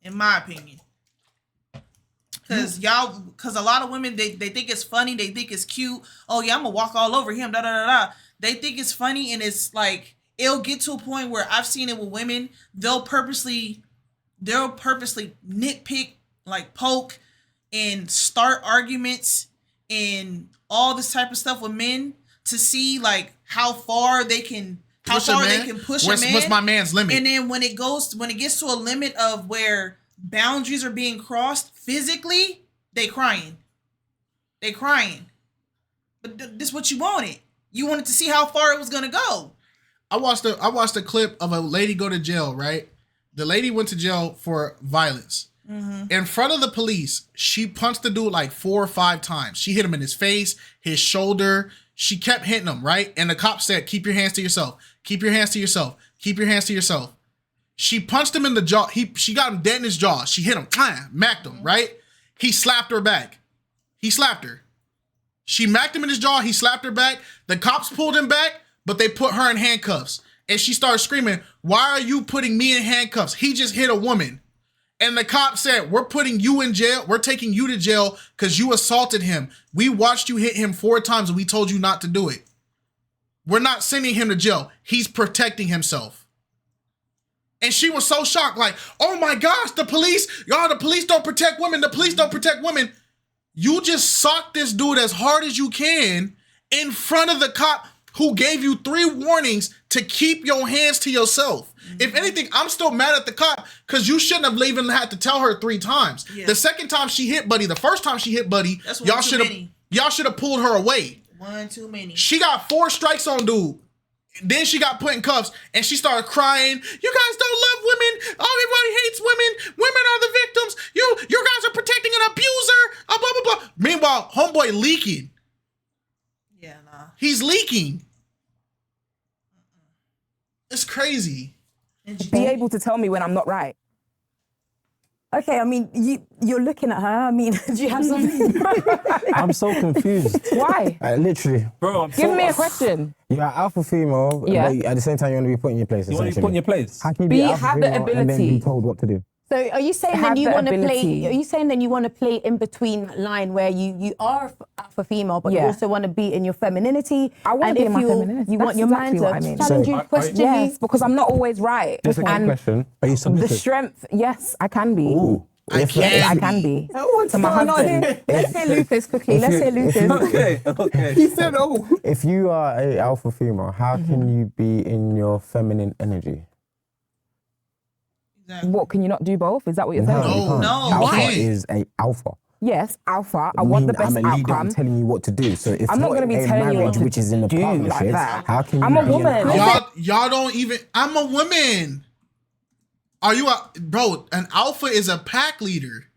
in my opinion. Because a lot of women, they think it's funny, they think it's cute. Oh yeah, I'm gonna walk all over him, da da da da. They think it's funny, and it's like, it'll get to a point where I've seen it with women, they'll purposely nitpick, like poke, and start arguments, and all this type of stuff with men to see like how far they can push a man. What's my man's limit? And then when it gets to a limit of where boundaries are being crossed physically, they crying. But this is what you wanted. You wanted to see how far it was gonna go. I watched a clip of a lady go to jail, right? The lady went to jail for violence. Mm-hmm. In front of the police, she punched the dude like 4 or 5 times. She hit him in his face, his shoulder. She kept hitting him, right? And the cop said, keep your hands to yourself. Keep your hands to yourself. Keep your hands to yourself. She punched him in the jaw. She got him dead in his jaw. She hit him, macked him, right? He slapped her back. He slapped her. She macked him in his jaw. He slapped her back. The cops pulled him back, but they put her in handcuffs. And she started screaming, why are you putting me in handcuffs? He just hit a woman. And the cop said, we're putting you in jail. We're taking you to jail because you assaulted him. We watched you hit him 4 times and we told you not to do it. We're not sending him to jail. He's protecting himself. And she was so shocked, like, oh my gosh, the police don't protect women. The police don't protect women. You just socked this dude as hard as you can in front of the cop who gave you 3 warnings to keep your hands to yourself. Mm-hmm. If anything, I'm still mad at the cop because you shouldn't have even had to tell her 3 times. Yeah. The second time she hit Buddy, the first time she hit Buddy, y'all should have pulled her away. 1 too many. She got 4 strikes on dude. Then she got put in cuffs and she started crying. You guys don't love women. Everybody hates women. Women are the victims. You guys are protecting an abuser. Blah, blah, blah. Meanwhile, homeboy leaking. Yeah, nah. He's leaking. It's crazy. Be able to tell me when I'm not right. Okay, I mean, you're looking at her. I mean, do you have something? I'm so confused. Why? Literally. Bro, Give me a question. You're an alpha female, Yeah. but at the same time you want to be put in your place. You want to be put in your place? How can you be an alpha have the female and then ability. be told what to do? So are you saying Have then you the want to play? ability. Are you saying then you want to play in between that line where you are alpha female, but you Yeah. also want to be in your femininity? I want and to be if in my you, femininity. You want That's your man exactly to what I mean. challenge you, So, question Yes, you. because I'm not always right. Just a quick And question. Are you the submissive? strength, yes, I can be. Ooh. I can be. What's To my going on husband. here? Let's hear Lucas quickly. Let's hear Lucas. Okay. He said, oh. If you are a alpha female, how can you be in your feminine energy? What, can you not do both? Is that what you're saying? you can't. No, Alpha why? is a alpha. Yes, alpha. I want the best I'm a leader. outcome. I'm telling you what to do. So if I'm not you're gonna be in a telling you what marriage to which is in a do like partnership, that. how can you I'm a be in woman. Y'all don't even. I'm a woman. Are you bro? An alpha is a pack leader.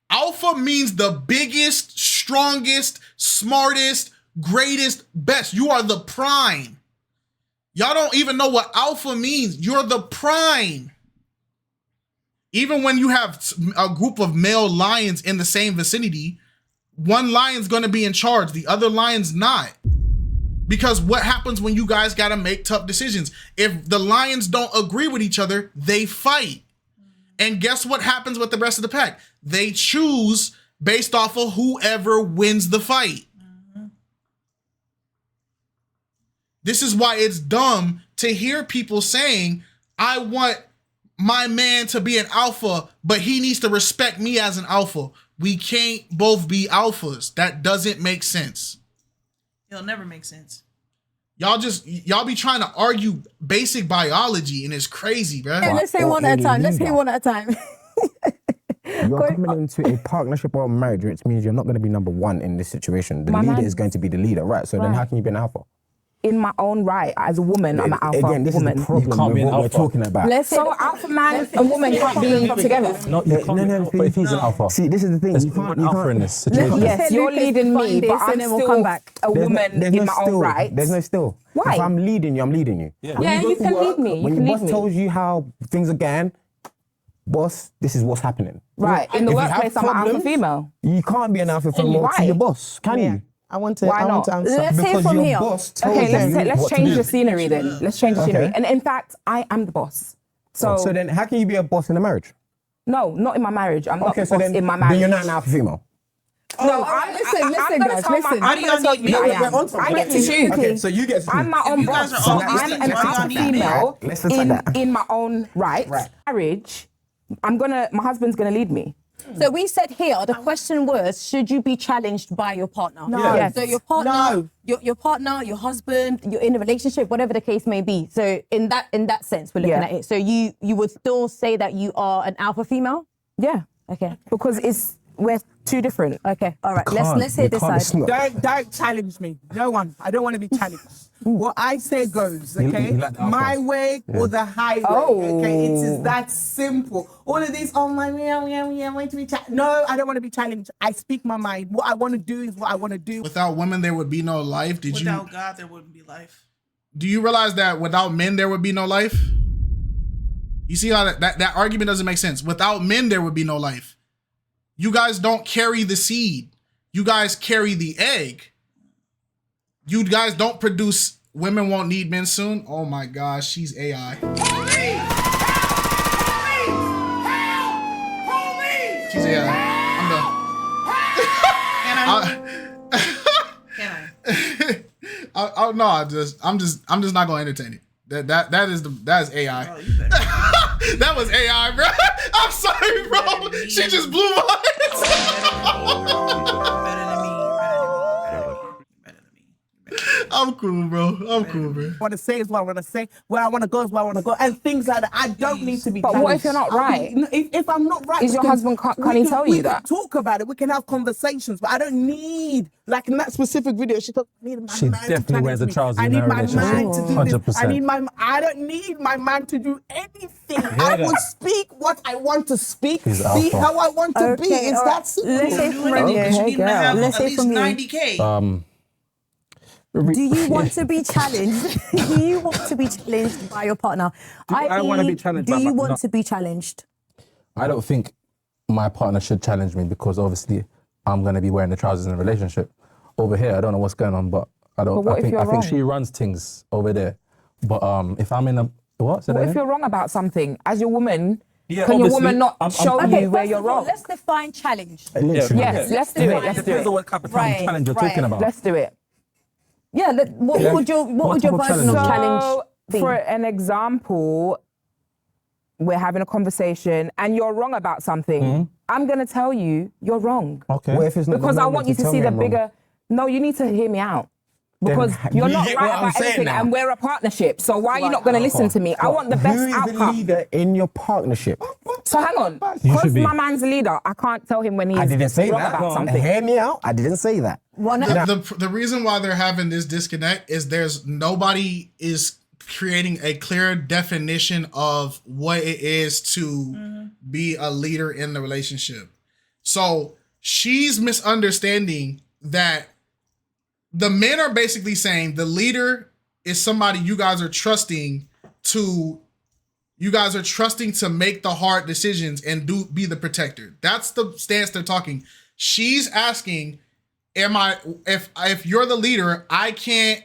Alpha means the biggest, strongest, smartest, greatest, best. You are the prime. Y'all don't even know what alpha means. You're the prime. Even when you have a group of male lions in the same vicinity, one lion's going to be in charge, the other lion's not. Because what happens when you guys got to make tough decisions? If the lions don't agree with each other, they fight. And guess what happens with the rest of the pack? They choose based off of whoever wins the fight. This is why it's dumb to hear people saying, I want my man to be an alpha, but he needs to respect me as an alpha. We can't both be alphas. That doesn't make sense. It'll never make sense. Y'all be trying to argue basic biology, and it's crazy, bro. Hey, let's say one at a time. Let's hear one at a time. You're coming into a partnership or a marriage, which means you're not going to be number one in this situation. The leader is going to be the leader, right? So then how can you be an alpha? In my own right, as a woman, I'm an alpha woman. Again, this is the problem with what we're talking about. So alpha man and woman can't be together. No, if he's an alpha. See, this is the thing. There's You can't. alpha in this situation. Yes, you're leading me, but I'm still a woman in my own right. There's no still. Why? If I'm leading you, I'm leading you. Yeah, you can lead me. When your boss tells you how things are going, boss, this is what's happening. Right. In the workplace, I'm an alpha female. You can't be an alpha female to your boss, can you? I want to. Why I want to not? answer. Let's hear from here. Okay, let's change the scenery then. Let's change the scenery. And in fact, I am the boss. So then how can you be a boss in a marriage? No, not in my marriage. I'm not the boss in my Then marriage. you're not an alpha female. No, listen, guys, listen. I'm going to tell you I am. I get to choose. Okay, so you get to choose. I'm my own boss. So I'm an alpha female in my own right. Marriage, my husband's going to lead me. So we said here, the question was, should you be challenged by your partner? No. Yes. So your partner, your partner, your husband, you're in a relationship, whatever the case may be. So in that sense, we're looking at it. So you would still say that you are an alpha female? Yeah. Okay. Because we're two different. Okay. All right. Let's hear this side. Don't challenge me. No one. I don't want to be challenged. What I say goes, okay? My way or the highway. Okay, it is that simple. All of these, oh my, I want to be challenged. No, I don't want to be challenged. I speak my mind. What I want to do is what I want to do. Without women, there would be no life. Without God, there wouldn't be life. Do you realize that without men, there would be no life? You see how that argument doesn't make sense. Without men, there would be no life. You guys don't carry the seed. You guys carry the egg. You guys don't produce. Women won't need men soon. Oh my gosh, she's AI. She's AI. I'm done. I'm just not gonna entertain it. That is AI. Oh, that was AI, bro. I'm sorry, bro. She just blew my I'm cool, bro. I'm cool, bro. I want to say is what I want to say. Where I want to go is where I want to go. And things like that. I don't need to be But what if you're not right? If I'm not right, is your husband, can't he tell you that? We can talk about it. We can have conversations. But I don't need, like in that specific video, she thought, I need my man definitely wears the trousers I in need her my man to do 100%. this. I don't need my man to do anything. I will speak what I want to speak. Be how I want to be. It's that simple. Let's say from you. Let's say from you. 90K. Do you want to be challenged? Do you want to be challenged by your partner? I want to be challenged. Do you want to be challenged? I don't think my partner should challenge me because obviously I'm going to be wearing the trousers in a relationship. Over here, I don't know what's going on, but I don't. But I think she runs things over there. But if I'm in a what? If you're wrong about something, as your woman, Yeah, can your obviously, woman not show you where first you're of all, wrong? let's define challenge. Yes, let's do it. Let's do Depends on it. what type of challenge you're talking about. Let's do it. Yeah. What would your version of challenge be? For an example, we're having a conversation and you're wrong about something. I'm going to tell you you're wrong. Okay. What if it's not because the I moment want you to tell see me the I'm wrong? bigger. No, you need to hear me out. Because you're you not get right what I'm about saying anything now? and we're a partnership. So why are you not going to listen to me? I want the best Who is the outcome. leader in your partnership? So hang on. Because my man's a leader, I can't tell him when he's I didn't say wrong that. about something. Hear me out. I didn't say that. The reason why they're having this disconnect is nobody is creating a clear definition of what it is to be a leader in the relationship. So she's misunderstanding that the men are basically saying the leader is somebody you guys are trusting to make the hard decisions and be the protector. That's the stance they're talking. She's asking, if you're the leader, I can't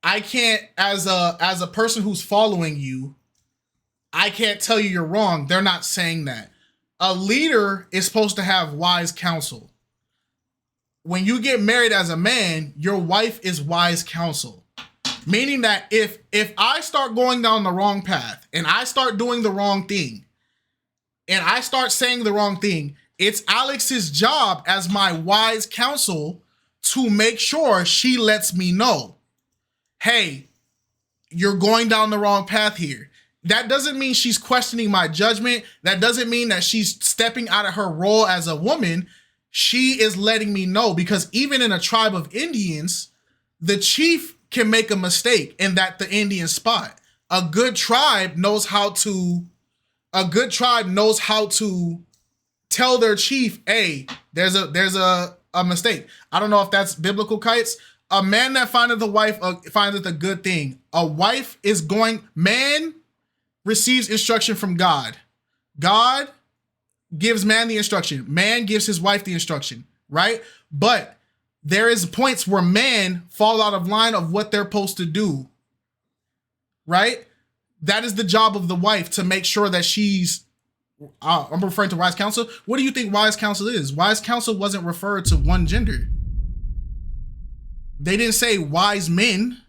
as a person who's following you, I can't tell you you're wrong. They're not saying that. A leader is supposed to have wise counsel. When you get married as a man, your wife is wise counsel. Meaning that if I start going down the wrong path and I start doing the wrong thing and I start saying the wrong thing, it's Alex's job as my wise counsel to make sure she lets me know, hey, you're going down the wrong path here. That doesn't mean she's questioning my judgment. That doesn't mean that she's stepping out of her role as a woman. She is letting me know, because even in a tribe of Indians, the chief can make a mistake in that the Indian spot. A good tribe knows how to tell their chief, hey, there's a mistake. I don't know if that's biblical, Kites. A man that findeth a wife findeth a good thing. Man receives instruction from God. God gives man the instruction. Man gives his wife the instruction, right? But there is points where men fall out of line of what they're supposed to do, right? That is the job of the wife, to make sure that she's, I'm referring to wise counsel. What do you think wise counsel is? Wise counsel wasn't referred to one gender. They didn't say wise men.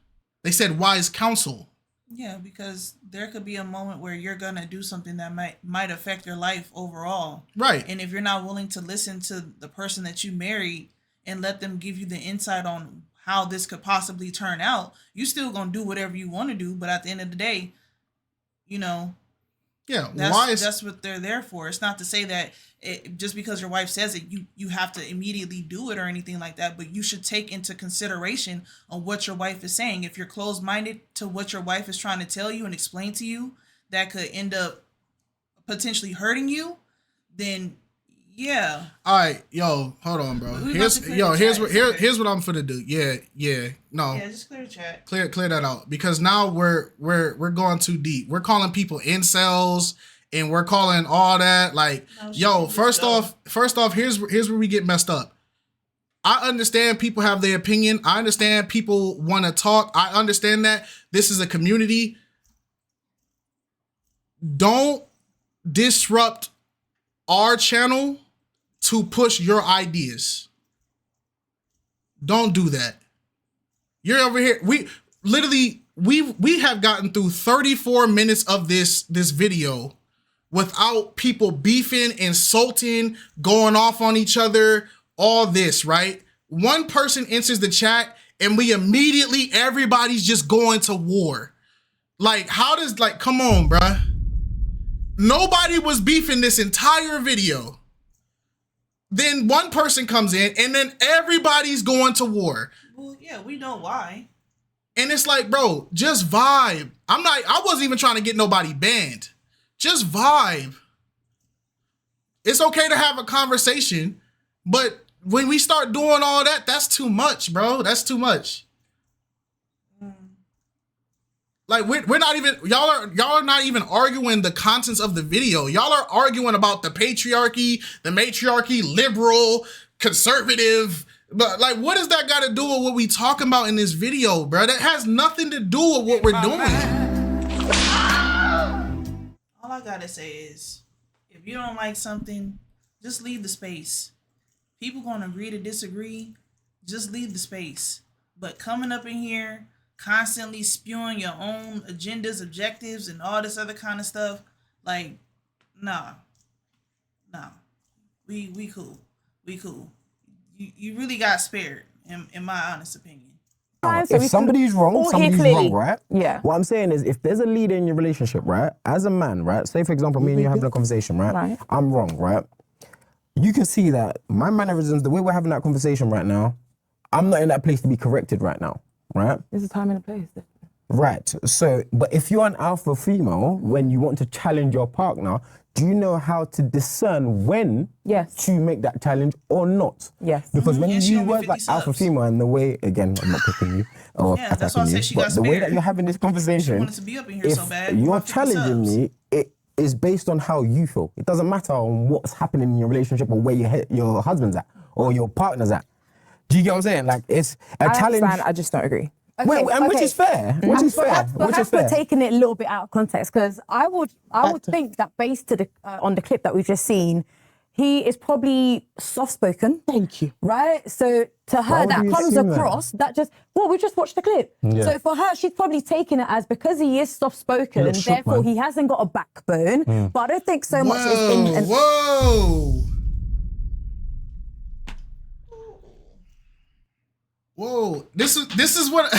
They said wise counsel. Yeah, because there could be a moment where you're gonna do something that might affect your life overall. Right. And if you're not willing to listen to the person that you married and let them give you the insight on how this could possibly turn out, you still gonna do whatever you want to do. But at the end of the day, you know, yeah, that's what they're there for. It's not to say that just because your wife says it, you have to immediately do it or anything like that. But you should take into consideration on what your wife is saying. If you're closed-minded to what your wife is trying to tell you and explain to you, that could end up potentially hurting you, then yeah. All right, yo, hold on, bro. Here's what I'm finna do. Yeah, no. Yeah, just clear the chat. Clear that out, because now we're going too deep. We're calling people incels and we're calling all that like, yo. First off, here's where we get messed up. I understand people have their opinion. I understand people want to talk. I understand that this is a community. Don't disrupt our channel to push your ideas. Don't do that. You're over here. We have gotten through 34 minutes of this video without people beefing, insulting, going off on each other, all this, right? One person enters the chat and everybody's just going to war. Like, come on, bruh. Nobody was beefing this entire video. Then one person comes in and then everybody's going to war. Well, yeah, we know why. And it's like, bro, just vibe. I wasn't even trying to get nobody banned. Just vibe. It's okay to have a conversation, but when we start doing all that, that's too much, bro. That's too much. Like, we're not even, y'all are not even arguing the contents of the video. Y'all are arguing about the patriarchy, the matriarchy, liberal, conservative. But like, what does that got to do with what we talking about in this video, bro? That has nothing to do with what we're doing. All I gotta say is, if you don't like something, just leave the space. People gonna agree to disagree. Just leave the space. But coming up in here, constantly spewing your own agendas, objectives, and all this other kind of stuff, like, nah. We cool. You really got spared, in my honest opinion. If somebody's wrong, somebody's wrong, right? Yeah. What I'm saying is, if there's a leader in your relationship, right? As a man, right? Say, for example, me and you having a conversation, right? I'm wrong, right? You can see that my mannerisms, the way we're having that conversation right now, I'm not in that place to be corrected right now, right? There's a time and a place. Right. So, but if you're an alpha female, when you want to challenge your partner, do you know how to discern when to make that challenge or not? Yes. Because when she you owe me work 50 like alpha female and the way, again, I'm not picking you or Yeah, that's why I attacking said you, she but got the way that spared. you're having this She conversation, wanted to be up in here so if bad. you're Want 50 challenging subs. me, it is based on how you feel. It doesn't matter on what's happening in your relationship or where your husband's at or your partner's at. Do you get what I'm saying? Like, it's a challenge. Understand, I just don't agree. Which is fair. Which is fair. Perhaps we're taking it a little bit out of context, because I would think that based to the on the clip that we've just seen, he is probably soft-spoken. Thank you. Right? So to her, would that you comes assume that? across, we just watched the clip. Yeah. So for her, she's probably taken it as because he is soft-spoken and shook, therefore man. he hasn't got a backbone. But I don't think so much is in... Whoa, this is what,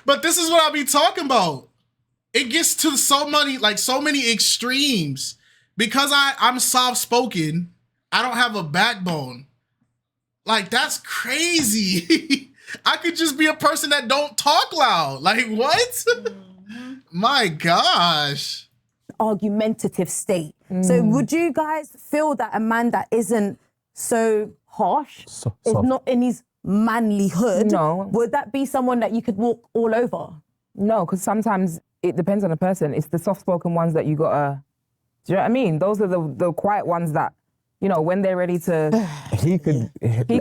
but this is what I be talking about. It gets to so many extremes because I'm soft spoken. I don't have a backbone. Like, that's crazy. I could just be a person that don't talk loud. Like, what? My gosh. Argumentative state. So would you guys feel that a man that isn't so harsh is not in his manlyhood? No. Would that be someone that you could walk all over? No, because sometimes it depends on the person. It's the soft-spoken ones that you gotta, do you know what I mean? Those are the quiet ones that, you know, when they're ready to... He could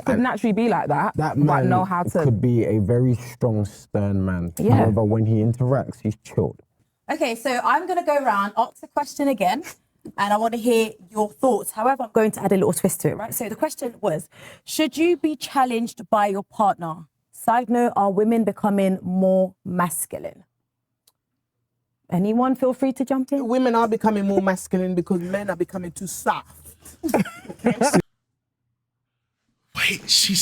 naturally be like that, That but man know how to... could be a very strong, stern man. Yeah. However, when he interacts, he's chilled. Okay, so I'm going to go around, ask the question again, and I want to hear your thoughts. However, I'm going to add a little twist to it, right? So the question was, should you be challenged by your partner? Side note, are women becoming more masculine? Anyone feel free to jump in? Women are becoming more masculine because men are becoming too soft. Wait, she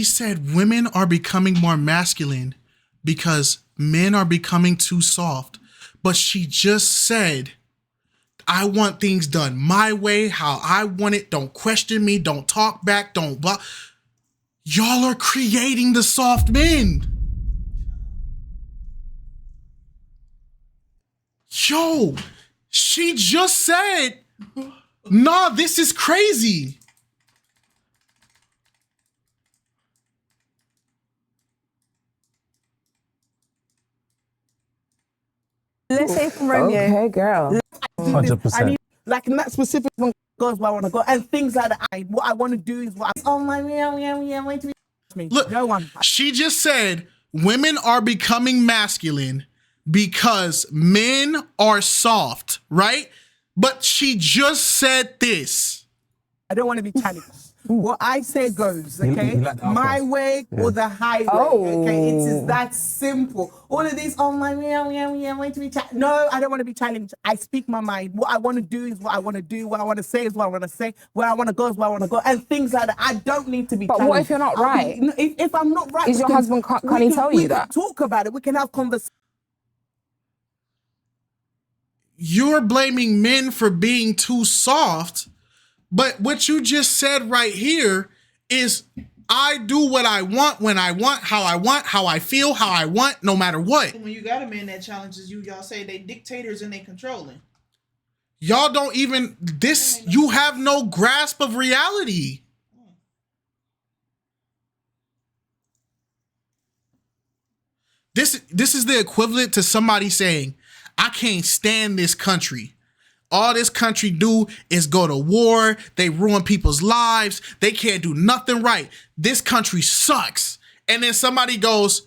said women are becoming more masculine because men are becoming too soft. But she just said, I want things done my way, how I want it. Don't question me. Don't talk back. Don't blah. Y'all are creating the soft men. Yo, she just said, nah, this is crazy. Let's say from Romeo. Okay, girl. 100%. Like in that specific one goes where I want to go and things like that. What I want to do is what oh my wait to me. Look, no one. She just said women are becoming masculine because men are soft, right? But she just said this. I don't want to be challenged. What I say goes, okay? You like the my alpha. way or the highway. Okay, it is that simple. All of these, oh my wait to be challenged. No, I don't want to be challenged. I speak my mind. What I want to do is what I want to do. What I want to say is what I want to say. Where I want to go is where I want to go. And things like that. I don't need to be But challenged. what if you're not right? If I'm not right, Is your husband, can he tell you that? We can talk about it. We can have conversations. You're blaming men for being too soft, but what you just said right here is I do what I want, when I want, how I feel, how I want, no matter what. When you got a man that challenges you, y'all say they dictators and they controlling. Y'all don't even, you have no grasp of reality. This is the equivalent to somebody saying, I can't stand this country. All this country do is go to war. They ruin people's lives. They can't do nothing right. This country sucks. And then somebody goes,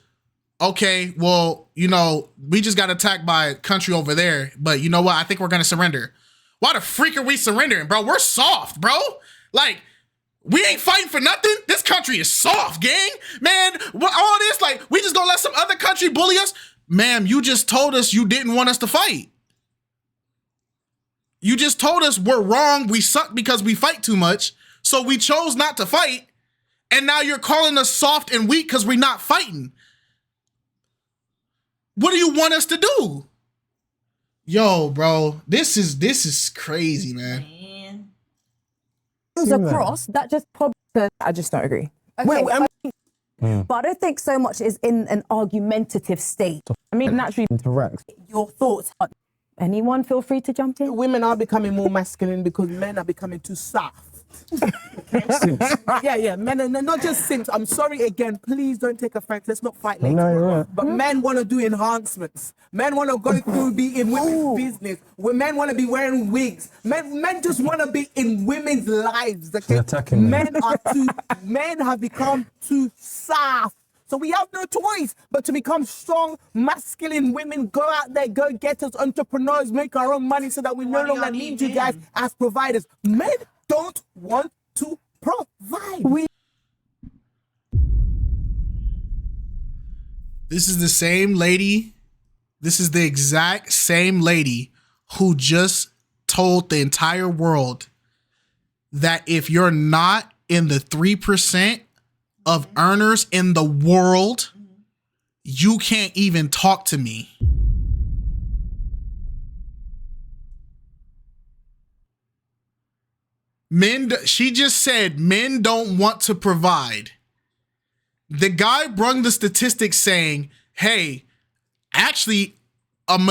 okay, well, you know, we just got attacked by a country over there. But you know what? I think we're going to surrender. Why the freak are we surrendering, bro? We're soft, bro. Like, we ain't fighting for nothing. This country is soft, gang. Man, all this, like, we just gonna let some other country bully us? Ma'am, you just told us you didn't want us to fight. You just told us we're wrong, we suck because we fight too much, so we chose not to fight, and now you're calling us soft and weak because we're not fighting. What do you want us to do? Yo, bro, this is crazy, man. Comes across, that just probably... I just don't agree. Okay, but I don't think so much is in an argumentative state. I mean, naturally interact. Your thoughts. Anyone feel free to jump in? Women are becoming more masculine because men are becoming too soft. Yeah, men are not just simps. I'm sorry again, please don't take offense. Let's not fight later. No, you're right. But men want to do enhancements. Men want to go through, be in women's business. Men want to be wearing wigs. Men just want to be in women's lives. Okay? Attacking men have become too soft. So we have no choice but to become strong, masculine women, go out there, go get us entrepreneurs, make our own money so that we no longer need you guys as providers. Men don't want to provide. This is the same lady. This is the exact same lady who just told the entire world that if you're not in the 3% of earners in the world, you can't even talk to me. She just said men don't want to provide. The guy brung the statistics saying, hey, actually an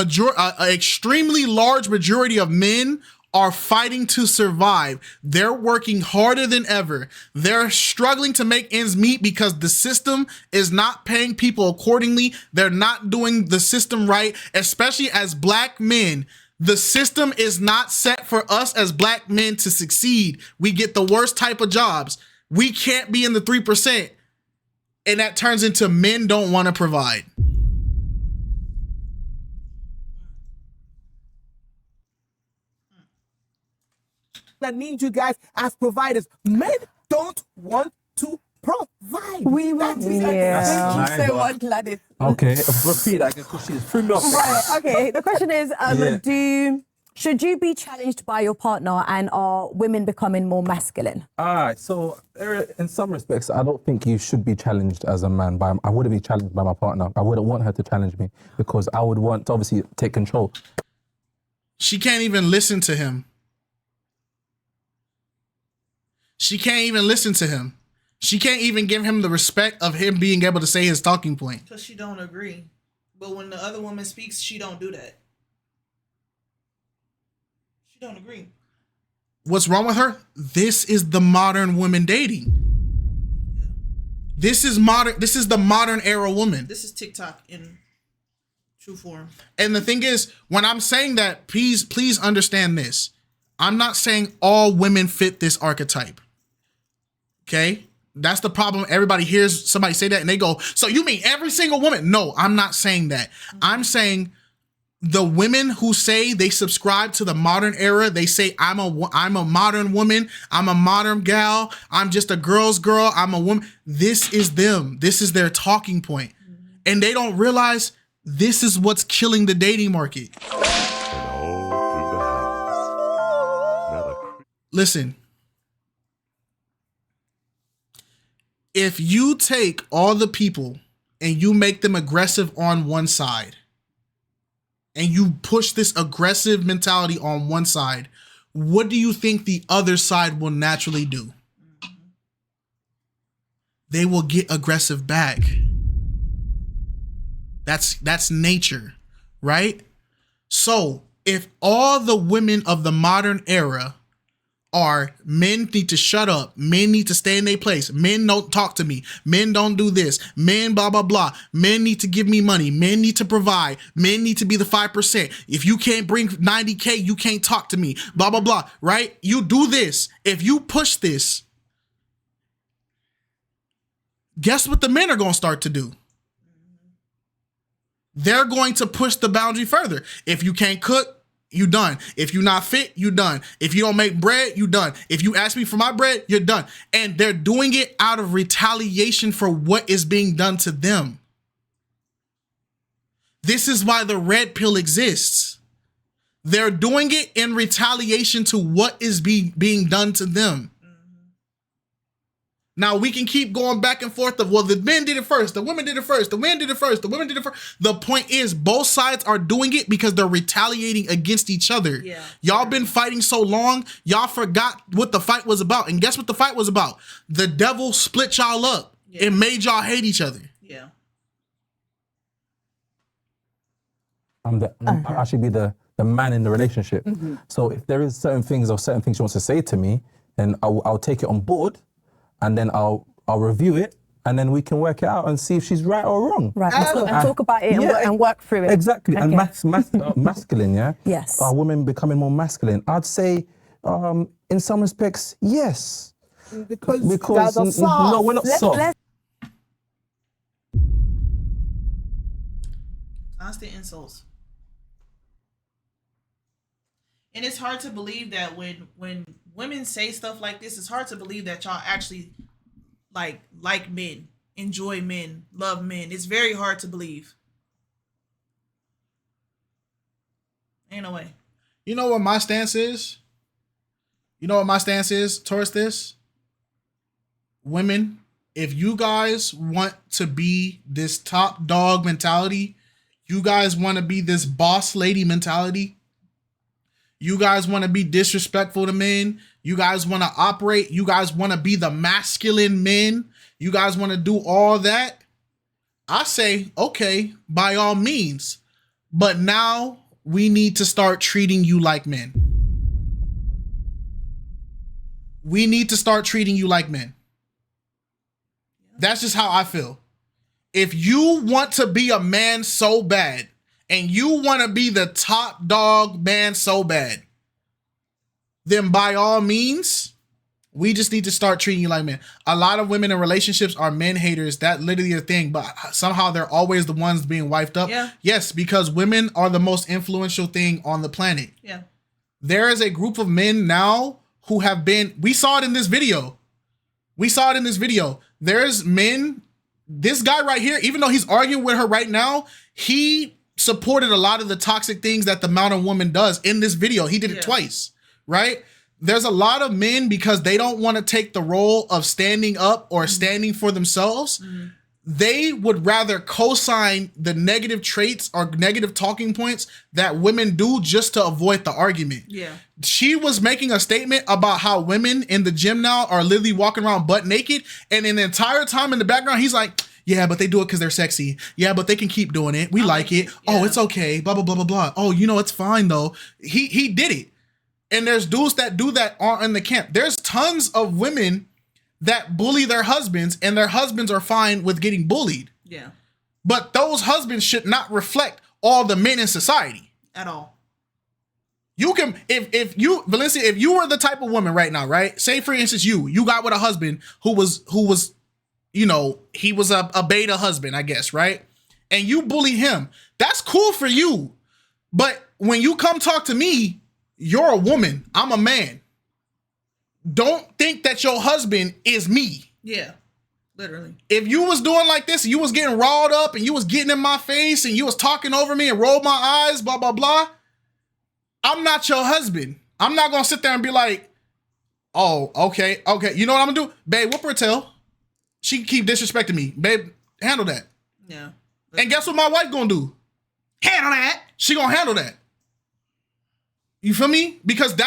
extremely large majority of men are fighting to survive. They're working harder than ever. They're struggling to make ends meet because the system is not paying people accordingly. They're not doing the system right, especially as black men. The system is not set for us as black men to succeed. We get the worst type of jobs. We can't be in the 3%. And that turns into men don't want to provide. That need you guys as providers. Men don't want to provide. We want to. Thank you so much, Gladys. Okay, repeat that because she threw me off. Right, okay. The question is, should you be challenged by your partner, and are women becoming more masculine? All right, so in some respects, I don't think you should be challenged as a man. I wouldn't be challenged by my partner. I wouldn't want her to challenge me because I would want to obviously take control. She can't even listen to him. She can't even listen to him. She can't even give him the respect of him being able to say his talking point. Because she don't agree. But when the other woman speaks, she don't do that. She don't agree. What's wrong with her? This is the modern woman dating. Yeah. This is the modern era woman. This is TikTok in true form. And the thing is, when I'm saying that, please understand this. I'm not saying all women fit this archetype. Okay? That's the problem. Everybody hears somebody say that and they go, so you mean every single woman? No, I'm not saying that. I'm saying the women who say they subscribe to the modern era, they say, I'm a modern woman, I'm a modern gal, I'm just a girl's girl, I'm a woman. This is them. This is their talking point. And they don't realize this is what's killing the dating market. Listen. If you take all the people and you make them aggressive on one side, and you push this aggressive mentality on one side, what do you think the other side will naturally do? They will get aggressive back. That's nature, right? So if all the women of the modern era are men need to shut up, men need to stay in their place, men don't talk to me, men don't do this, men blah, blah, blah, men need to give me money, men need to provide, men need to be the 5%. If you can't bring 90K, you can't talk to me, blah, blah, blah, right? You do this. If you push this, guess what the men are going to start to do? They're going to push the boundary further. If you can't cook, you done. If you're not fit, you done. If you don't make bread, you done. If you ask me for my bread, you're done. And they're doing it out of retaliation for what is being done to them. This is why the red pill exists. They're doing it in retaliation to what is being done to them. Now we can keep going back and forth of, well, the men did it first, the women did it first, the men did it first, the women did it first. The point is both sides are doing it because they're retaliating against each other. Yeah. Y'all been fighting so long, y'all forgot what the fight was about. And guess what the fight was about? The devil split y'all up. It made y'all hate each other. Yeah. I should be the man in the relationship. So if there is certain things she wants to say to me, then I'll take it on board, and then I'll review it, and then we can work it out and see if she's right or wrong. Right, and talk about it and work through it. Exactly, Okay. and masculine, yeah? Yes. Are women becoming more masculine? I'd say, in some respects, yes. Because guys are soft. No, we're not soft. Constant insults. And it's hard to believe that when women say stuff like this, it's hard to believe that y'all actually like men, enjoy men, love men. It's very hard to believe. Ain't no way. You know what my stance is? You know what my stance is towards this? Women, if you guys want to be this top dog mentality, you guys want to be this boss lady mentality, you guys want to be disrespectful to men, you guys want to operate, you guys want to be the masculine men, you guys want to do all that, I say, okay, by all means. But now we need to start treating you like men. We need to start treating you like men. That's just how I feel. If you want to be a man so bad, and you want to be the top dog man so bad, then by all means, we just need to start treating you like men. A lot of women in relationships are men haters. That literally a thing, but somehow they're always the ones being wiped up. Yeah. Yes, because women are the most influential thing on the planet. Yeah. There is a group of men now who have been, we saw it in this video. There's men, this guy right here, even though he's arguing with her right now, he supported a lot of the toxic things that the mountain woman does in this video. He did it twice, right? There's a lot of men, because they don't want to take the role of standing up or standing for themselves. They would rather co-sign the negative traits or negative talking points that women do just to avoid the argument. Yeah. She was making a statement about how women in the gym now are literally walking around butt naked. And in the entire time in the background, he's like, yeah, but they do it because they're sexy. Yeah, but they can keep doing it. We like it. Oh, it's okay. Blah, blah, blah, blah, blah. Oh, you know, it's fine though. He did it. And there's dudes that do that in the camp. There's tons of women that bully their husbands, and their husbands are fine with getting bullied. Yeah. But those husbands should not reflect all the men in society. At all. You can, if you, Valencia, if you were the type of woman right now, right? Say for instance, you got with a husband who was, you know, he was a beta husband, I guess, right? And you bully him. That's cool for you. But when you come talk to me, you're a woman. I'm a man. Don't think that your husband is me. Yeah. Literally. If you was doing like this, you was getting riled up and you was getting in my face and you was talking over me and rolled my eyes, blah, blah, blah. I'm not your husband. I'm not going to sit there and be like, oh, okay. You know what I'm going to do? Babe, whoop her tail. She can keep disrespecting me. Babe, handle that. Yeah. And guess what my wife going to do? Handle that. She going to handle that. You feel me? Because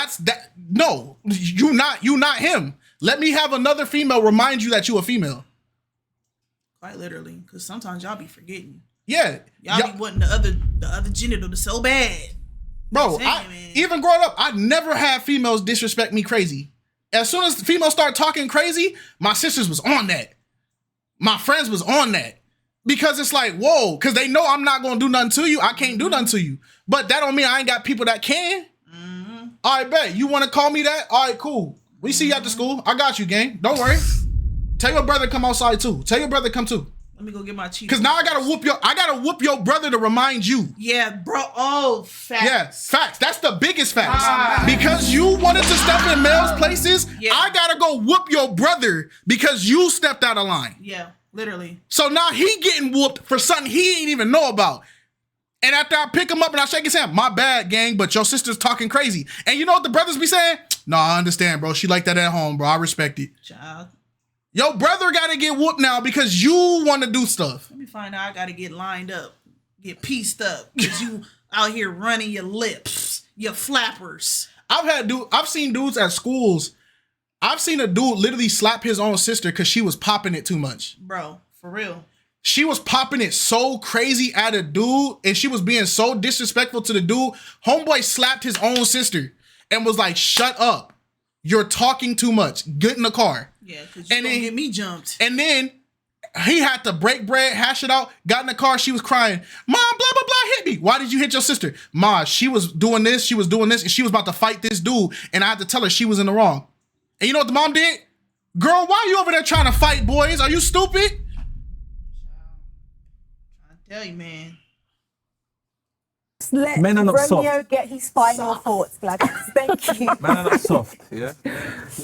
no, you not him. Let me have another female remind you that you a female. Quite literally. Because sometimes y'all be forgetting. Yeah. Y'all be wanting the other genital to so bad. Bro, even growing up, I never had females disrespect me crazy. As soon as the females start talking crazy, my sisters was on that. My friends was on that. Because it's like, whoa, because they know I'm not going to do nothing to you. I can't do nothing to you. But that don't mean I ain't got people that can. All right, bet. You want to call me that? All right, cool. We see you at the school. I got you, gang. Don't worry. Tell your brother to come outside too. Tell your brother to come too. Let me go get my cheese. Because now I gotta whoop your brother to remind you. Yeah, bro. Oh, facts. Yeah, facts. That's the biggest facts. Because you wanted to step in males' places, I gotta go whoop your brother because you stepped out of line. Yeah, literally. So now he getting whooped for something he ain't even know about. And after I pick him up and I shake his hand, my bad, gang, but your sister's talking crazy. And you know what the brothers be saying? No, I understand, bro. She like that at home, bro. I respect it. Child. Your brother got to get whooped now because you want to do stuff. Let me find out I got to get lined up, get pieced up, because you out here running your lips, your flappers. I've seen dudes at schools. I've seen a dude literally slap his own sister because she was popping it too much. Bro, for real. She was popping it so crazy at a dude, and she was being so disrespectful to the dude. Homeboy slapped his own sister and was like, shut up. You're talking too much. Get in the car. Yeah, because you gonna get me jumped. And then he had to break bread, hash it out, got in the car, she was crying. Mom, blah, blah, blah, hit me. Why did you hit your sister? Ma, she was doing this, and she was about to fight this dude, and I had to tell her she was in the wrong. And you know what the mom did? Girl, why are you over there trying to fight boys? Are you stupid? I tell you, man. Let Men are not Romeo soft. get his final thoughts, Gladys. Thank you. Man are not soft, yeah?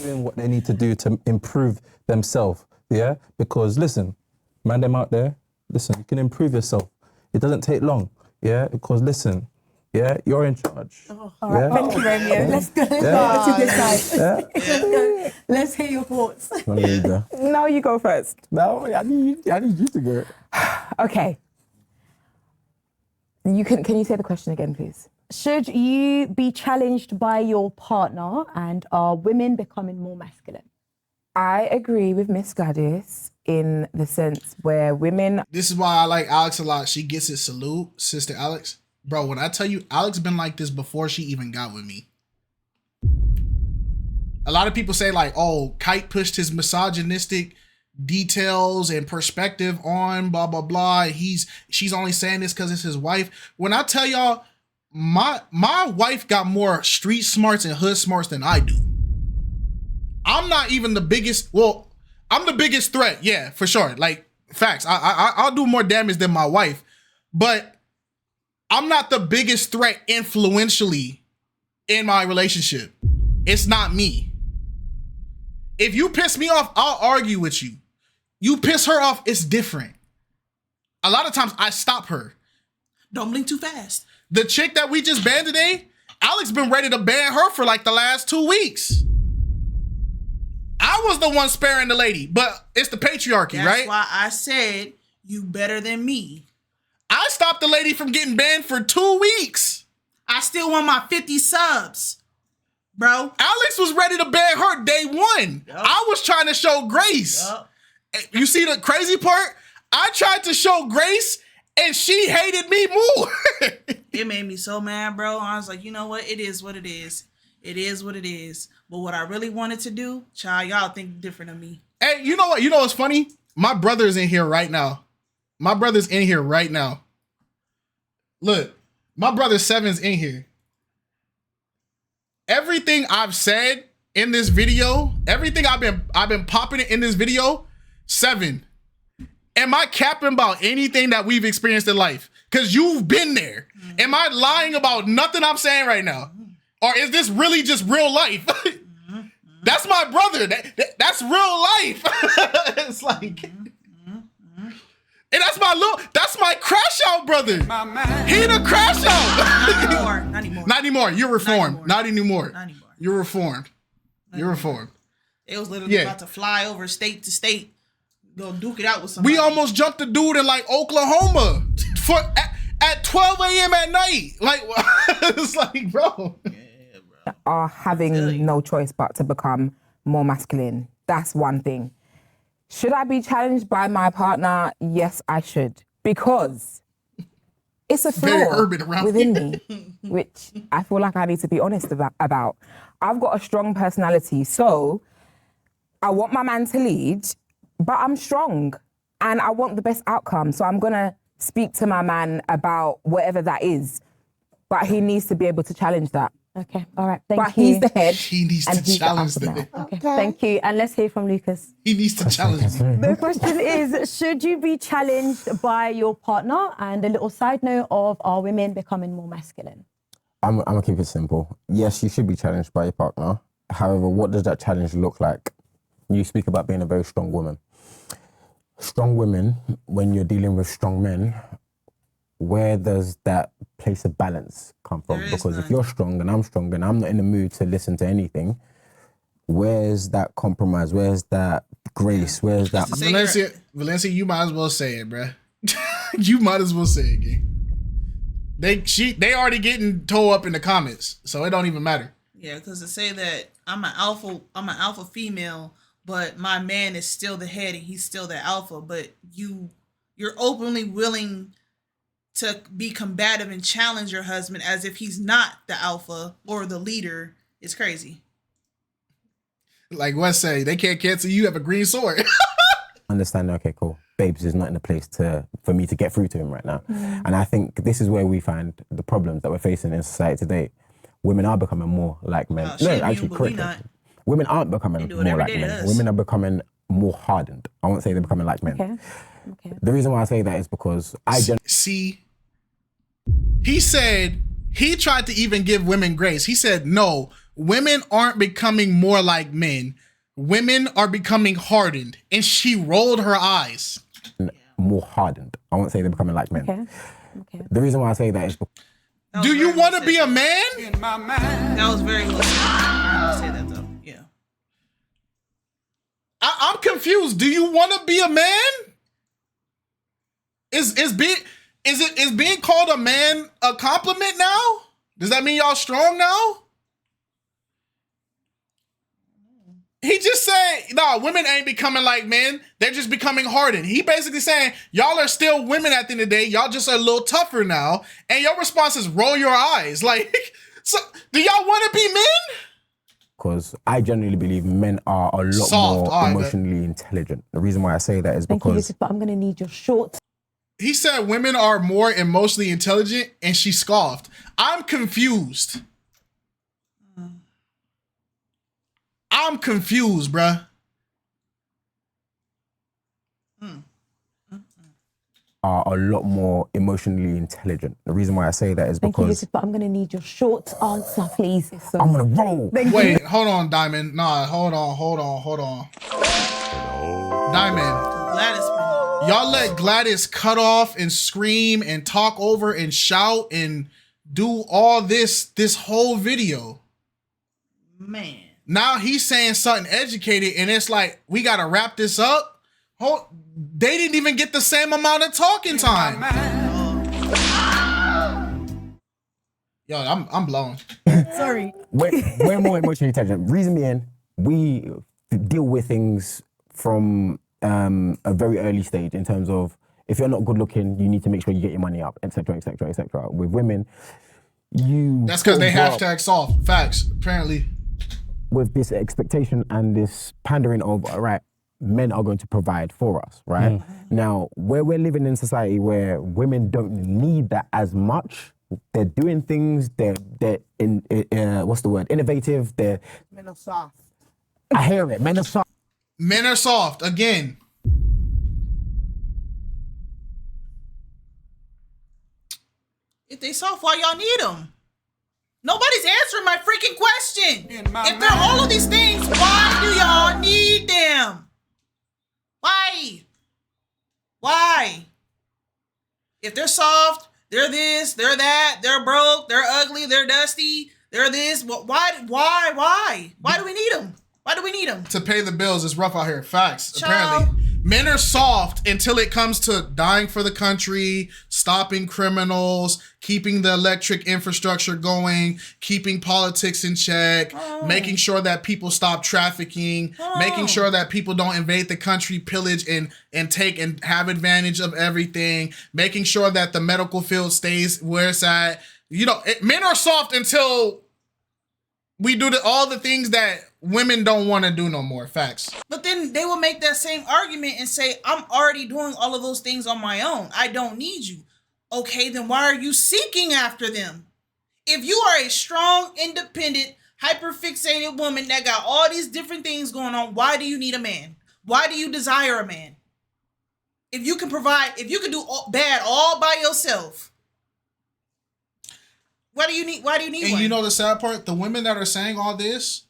Doing what they need to do to improve themselves, yeah? Because listen, man, them out there, listen, you can improve yourself. It doesn't take long, yeah? Because listen, yeah, you're in charge. All right, thank you, Romeo. Let's go to this side. Let's go. Let's hear your thoughts. No, you go first. No, I need you to go. Okay. Can you say the question again, please? Should you be challenged by your partner, and are women becoming more masculine? I agree with Miss Gladys in the sense where women... This is why I like Alex a lot. She gets it. Salute, Sister Alex. Bro, when I tell you, Alex been like this before she even got with me. A lot of people say like, oh, Kite pushed his misogynistic details and perspective on blah, blah, blah. She's only saying this because it's his wife. When I tell y'all, my wife got more street smarts and hood smarts than I do. I'm not even the biggest, well, I'm the biggest threat. Yeah, for sure. Like, facts. I'll do more damage than my wife, but I'm not the biggest threat influentially in my relationship. It's not me. If you piss me off, I'll argue with you. You piss her off, it's different. A lot of times I stop her. Don't blink too fast. The chick that we just banned today, Alex been ready to ban her for like the last 2 weeks. I was the one sparing the lady, but it's the patriarchy, right? That's why I said you better than me. I stopped the lady from getting banned for 2 weeks. I still want my 50 subs, bro. Alex was ready to ban her day one. Yep. I was trying to show grace. Yep. You see the crazy part? I tried to show grace and she hated me more. It made me so mad, bro. I was like, you know what? It is what it is. It is what it is. But what I really wanted to do, child, y'all think different of me. Hey, you know what? You know what's funny? My brother's in here right now. My brother's in here right now. Look, my brother Seven's in here. Everything I've said in this video, everything I've been popping it in this video, Seven. Am I capping about anything that we've experienced in life? Because you've been there. Mm-hmm. Am I lying about nothing I'm saying right now? Mm-hmm. Or is this really just real life? Mm-hmm. That's my brother. That's real life. It's like... And that's my crash out brother. He the crash out. Not anymore. Not anymore. You're reformed. Not anymore. You're reformed. You're reformed. It was literally about to fly over state to state, go duke it out with somebody. We almost jumped a dude in like Oklahoma at 12 a.m. at night. Like, it's like, bro. Are having no choice but to become more masculine. That's one thing. Should I be challenged by my partner? Yes, I should. Because it's a flaw within me, which I feel like I need to be honest about. I've got a strong personality, so I want my man to lead, but I'm strong and I want the best outcome. So I'm going to speak to my man about whatever that is, but he needs to be able to challenge that. Okay, all right, thank you. But he's the head. He needs to challenge that. Okay, thank you. And let's hear from Lucas. He needs to challenge that. The question is, should you be challenged by your partner? And a little side note of, are women becoming more masculine? I'm gonna keep it simple. Yes, you should be challenged by your partner. However, what does that challenge look like? You speak about being a very strong woman. Strong women, when you're dealing with strong men, where does that place of balance come from? Because if you're strong and I'm strong and I'm not in the mood to listen to anything, where's that compromise? Where's that grace? Where's that... Valencia, you might as well say it, bruh. You might as well say it, gang. They already getting towed up in the comments, so it don't even matter. Yeah, because to say that I'm an alpha female, but my man is still the head and he's still the alpha, but you're openly willing to be combative and challenge your husband as if he's not the alpha or the leader is crazy. Like Wes say, they can't cancel you have a green sword. Understand, okay, cool. Babes is not in a place for me to get through to him right now. And I think this is where we find the problems that we're facing in society today. Women are becoming more like men. Women aren't becoming more like men. Women are becoming more hardened. I won't say they're becoming like men. Okay. The reason why I say that is because see, he said he tried to even give women grace. He said, no, women aren't becoming more like men. Women are becoming hardened. And she rolled her eyes. More hardened. I won't say they're becoming like men. Okay. The reason why I say that is because do you want to be a man? In my mind. That was very low. I say that though. Yeah. I'm confused. Do you want to be a man? Is being called a man a compliment now? Does that mean y'all strong now? He just said, no, women ain't becoming like men. They're just becoming hardened. He basically saying, y'all are still women at the end of the day. Y'all just are a little tougher now. And your response is roll your eyes. Like, so do y'all want to be men? Because I genuinely believe men are a lot more emotionally intelligent. The reason why I say that is because... But I'm going to need your short... He said women are more emotionally intelligent and she scoffed. I'm confused. I'm confused, bruh. Are a lot more emotionally intelligent. The reason why I say that is because... But I'm going to need your short answer, please. I'm going to roll. Wait, hold on, Diamond. Nah, hold on. Diamond. Gladys. Y'all let Gladys cut off and scream and talk over and shout and do all this whole video. Man. Now he's saying something educated and it's like, we got to wrap this up. They didn't even get the same amount of talking time. Yo, I'm blown. Sorry. We're more emotionally intelligent. Reason being, we deal with things from a very early stage in terms of if you're not good looking, you need to make sure you get your money up, etc., etc., etc. With women, that's because they hashtag soft. Facts, apparently. With this expectation and this pandering of, all right, men are going to provide for us, right? Now, where we're living in society where women don't need that as much, they're doing things, they're what's the word? Innovative, Men are soft. I hear it, men are soft. Men are soft, again. If they soft, why y'all need them? Nobody's answering my freaking question. If they're all of these things, why do y'all need them? Why? If they're soft, they're this, they're that, they're broke, they're ugly, they're dusty, they're this. Why do we need them? Why do we need them? To pay the bills. It's rough out here. Facts. Apparently. Men are soft until it comes to dying for the country, stopping criminals, keeping the electric infrastructure going, keeping politics in check, making sure that people stop trafficking, making sure that people don't invade the country, pillage and take and have advantage of everything, making sure that the medical field stays where it's at. You know, men are soft until we do all the things that women don't want to do no more. Facts. But then they will make that same argument and say, I'm already doing all of those things on my own. I don't need you. Okay, then why are you seeking after them? If you are a strong, independent, hyper-fixated woman that got all these different things going on, why do you need a man? Why do you desire a man? If you can provide, if you can do bad all by yourself, why do you need one? And you know the sad part? The women that are saying all this,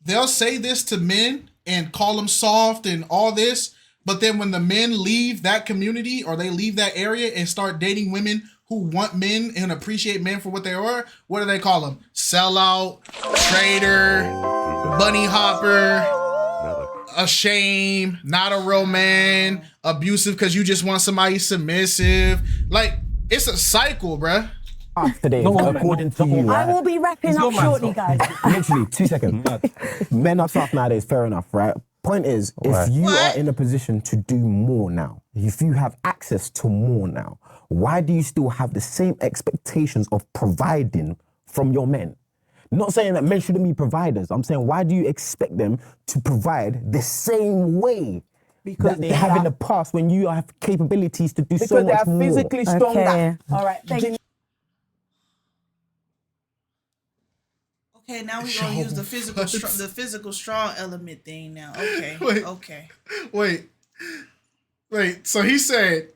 they'll say this to men and call them soft and all this, but then when the men leave that community or they leave that area and start dating women who want men and appreciate men for what they are, what do they call them? Sellout, traitor, bunny hopper, a shame, not a real man, abusive because you just want somebody submissive. Like, it's a cycle, bruh. us today, No, according to you, I right? will be wrapping up shortly, guys. Literally, 2 seconds. Men are soft nowadays, fair enough, right? Point is, if you are in a position to do more now, if you have access to more now, why do you still have the same expectations of providing from your men? Not saying that men shouldn't be providers. I'm saying, why do you expect them to provide the same way because they have in the past when you have capabilities to do so much more? Because they are physically stronger. Okay. All right, thank you. Okay, now we're gonna use the physical strong element thing now. Okay. Wait. So he said,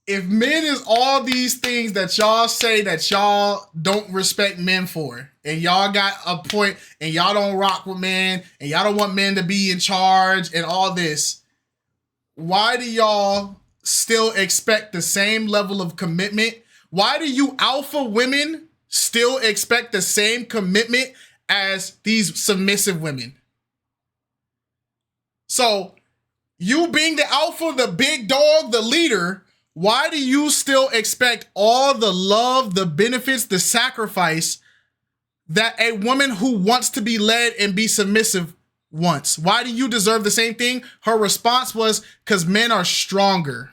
if men is all these things that y'all say that y'all don't respect men for, and y'all got a point, and y'all don't rock with men, and y'all don't want men to be in charge and all this, why do y'all still expect the same level of commitment? Why do you alpha women still expect the same commitment as these submissive women? So you being the alpha, the big dog, the leader, why do you still expect all the love, the benefits, the sacrifice that a woman who wants to be led and be submissive wants? Why do you deserve the same thing? Her response was, because men are stronger.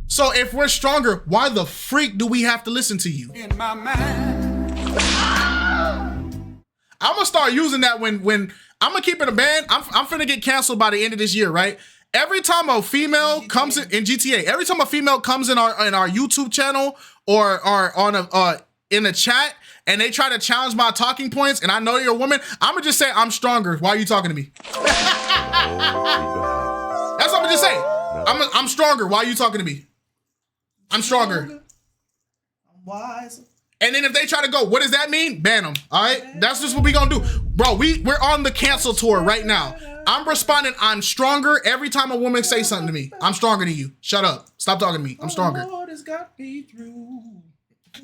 So if we're stronger, why the freak do we have to listen to you? In my mind. I'm gonna start using that when I'm gonna keep it a band. I'm finna get canceled by the end of this year, right? Every time a female comes in GTA, every time a female comes in our YouTube channel or on in a chat and they try to challenge my talking points, and I know you're a woman, I'm gonna just say I'm stronger. Why are you talking to me? That's what I'm gonna just say. I'm stronger. Why are you talking to me? I'm stronger. I'm wise. And then if they try to go, what does that mean? Ban them. All right, that's just what we gonna do, bro. We're on the cancel tour right now. I'm responding. I'm stronger every time a woman say something to me. I'm stronger than you. Shut up. Stop talking to me. I'm stronger. Lord has got me through.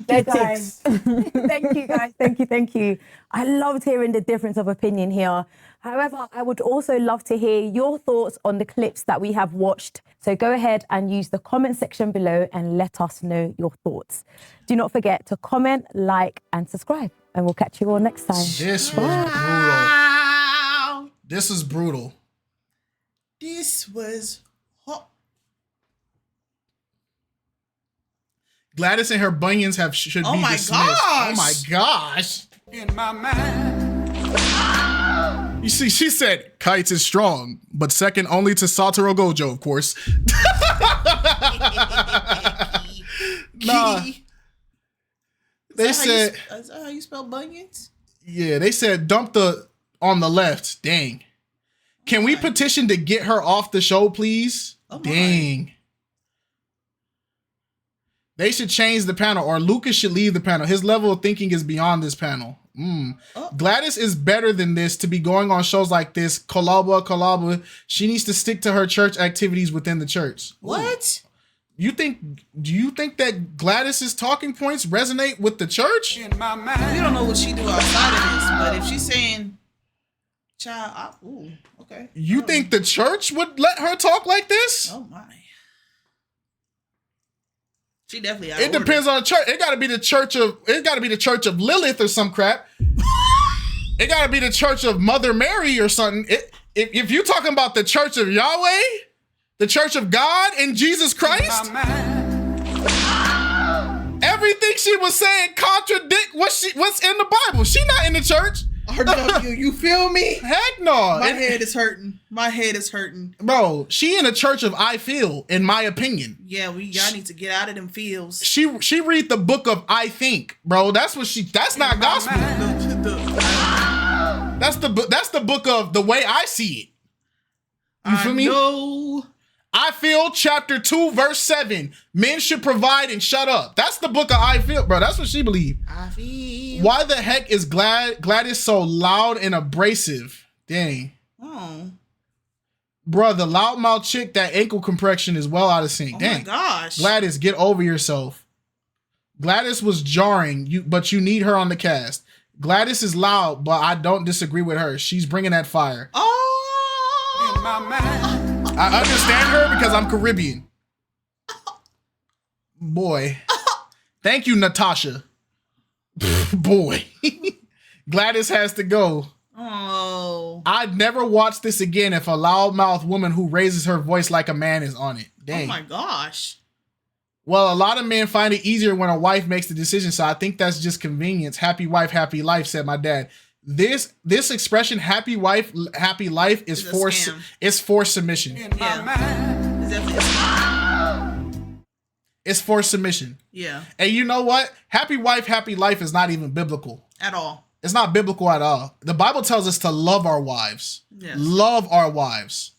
Guys. Thank you, guys. Thank you. I loved hearing the difference of opinion here. However, I would also love to hear your thoughts on the clips that we have watched. So go ahead and use the comment section below and let us know your thoughts. Do not forget to comment, like, and subscribe. And we'll catch you all next time. This was brutal. This is brutal. This was hot. Gladys and her bunions should be dismissed. Oh my gosh. In my mind. You see, she said, KiteZz is strong, but second only to Satoru Gojo, of course. Nah. They said, is that how you spell bunions? Yeah, they said dump on the left. Dang. Can we petition to get her off the show, please? Oh dang. They should change the panel, or Lucas should leave the panel. His level of thinking is beyond this panel. Gladys is better than this to be going on shows like this. Collabo. She needs to stick to her church activities within the church. What? Do you think that Gladys's talking points resonate with the church? In my mind. We don't know what she do outside of this, but if she's saying, child, okay. You think the church would let her talk like this? Oh my. She definitely. It depends on the church. It gotta be the church of. It gotta be the church of Lilith or some crap. It gotta be the church of Mother Mary or something. If you're talking about the church of Yahweh, the church of God and Jesus Christ, everything she was saying contradict what's in the Bible. She not in the church. RW, you feel me? Heck no. My head is hurting. My head is hurting. Bro, she in a church of I feel, in my opinion. Yeah, y'all need to get out of them fields. She read the book of I think, bro. That's not gospel. That's the book of the way I see it. You feel me? No. I feel chapter 2, verse 7. Men should provide and shut up. That's the book of I feel, bro. That's what she believed. I feel. Why the heck is Gladys so loud and abrasive? Dang. Oh. Bro, the loudmouth chick, that ankle compression is well out of sync. Dang. Oh my gosh. Gladys, get over yourself. Gladys was jarring, but you need her on the cast. Gladys is loud, but I don't disagree with her. She's bringing that fire. Oh. In my mind. I understand her because I'm Caribbean. Boy. Thank you, Natasha. Boy. Gladys has to go. Oh. I'd never watch this again if a loudmouth woman who raises her voice like a man is on it. Dang. Oh my gosh. Well, a lot of men find it easier when a wife makes the decision, so I think that's just convenience. Happy wife, happy life, said my dad. This expression, happy wife, happy life, is for submission. It's for submission. Yeah. And you know what? Happy wife, happy life is not even biblical. At all. It's not biblical at all. The Bible tells us to love our wives. Yes. Love our wives.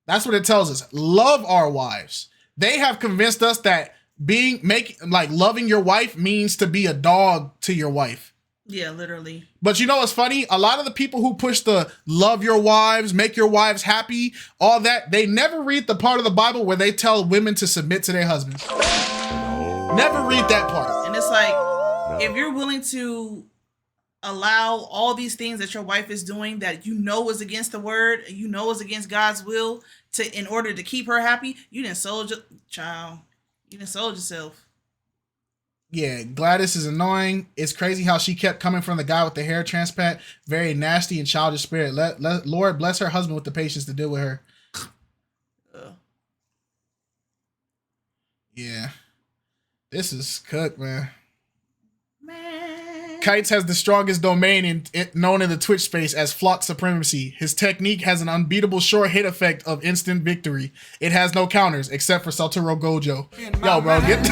That's what it tells us. Love our wives. They have convinced us that loving your wife means to be a dog to your wife. Yeah, literally. But you know what's funny? A lot of the people who push the love your wives, make your wives happy, all that, they never read the part of the Bible where they tell women to submit to their husbands. Never read that part. And it's like, if you're willing to allow all these things that your wife is doing that you know is against the word, you know is against God's will, in order to keep her happy, you done sold yourself. Yeah, Gladys is annoying. It's crazy how she kept coming from the guy with the hair transplant. Very nasty and childish spirit. Lord bless her husband with the patience to deal with her. Yeah. This is cooked, man. KiteZz has the strongest domain known in the Twitch space as Flock Supremacy. His technique has an unbeatable short hit effect of instant victory. It has no counters except for Satoru Gojo. Yo, bro, get